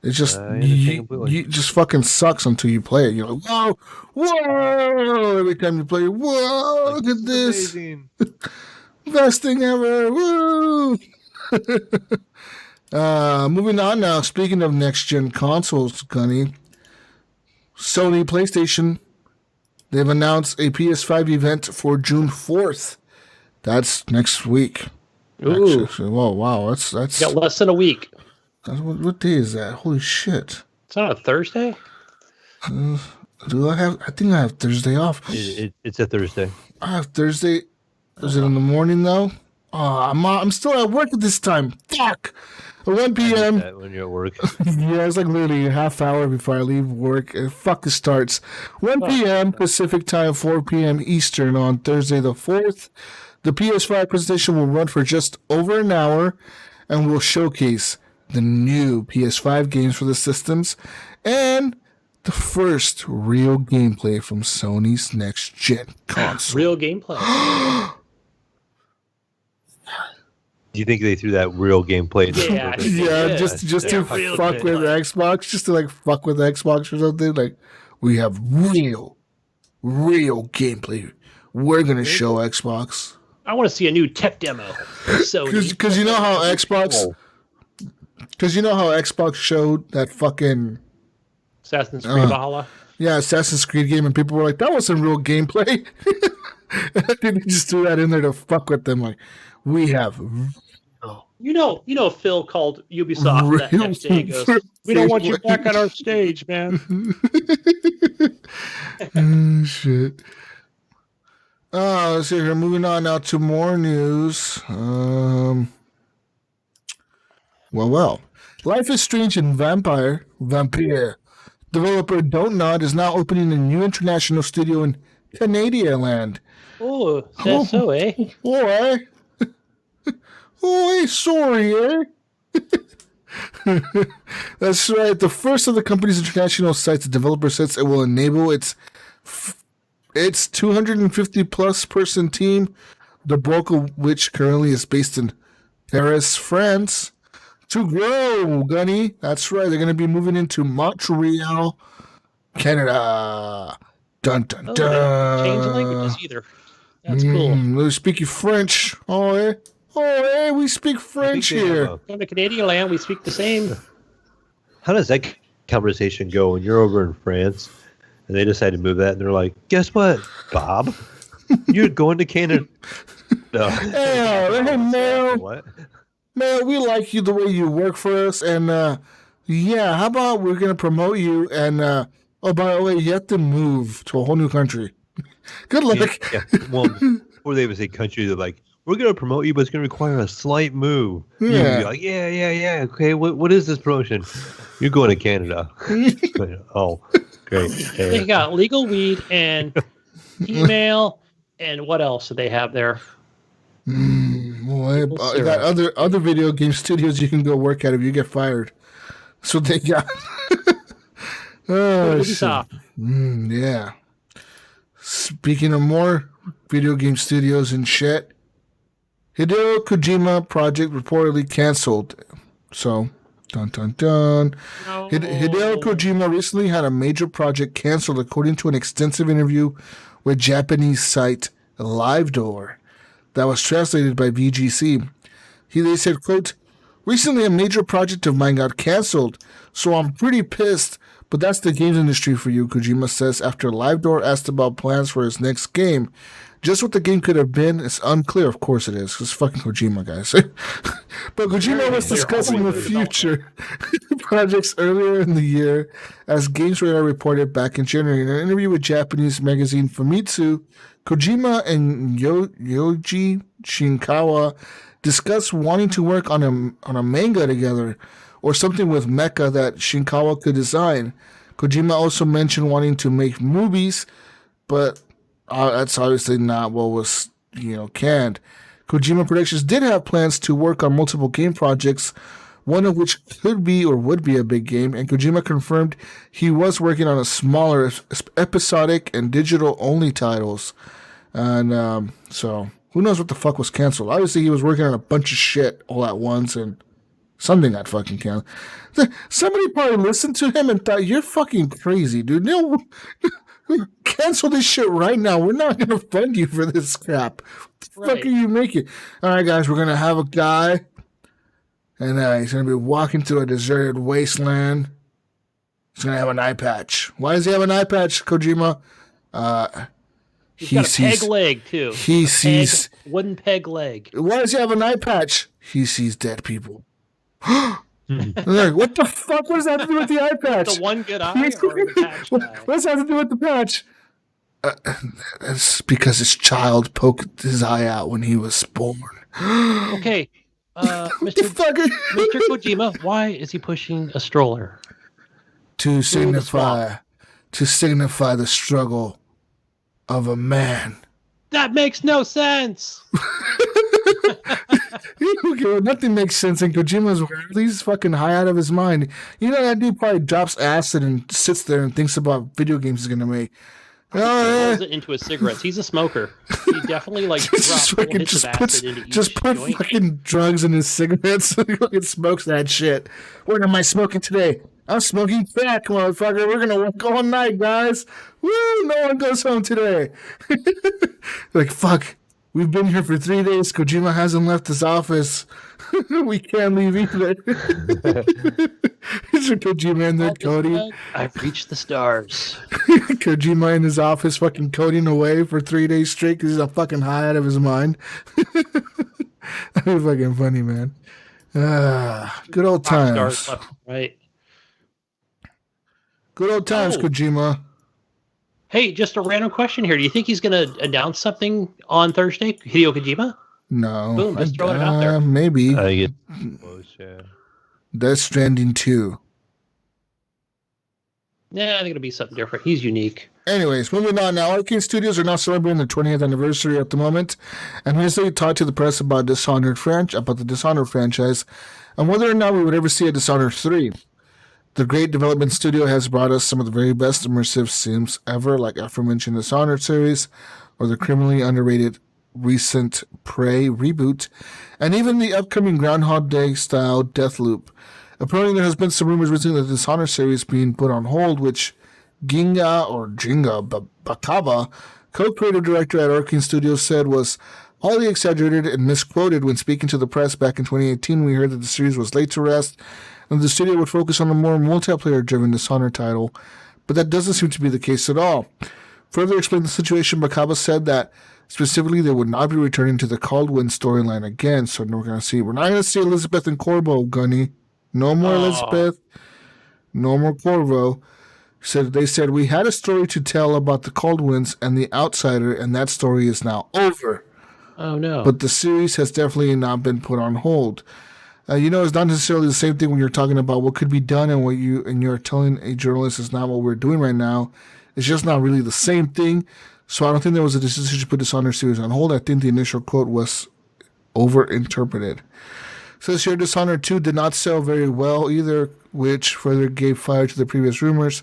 It's just you just fucking sucks until you play it. You're like, whoa! Every time you play it, whoa! Look at this, amazing. Best thing ever! Woo! Moving on now. Speaking of next gen consoles, Gunny, Sony PlayStation, they've announced a PS5 event for June 4th. That's next week. Ooh. Actually. Whoa, wow. That's Got less than a week. what day is that? Holy shit. It's not a Thursday? Do I have? I think I have Thursday off. It's a Thursday. I have Thursday. Is it in the morning though? Oh, I'm still at work at this time. Fuck. At 1 p.m. When you're at work. Yeah, it's like literally a half hour before I leave work. Fuck, it starts 1 p.m. Pacific time, 4 p.m. Eastern on Thursday the 4th. The PS5 presentation will run for just over an hour and will showcase the new PS5 games for the systems and the first real gameplay from Sony's next-gen console. Real gameplay. Do you think they threw that real gameplay? Yeah, I think Yeah, just to real fuck with Xbox, just to like fuck with Xbox or something. Like, we have real gameplay. We're gonna show Xbox. I want to see a new tech demo. Because you know how Xbox, showed that fucking Assassin's Creed Valhalla. Yeah, Assassin's Creed game, and people were like, "That wasn't real gameplay." And I think they just threw that in there to fuck with them. Like, we have. You know, Phil called Ubisoft that next day and goes, "We don't want you back on our stage, man." Shit. Let's see here. Moving on now to more news. Well. Life is Strange and Vampire developer Don't Nod is now opening a new international studio in Canada land. Oh, that's so, eh? Oh, sorry, eh? That's right. The first of the company's international sites, the developer says it will enable its 250-plus person team, the bulk of which currently is based in Paris, France, to grow, Gunny. That's right. They're going to be moving into Montreal, Canada. Dun, dun, dun. Change languages either. That's cool. They speak French. Oh, we speak French here. In the Canadian land, we speak the same. How does that conversation go when you're over in France and they decide to move that and they're like, guess what, Bob? You're going to Canada. No. Hey, Mayo. What? Mayo, we like you the way you work for us. And, how about we're going to promote you? And, by the way, you have to move to a whole new country. Good luck. Yeah. Well, before they would say country, they're like, we're going to promote you, but it's going to require a slight move. Yeah. You'd be like, yeah. Okay, what is this promotion? You're going to Canada. Oh, great. They got legal weed and email, and what else do they have there? I got other video game studios you can go work at if you get fired. That's what they got. Ubisoft. Yeah. Speaking of more video game studios and shit, Hideo Kojima project reportedly canceled. So, dun dun dun. No. Hideo Kojima recently had a major project canceled according to an extensive interview with Japanese site LiveDoor that was translated by VGC. They said, quote, "Recently a major project of mine got canceled, so I'm pretty pissed, but that's the games industry for you," Kojima says after LiveDoor asked about plans for his next game. Just what the game could have been is unclear. Of course it is. It's fucking Kojima, guys. But Kojima was discussing the future projects earlier in the year as GamesRadar reported back in January. In an interview with Japanese magazine Famitsu, Kojima and Yoji Shinkawa discussed wanting to work on a manga together or something with mecha that Shinkawa could design. Kojima also mentioned wanting to make movies, but that's obviously not what was, canned. Kojima Productions did have plans to work on multiple game projects, one of which could be or would be a big game, and Kojima confirmed he was working on a smaller episodic and digital-only titles. And so, who knows what the fuck was canceled? Obviously, he was working on a bunch of shit all at once, and something got fucking canceled. Somebody probably listened to him and thought, "You're fucking crazy, dude. No, cancel this shit right now. We're not going to fund you for this crap. What the fuck are you making?" All right, guys, we're going to have a guy, and he's going to be walking through a deserted wasteland, He's going to have an eye patch. Why does he have an eye patch, Kojima? He's got a peg leg, too. He sees... Wooden peg leg. Why does he have an eye patch? He sees dead people. Like, what the fuck? What does that have to do with the eye patch? The one good eye or the patch guy? What does that have to do with the patch? It's because his child poked his eye out when he was born. Okay, Mr. Kojima, why is he pushing a stroller? To signify the struggle of a man. That makes no sense. Okay, well, nothing makes sense in Kojima's world. He's fucking high out of his mind. You know, that dude probably drops acid and sits there and thinks about video games he's gonna make. Rolls it into his cigarettes. He's a smoker. He definitely just put fucking drugs in his cigarettes. He fucking smokes that shit. What am I smoking today? I'm smoking crack, motherfucker. We're gonna work all night, guys. Woo! No one goes home today. Like, fuck. We've been here for 3 days. Kojima hasn't left his office. We can't leave either. It's Kojima and then Cody. I've reached the stars. Kojima in his office fucking coding away for 3 days straight because he's a fucking high out of his mind. That'd be fucking funny, man. Good old times. Stars left, right. Good old times, Kojima. Hey, just a random question here. Do you think he's going to announce something on Thursday, Hideo Kojima? No. Boom, just throwing it out there. Maybe. Yeah. Death Stranding 2. Yeah, I think it'll be something different. He's unique. Anyways, moving on now. Arcane Studios are now celebrating their 20th anniversary at the moment, and recently talked to the press about the Dishonored franchise, and whether or not we would ever see a Dishonored 3. The great development studio has brought us some of the very best immersive sims ever, like aforementioned Dishonored series, or the criminally underrated recent Prey reboot, and even the upcoming Groundhog Day-style Deathloop. Apparently, there has been some rumors recently that the Dishonored series being put on hold, which Jinga Bakaba, co-creative director at Arcane Studios, said was highly exaggerated and misquoted when speaking to the press back in 2018. We heard that the series was laid to rest and the studio would focus on a more multiplayer-driven Dishonored title, but that doesn't seem to be the case at all. Further explaining the situation, Bakaba said that specifically they would not be returning to the Caldwin storyline again, so we're not going to see Elizabeth and Corvo, Gunny. No more Elizabeth, no more Corvo. They said, we had a story to tell about the Caldwins and the Outsider, and that story is now over. Oh, no. But the series has definitely not been put on hold. It's not necessarily the same thing when you're talking about what could be done and you're telling a journalist is not what we're doing right now. It's just not really the same thing. So I don't think there was a decision to put Dishonored series on hold. I think the initial quote was overinterpreted. Says here, Dishonored 2 did not sell very well either, which further gave fire to the previous rumors.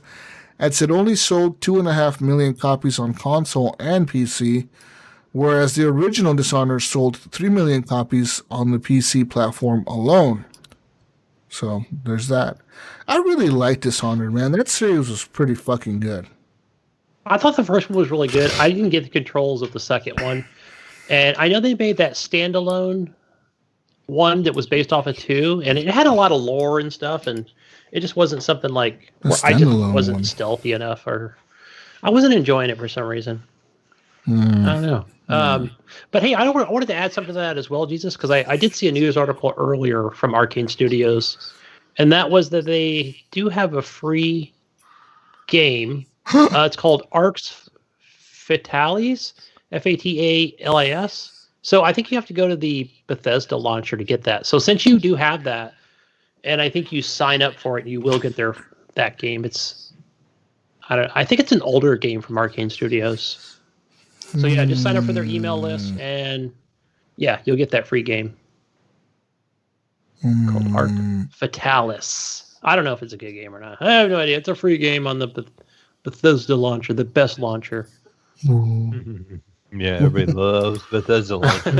As it only sold 2.5 million copies on console and PC, whereas the original Dishonored sold 3 million copies on the PC platform alone. So, there's that. I really liked Dishonored, man. That series was pretty fucking good. I thought the first one was really good. I didn't get the controls of the second one. And I know they made that standalone one that was based off of 2, and it had a lot of lore and stuff, and it just wasn't something like... I just wasn't stealthy enough, or... I wasn't enjoying it for some reason. I don't know. But hey, I wanted to add something to that as well, Jesus, because I did see a news article earlier from Arcane Studios, and that was that they do have a free game. It's called Arx Fatalis, Fatalis. So I think you have to go to the Bethesda launcher to get that. So since you do have that, and I think you sign up for it, you will get that game. I think it's an older game from Arcane Studios. So yeah, just sign up for their email list, and yeah, you'll get that free game called Arc Fatalis. I don't know if it's a good game or not. I have no idea. It's a free game on the Bethesda launcher, the best launcher. Yeah, everybody loves Bethesda launcher.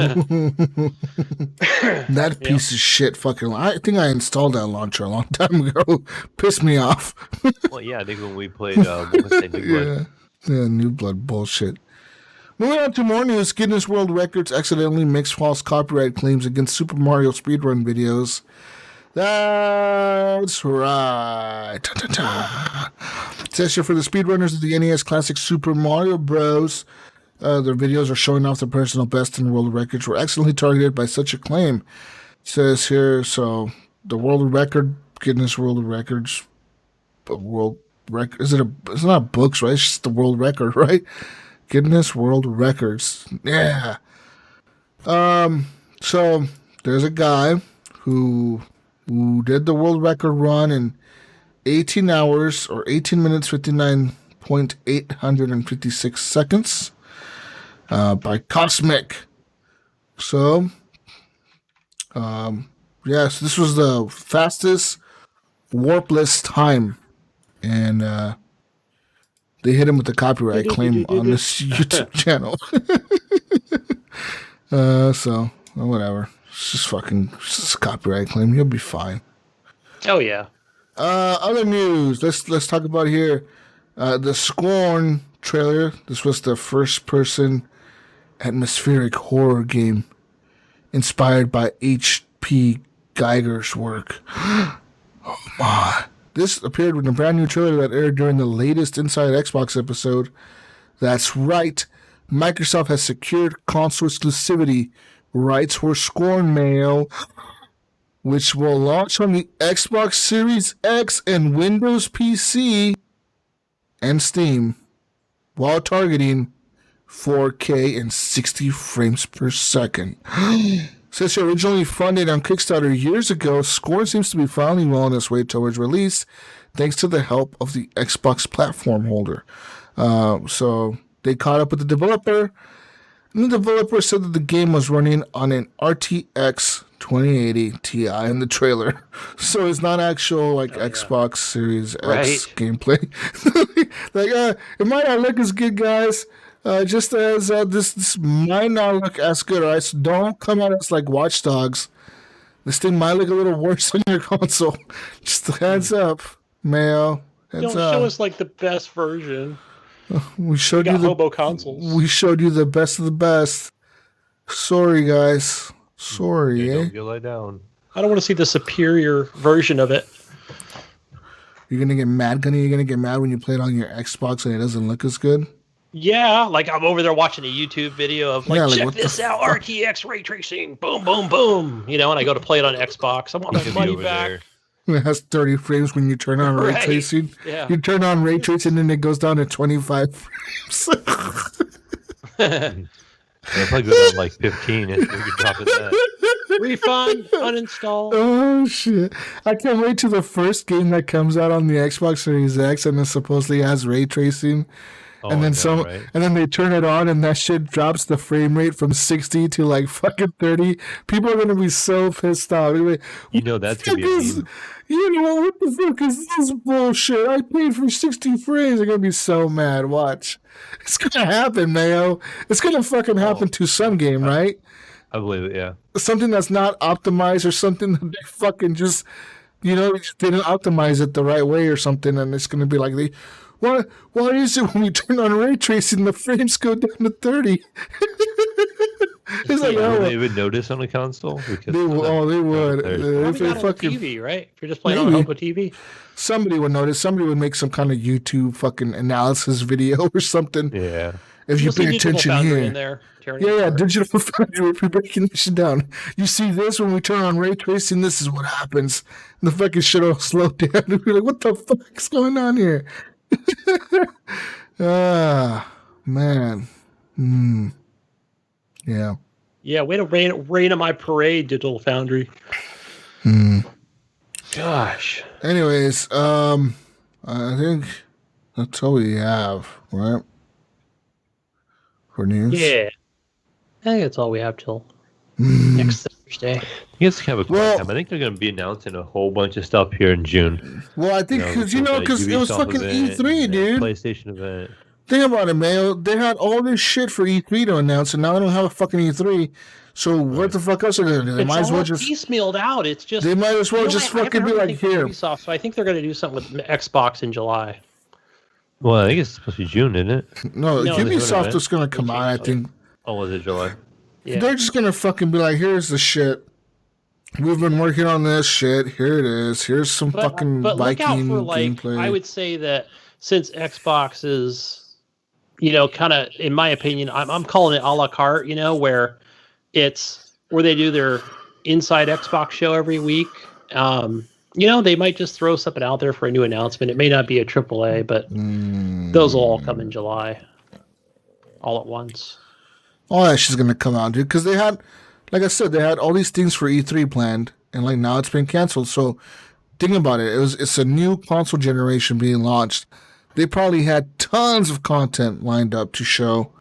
That piece of shit fucking... I think I installed that launcher a long time ago. Pissed me off. Well, yeah, I think when we played New Blood. Yeah, New Blood bullshit. Moving on to more news, Guinness World Records accidentally makes false copyright claims against Super Mario speedrun videos. That's right. Ta-ta-ta. Session for the speedrunners of the NES Classic Super Mario Bros. Their videos are showing off their personal best and world records were excellently targeted by such acclaim. It says here, so the world record, Guinness World of Records, world record. It's not books, right? It's just the world record, right? Guinness World Records. Yeah. So there's a guy who did the world record run in 18 hours or 18 minutes 59.856 seconds by Cosmic. So yes, this was the fastest warpless time, and they hit him with the copyright claim on this YouTube channel. So whatever. It's just copyright claim. You'll be fine. Oh yeah. Other news. Let's talk about here. The Scorn trailer. This was the first-person atmospheric horror game inspired by H.P. Geiger's work. Oh my! This appeared in a brand new trailer that aired during the latest Inside Xbox episode. That's right. Microsoft has secured console exclusivity rights for Scorn Mayo, which will launch on the Xbox Series X and Windows PC and Steam, while targeting 4K and 60 frames per second. Since originally funded on Kickstarter years ago, Scorn seems to be finally well on its way towards release, thanks to the help of the Xbox platform holder. So they caught up with the developer, and the developer said that the game was running on an RTX 2080 Ti in the trailer. So it's not actual Xbox Series X gameplay. It might not look as good, guys. Just as this might not look as good, alright? So don't come at us like Watch Dogs. This thing might look a little worse on your console. Just a heads up, Mayo. Don't show us the best version. We showed you the hobo consoles. We showed you the best of the best. Sorry, guys. Sorry. Don't get let down. I don't want to see the superior version of it. You're gonna get mad, Gunny? You're gonna get mad when you play it on your Xbox and it doesn't look as good? Yeah, I'm over there watching a YouTube video of check this out, RTX ray tracing, boom, boom, boom. And I go to play it on Xbox. I want my money back. It has 30 frames when you turn on ray tracing. Yeah. You turn on ray tracing and it goes down to 25 frames. It'll probably go down 15 if you could drop it that. Refund, uninstall. Oh, shit. I can't wait till the first game that comes out on the Xbox Series X and it supposedly has ray tracing. And then and then they turn it on, and that shit drops the frame rate from 60 to fucking 30. People are gonna be so pissed off. That's gonna be a meme. What the fuck is this bullshit? I paid for 60 frames. They're gonna be so mad. Watch, it's gonna happen, Mayo. It's gonna fucking happen to some game, right? I believe it. Yeah. Something that's not optimized, or something that they fucking just, they didn't optimize it the right way, or something, and it's gonna be like Why is it when you turn on ray tracing, the frames go down to 30? It's they would notice on a console? They would. If they fucking TV, right? If you're just playing on a HOPA TV, somebody would notice. Somebody would make some kind of YouTube fucking analysis video or something. Yeah. If you pay attention here. In there, Digital Foundry would be breaking this shit down. You see this when we turn on ray tracing, this is what happens. And the fucking shit will slow down. And we're like, what the fuck is going on here? Man. Yeah. Yeah, way to rain on my parade, Digital Foundry. Gosh. Anyways, I think that's all we have, right? For news? Yeah. I think that's all we have till next Thursday. I think it's kind of a quick time. I think they're going to be announcing a whole bunch of stuff here in June. Well, I think because it was fucking E3, dude. PlayStation event. Think about it, Mayo. They had all this shit for E3 to announce, and now they don't have a fucking E3. So what the fuck else are they going to do? They might as well just piecemealed out. It's just they might as well just fucking be like here. Ubisoft, so I think they're going to do something with Xbox in July. Well, I think it's supposed to be June, isn't it? No, Ubisoft is going to come out. I think. Oh, was it July? Yeah. They're just going to fucking be like, here's the shit. We've been working on this shit. Here it is. Here's some fucking but look out Viking for like gameplay. I would say that since Xbox is, kind of in my opinion, I'm calling it a la carte. Where it's where they do their inside Xbox show every week. They might just throw something out there for a new announcement. It may not be a AAA, but those will all come in July, all at once. All that shit's gonna come out, dude. Because they had, like I said, they had all these things for E3 planned, and like now it's been canceled. So think about it. It's a new console generation being launched. They probably had tons of content lined up to show.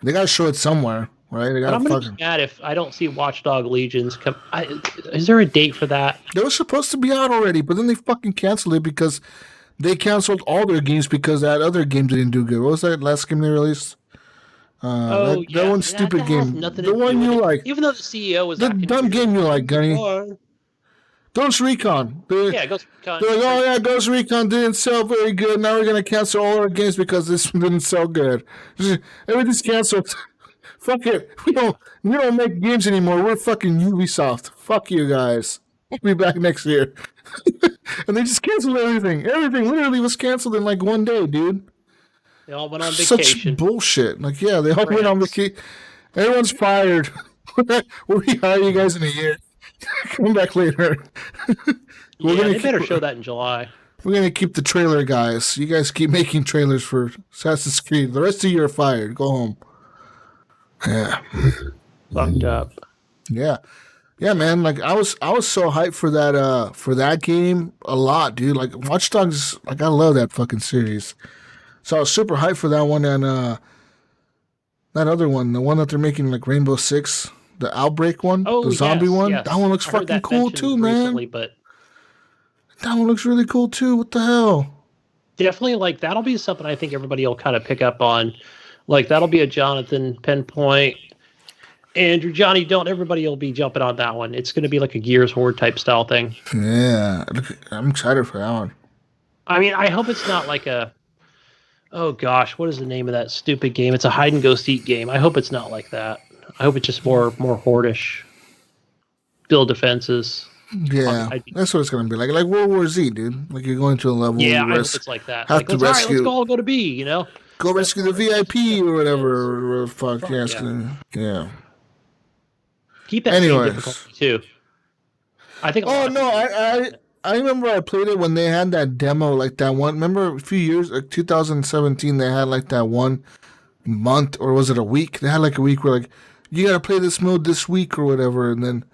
They gotta show it somewhere, right? They But I'm gotta gonna be mad if I don't see Watchdog Legions come. Is there a date for that? They were supposed to be out already, but then they fucking canceled it because they canceled all their games because that other game didn't do good. What was that last game they released? That one stupid game. The one you like. Even though the CEO was the dumb game you like, Gunny. Ghost Recon. Ghost Recon. They're like, oh yeah, Ghost Recon didn't sell very good. Now we're gonna cancel all our games because this one didn't sell good. Everything's canceled. Fuck it. We don't make games anymore. We're fucking Ubisoft. Fuck you guys. We'll be back next year. And they just canceled everything. Everything literally was canceled in like one day, dude. They all went on vacation. Such bullshit. Like, yeah, they all went on vacation. Everyone's fired. We'll rehire you guys in a year. Come back later. They better show that in July. We're going to keep the trailer guys. You guys keep making trailers for Assassin's Creed. The rest of you are fired. Go home. Yeah. Fucked up. Yeah. Yeah, man. Like I was so hyped for that game a lot, dude. Like Watch Dogs, like I love that fucking series. So I was super hyped for that one and that other one, the one that they're making like Rainbow Six, the Outbreak one, the zombie one. Yes. That one looks fucking cool too, man. But that one looks really cool too. What the hell? Definitely, like that'll be something I think everybody will kind of pick up on. Like that'll be a Jonathan pinpoint. Andrew, Johnny, don't. Everybody will be jumping on that one. It's going to be like a Gears Horde type style thing. Yeah, I'm excited for that one. I mean, I hope it's not like a. Oh gosh, what is the name of that stupid game? It's a hide and go seek game. I hope it's not like that. I hope it's just more Horde-ish. Build defenses. Yeah, that's what it's going to be like. Like World War Z, dude. Like you're going to a level. Yeah, I hope it's like that. Have to rescue. Let's all go to B. Go rescue the VIP or whatever. Fuck yes. Yeah. Keep that same difficulty too. I think. Oh no, I remember I played it when they had that demo, like that one. Remember a few years, like 2017, they had like that 1 month, or was it a week? They had like a week where like you gotta play this mode this week or whatever, and then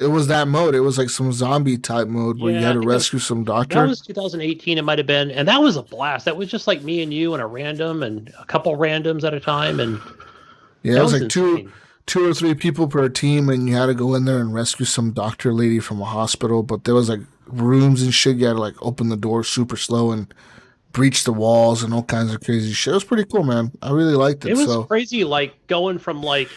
it was that mode. It was like some zombie type mode where you had to rescue some doctor. That was 2018. It might have been, and that was a blast. That was just like me and you and a random and a couple randoms at a time, and yeah, it was like two or three people per team, and you had to go in there and rescue some doctor lady from a hospital. But there was like rooms and shit. You had to like open the door super slow and breach the walls and all kinds of crazy shit. It was pretty cool, man. I really liked it. It was crazy, like going from like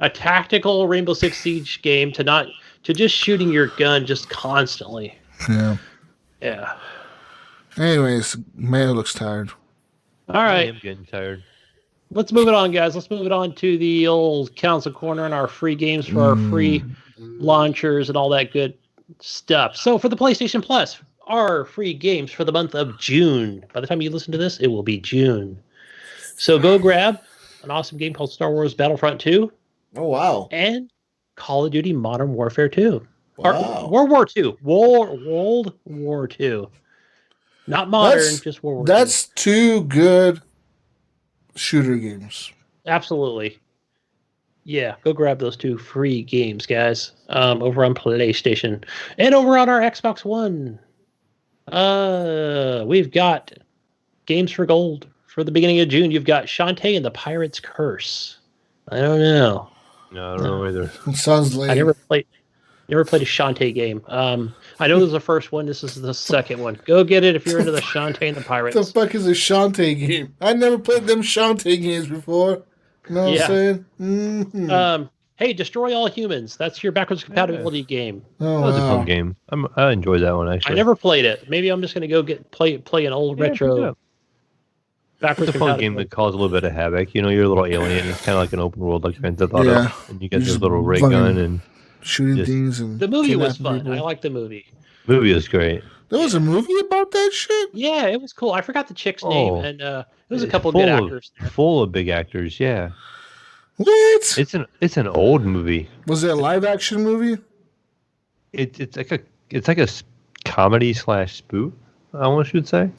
a tactical Rainbow Six Siege game to just shooting your gun just constantly. Yeah. Yeah. Anyways, Mayo looks tired. All right. I am getting tired. Let's move it on, guys. Let's move it on to the old council corner and our free games for our free launchers and all that good stuff. So for the PlayStation Plus, our free games for the month of June. By the time you listen to this, it will be June. So go grab an awesome game called Star Wars Battlefront 2. Oh, wow. And Call of Duty Modern Warfare 2. Wow. Or World War 2. World War 2. Not modern, just World War 2. That's two good shooter games. Absolutely. Yeah, go grab those two free games, guys, over on PlayStation. And over on our Xbox One, we've got games for gold. For the beginning of June, you've got Shantae and the Pirate's Curse. I don't know. No, I don't know either. It sounds lame. I never played a Shantae game. I know this is the first one. This is the second one. Go get it if you're into the Shantae and the Pirates. What the fuck is a Shantae game? I never played them Shantae games before. You know what I'm saying? Mm-hmm. Hey, Destroy All Humans. That's your backwards compatibility game. Oh, that was a fun game. I enjoyed that one, actually. I never played it. Maybe I'm just going to go play an old retro. It's a fun game that causes a little bit of havoc. You're a little alien. It's kind of like an open world, like Grand Theft Auto. Yeah. And you get this little ray gun and shooting things and the movie was kidnapping fun. people. I like the movie. Movie was great. There was a movie about that shit? Yeah, it was cool. I forgot the chick's name, and there was a couple of full good of- actors there. Full of big actors, yeah. What? It's an old movie. Was it a live action movie? It's like a comedy / spoof, I almost should say.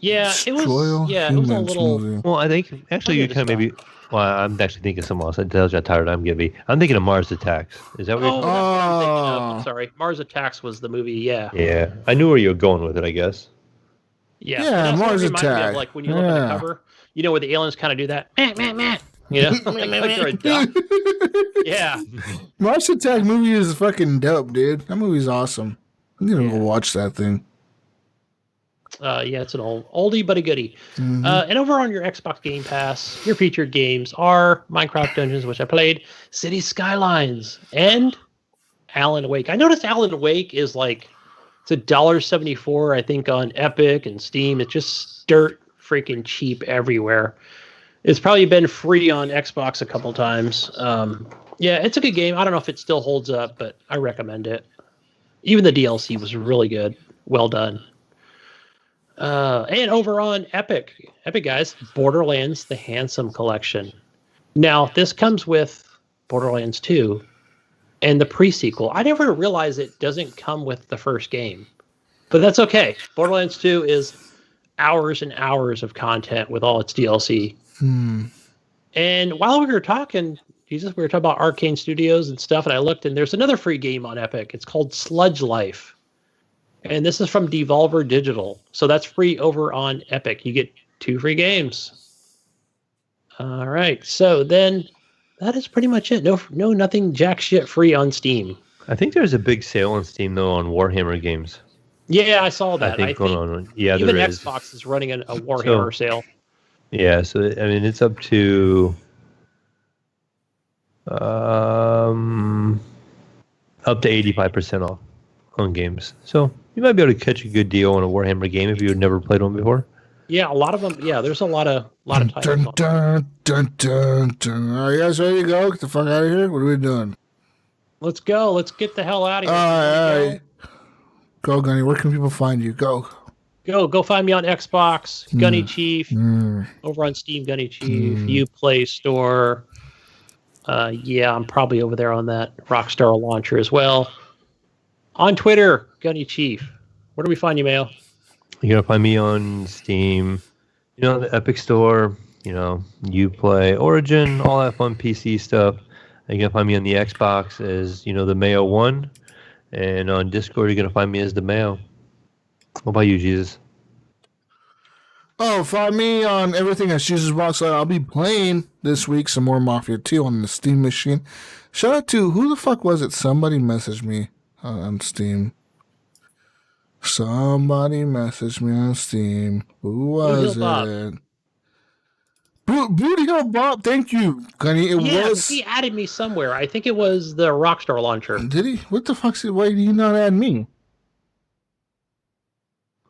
Yeah, it was. Destroy Yeah, it was a Humans little. movie. Well, I think actually you give it a kind of maybe. Well, I'm actually thinking of someone else. That tells you how tired I'm gonna be. I'm thinking of Mars Attacks. Is that what Oh, you're that's what I'm thinking of. Oh. I'm sorry. Mars Attacks was the movie. Yeah. Yeah, I knew where you were going with it, I guess. Yeah. Yeah, And that's what it Mars reminded me of, Attack. like when you look at the Yeah. cover, you know, where the aliens kind of do that. Meh. You know, like they're a duck. Yeah. Mars Attack movie is fucking dope, dude. That movie's awesome. I need to go Yeah. watch that thing. Yeah, it's an oldie but a goodie. Mhm. And over on your Xbox Game Pass, your featured games are Minecraft Dungeons, which I played, City Skylines, and Alan Wake. I noticed Alan Wake is like it's $1.74, I think, on Epic and Steam. It's just dirt freaking cheap everywhere. It's probably been free on Xbox a couple times. Yeah, it's a good game. I don't know if it still holds up, but I recommend it. Even the DLC was really good. Well done. And over on Epic, guys, Borderlands: The Handsome Collection. Now, this comes with Borderlands 2 and the pre-sequel. I never realized it doesn't come with the first game, but that's okay. Borderlands 2 is hours and hours of content with all its DLC. And while we were talking, we were talking about Arcane Studios and stuff, and I looked, and there's another free game on Epic. It's called Sludge Life. And this is from Devolver Digital. So that's free over on Epic. You get 2 free games. All right. So then that is pretty much it. Nothing jack shit free on Steam. I think there's a big sale on Steam though on Warhammer games. Yeah, I saw that. I think going on. Yeah, even there is. Xbox is running a Warhammer sale. Yeah, so I mean it's up to up to 85% off on games. So you might be able to catch a good deal on a Warhammer game if you've never played one before. Yeah, a lot of them. Yeah, there's a lot of titles. Dun, dun, dun, dun, dun. Are you guys ready to go? Get the fuck out of here? What are we doing? Let's go. Let's get the hell out of here. All right. Go, Gunny. Where can people find you? Go. Go find me on Xbox, Gunny Chief. Over on Steam, Gunny Chief. Uplay Store. Yeah, I'm probably over there on that Rockstar launcher as well. On Twitter, Gunny Chief. Where do we find you, Mayo? You're gonna find me on Steam, the Epic Store, Uplay, Origin, all that fun PC stuff. And you're gonna find me on the Xbox as the Mayo 1, and on Discord you're gonna find me as the Mayo. What about you, Jesus? Oh, find me on everything at Jesus Box. I'll be playing this week some more Mafia 2 on the Steam machine. Shout out to, who the fuck was it? Somebody messaged me on Steam. Somebody messaged me on Steam. Who was it? Booty Hill Bob, thank you, Gunny. It was. He added me somewhere. I think it was the Rockstar launcher. Did he? What the fuck's it? Why did he not add me?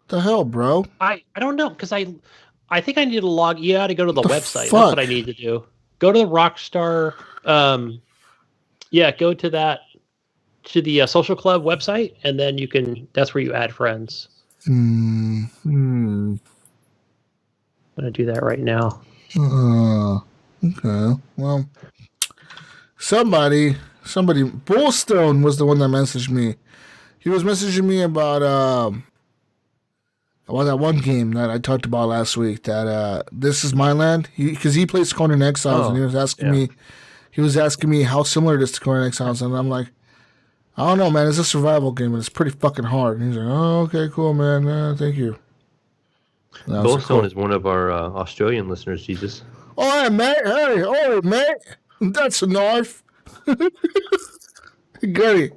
The hell, bro? I don't know, because I think I need to log. You got to go to the website. Fuck? That's what I need to do. Go to the Rockstar. Go to that. To the social club website, and then you can. That's where you add friends. I'm gonna do that right now. Okay. Well, somebody, Bullstone was the one that messaged me. He was messaging me about that one game that I talked about last week. That This Is My Land. Because he plays Conan Exiles, and he was asking me. He was asking me how similar it is to Conan Exiles, and I'm like, I don't know, man. It's a survival game, and it's pretty fucking hard. And he's like, oh, okay, cool, man. Thank you. Goldstone is one of our Australian listeners, Jesus. Oh, hey, mate. Hey, oh, mate. That's a knife. Gunny.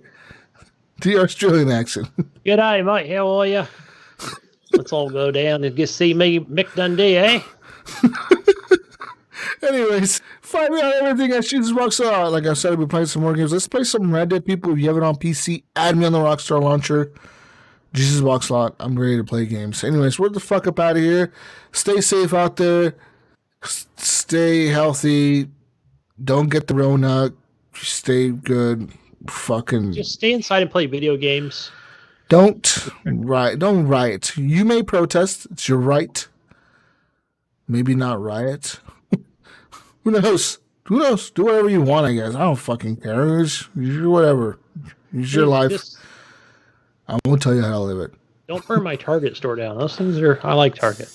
The Australian accent. G'day, mate. How are you? Let's all go down and get see me, Mick Dundee, eh? Anyways, find me on everything at Jesus Rockstar. Like I said, we'll be playing some more games. Let's play some Red Dead, people. If you have it on PC, add me on the Rockstar launcher. Jesus Box Lot. I'm ready to play games. Anyways, we're the fuck up out of here. Stay safe out there. Stay healthy. Don't get the Rona. Stay good. fucking Just stay inside and play video games. don't riot. You may protest. It's your right. Maybe not riot. Who knows? Do whatever you want, I guess. I don't fucking care. It's whatever. It's your life. I won't tell you how to live it. Don't burn my Target store down. Those things I like Target.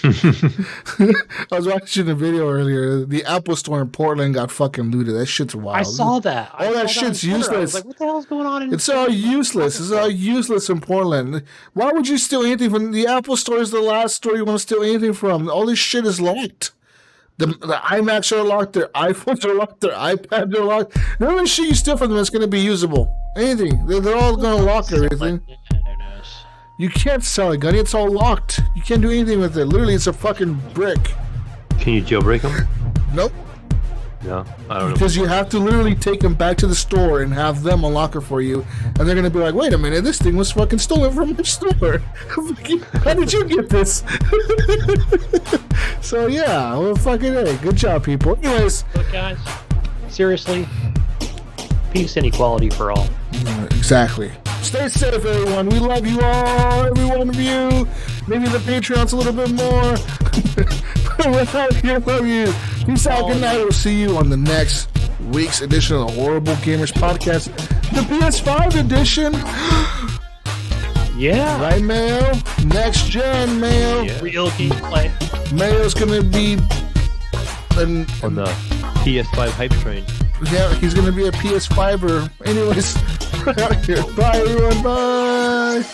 I was watching a video earlier. The Apple store in Portland got fucking looted. That shit's wild. I saw that. All that shit's useless. I was like, what the hell is going on? It's all useless. It's all useless in Portland. Why would you steal anything from the Apple store? Is the last store you want to steal anything from? All this shit is locked. The iMacs are locked. Their iPhones are locked. Their iPads are locked. None of the shit you steal from them is going to be usable. Anything. They're all going to lock everything. You can't sell it, Gunny. It's all locked. You can't do anything with it. Literally, it's a fucking brick. Can you jailbreak them? Nope. No, I don't know. Because you have to literally take them back to the store and have them unlock it for you. And they're going to be like, wait a minute, this thing was fucking stolen from my store. How did you get this? So, yeah, well, fucking hey. Good job, people. Anyways. Look, guys, seriously, peace and equality for all. Exactly. Stay safe, everyone. We love you all, every one of you. Maybe the Patreon's a little bit more. But we're out here. Love you. Peace out. Good night. We'll see you on the next week's edition of the Horrible Gamers Podcast, the PS5 edition. Yeah. Right, Mayo? Next gen, Mayo. Yeah. Real gameplay. Mayo's going to be on the PS5 hype train. Yeah, he's going to be a PS5er. Anyways, we're out here. Bye, everyone. Bye.